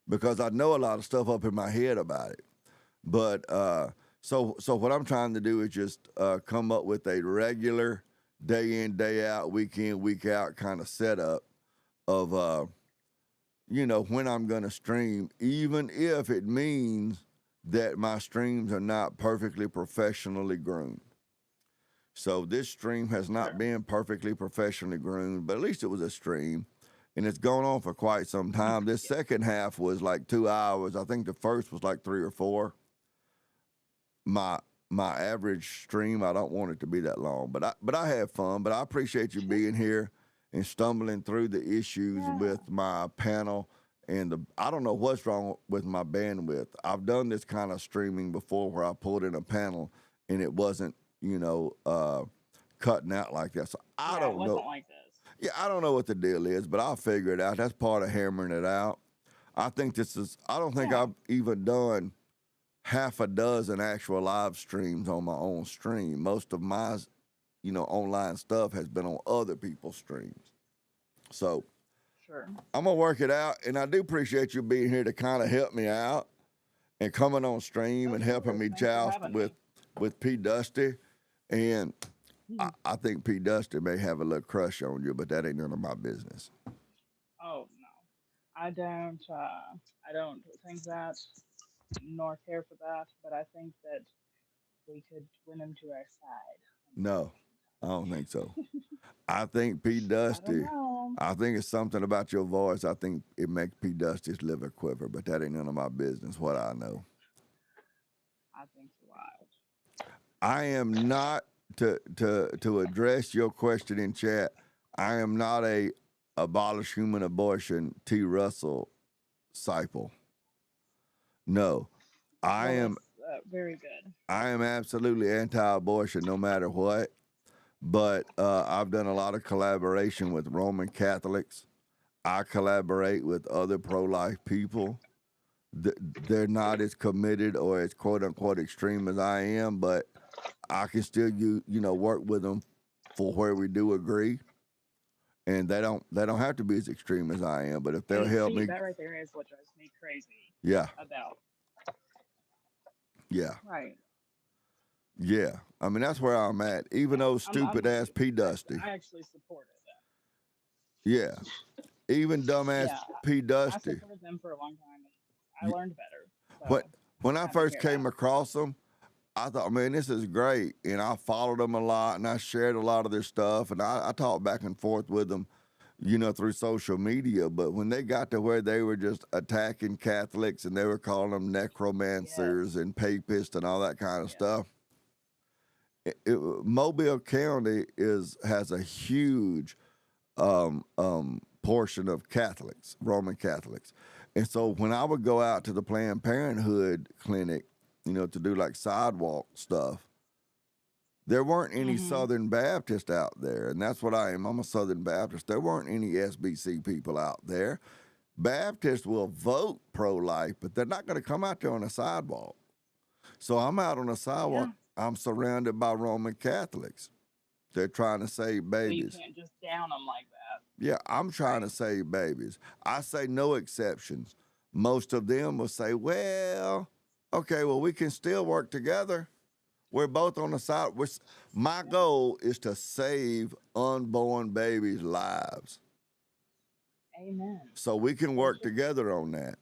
because I know a lot of stuff up in my head about it. But so what I'm trying to do is just come up with a regular day in, day out, week in, week out kind of setup of, when I'm going to stream, even if it means that my streams are not perfectly professionally groomed. So this stream has not been perfectly professionally groomed, but at least it was a stream. And it's gone on for quite some time. This second half was like 2 hours. I think the first was like 3 or 4. My average stream, I don't want it to be that long, but I have fun. But I appreciate you being here and stumbling through the issues with my panel and I don't know what's wrong with my bandwidth. I've done this kind of streaming before where I pulled in a panel and it wasn't, cutting out like that. So I don't know. It wasn't like this. Yeah, I don't know what the deal is, but I'll figure it out. That's part of hammering it out. I think I don't think I've even done half a dozen actual live streams on my own stream. Most of my, online stuff has been on other people's streams. So Sure. I'm going to work it out. And I do appreciate you being here to kind of help me out and coming on stream and helping me joust with P. Dusty. And I think P. Dusty may have a little crush on you, but that ain't none of my business. Oh no, I don't think that, nor care for that. But I think that we could win him to our side. No, I don't think so. I think P. Dusty, I think it's something about your voice. I think it makes P. Dusty's liver quiver, but that ain't none of my business, what I know. I think you're wild. I am not, to address your question in chat, I am not a abolish human abortion T. Russell disciple. No, I Well, am. that's very good. I am absolutely anti-abortion, no matter what. But I've done a lot of collaboration with Roman Catholics. I collaborate with other pro-life people. They're not as committed or as quote unquote extreme as I am, but I can still work with them for where we do agree, and they don't have to be as extreme as I am. But if they'll And help see, me, that right there is what drives me crazy yeah, about. yeah, Right. yeah. I mean that's where I'm at. Even Yeah. though stupid ass P Dusty, I actually supported yeah, even that. dumbass Yeah. P I Dusty. supported them for a long time, and I learned better. What So when I'm I happy to first hear came that. across them, I thought, man, this is great. And I followed them a lot and I shared a lot of their stuff. And I talked back and forth with them, through social media. But when they got to where they were just attacking Catholics and they were calling them necromancers Yes. and papists and all that kind of Yes. stuff, Mobile County has a huge portion of Catholics, Roman Catholics. And so when I would go out to the Planned Parenthood clinic, to do like sidewalk stuff, there weren't any Mm-hmm. Southern Baptists out there. And that's what I am. I'm a Southern Baptist. There weren't any SBC people out there. Baptists will vote pro-life, but they're not going to come out there on a sidewalk. So I'm out on a sidewalk. Yeah. I'm surrounded by Roman Catholics. They're trying to save So you babies. can't just down them like that. Yeah, I'm trying to save babies. I say no exceptions. Most of them will say, well, okay, well, we can still work together. We're both on the side. My goal is to save unborn babies' lives. Amen. So we can work together on that.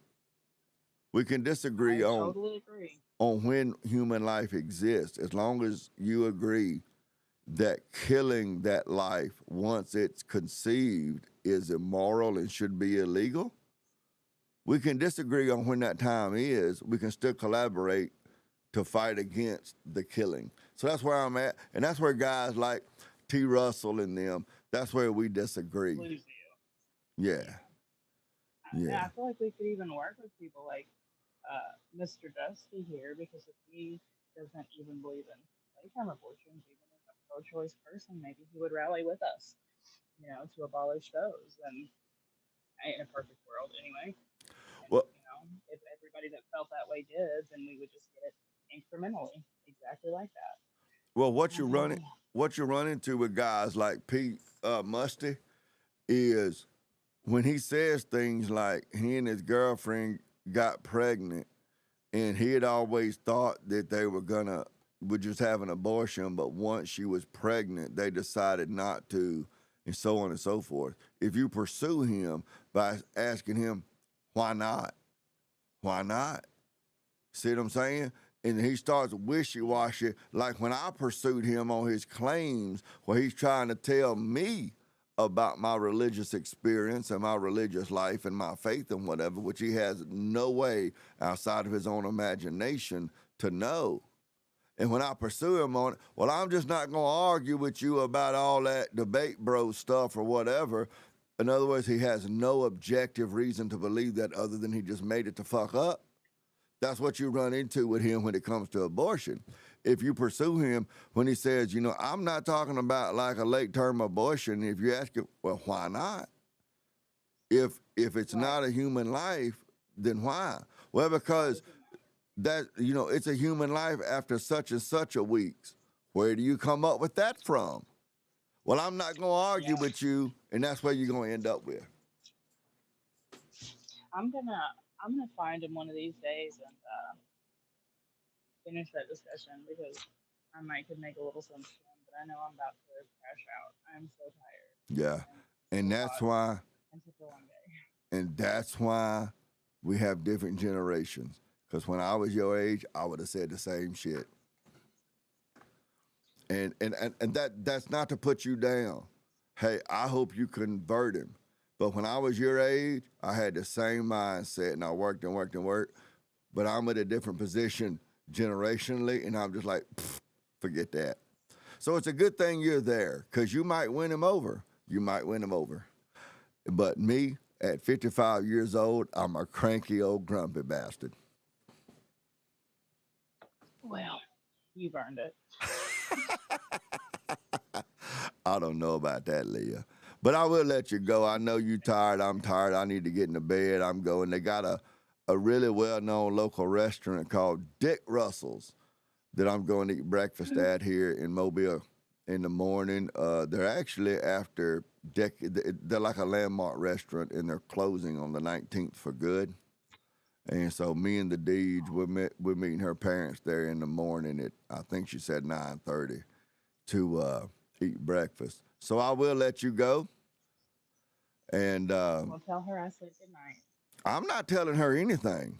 We can disagree I totally agree. on when human life exists, as long as you agree that killing that life once it's conceived is immoral and should be illegal. We can disagree on when that time is. We can still collaborate to fight against the killing. So that's where I'm at. And that's where guys like T. Russell and them, that's where we disagree. Lose Yeah. you. And Yeah. I feel like we could even work with people like Mr. Dusty here, because if he doesn't even believe in lifetime abortions, even as a pro-choice person, maybe he would rally with us, to abolish those. And in a perfect world, anyway. And, Well, if everybody that felt that way did, then we would just get it incrementally, exactly like that. well, what you run into with guys like Pete Musty is when he says things like he and his girlfriend got pregnant and he had always thought that they would just have an abortion, but once she was pregnant, they decided not to, and so on and so forth. If you pursue him by asking him, why not? Why not? See what I'm saying? And he starts wishy-washy, like when I pursued him on his claims where he's trying to tell me about my religious experience and my religious life and my faith and whatever, which he has no way outside of his own imagination to know. And when I pursue him on it, well, I'm just not going to argue with you about all that debate bro stuff or whatever. In other words, he has no objective reason to believe that other than he just made it to fuck up. That's what you run into with him when it comes to abortion. If you pursue him when he says, I'm not talking about like a late-term abortion. If you ask him, well, why not? If it's not a human life, then why? Well, because it's a human life after such and such a weeks. Where do you come up with that from? Well, I'm not going to argue with you, and that's where you're going to end up with. I'm gonna find him one of these days and finish that discussion, because I might could make a little sense to him, but I know I'm about to crash out. I'm so tired. Yeah, and that's why. And such a long day. And that's why we have different generations. Because when I was your age, I would have said the same shit. And that's not to put you down. Hey, I hope you convert him. But when I was your age, I had the same mindset, and I worked and worked and worked. But I'm at a different position generationally, and I'm just like, forget that. So it's a good thing you're there, because you might win him over. You might win him over. But me, at 55 years old, I'm a cranky old grumpy bastard. Well, you've earned it. I don't know about that, Leah. But I will let you go. I know you tired. I'm tired. I need to get into bed. I'm going. They got a really well-known local restaurant called Dick Russell's that I'm going to eat breakfast at here in Mobile in the morning. They're actually they're like a landmark restaurant, and they're closing on the 19th for good. And so me and the Deej, we're meeting her parents there in the morning at, I think she said 9:30 to eat breakfast. So I will let you go. And Well, tell her I said good night. I'm not telling her anything.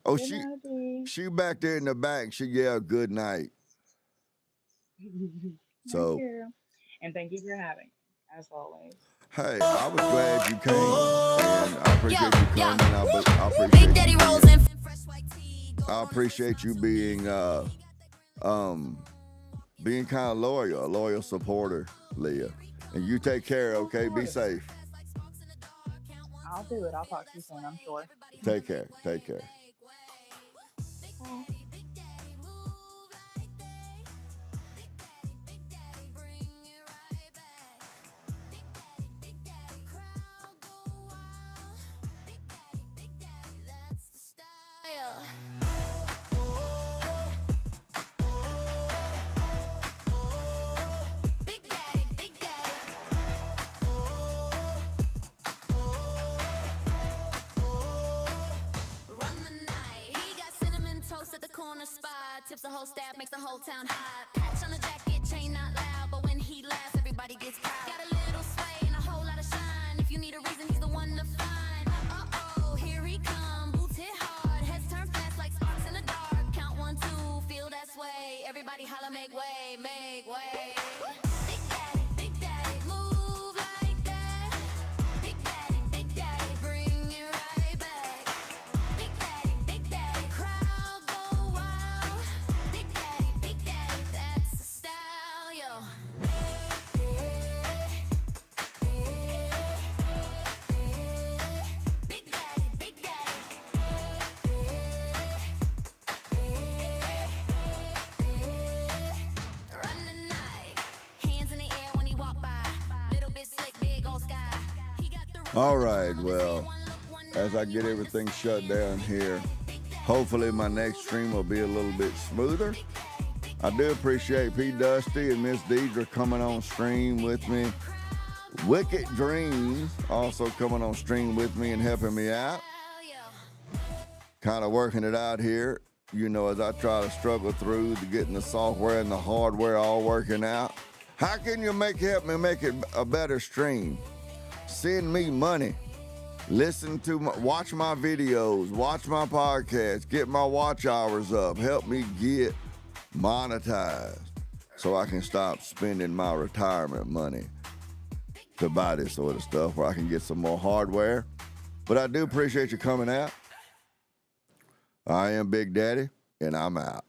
Oh, Good night, Dee. she back there in the back. She yelled good night. So, Thank you. And thank you for having me, as always. hey, I was glad you came, and I appreciate you Yo, coming. Big Daddy rolls in fresh white tee. I appreciate you being kind of loyal, a loyal supporter, Leah. And you take care, okay? Be safe. I'll do it. I'll talk to you soon, I'm sure. Take care. Take care. Bye. At the corner spot, tips the whole staff, makes the whole town hot. Patch on the jacket, chain not loud, but when he laughs, everybody gets proud. Got a little sway and a whole lot of shine. If you need a reason, he's the one to find. Uh-oh, here he come, boots hit hard, heads turn fast like sparks in the dark. Count 1, 2, feel that sway. Everybody holla, make way, make way. Big daddy, move like that. Big daddy, bring it right back. Big daddy, crowd go wild. Big daddy, that's the style, yo. Big daddy. Run the night, hands in the air when he walk by. Little bit slick, big old sky. He got the All right, well, as I get everything shut down here, hopefully my next stream will be a little bit smoother. I do appreciate P. Dusty and Miss Deidre coming on stream with me. Wicked Dreams also coming on stream with me and helping me out. Kind of working it out here, you know, as I try to struggle through to getting the software and the hardware all working out. How can you help me make it a better stream? Send me money. Watch my videos, watch my podcasts, get my watch hours up, help me get monetized so I can stop spending my retirement money to buy this sort of stuff where I can get some more hardware. But I do appreciate you coming out. I am Big Daddy, and I'm out.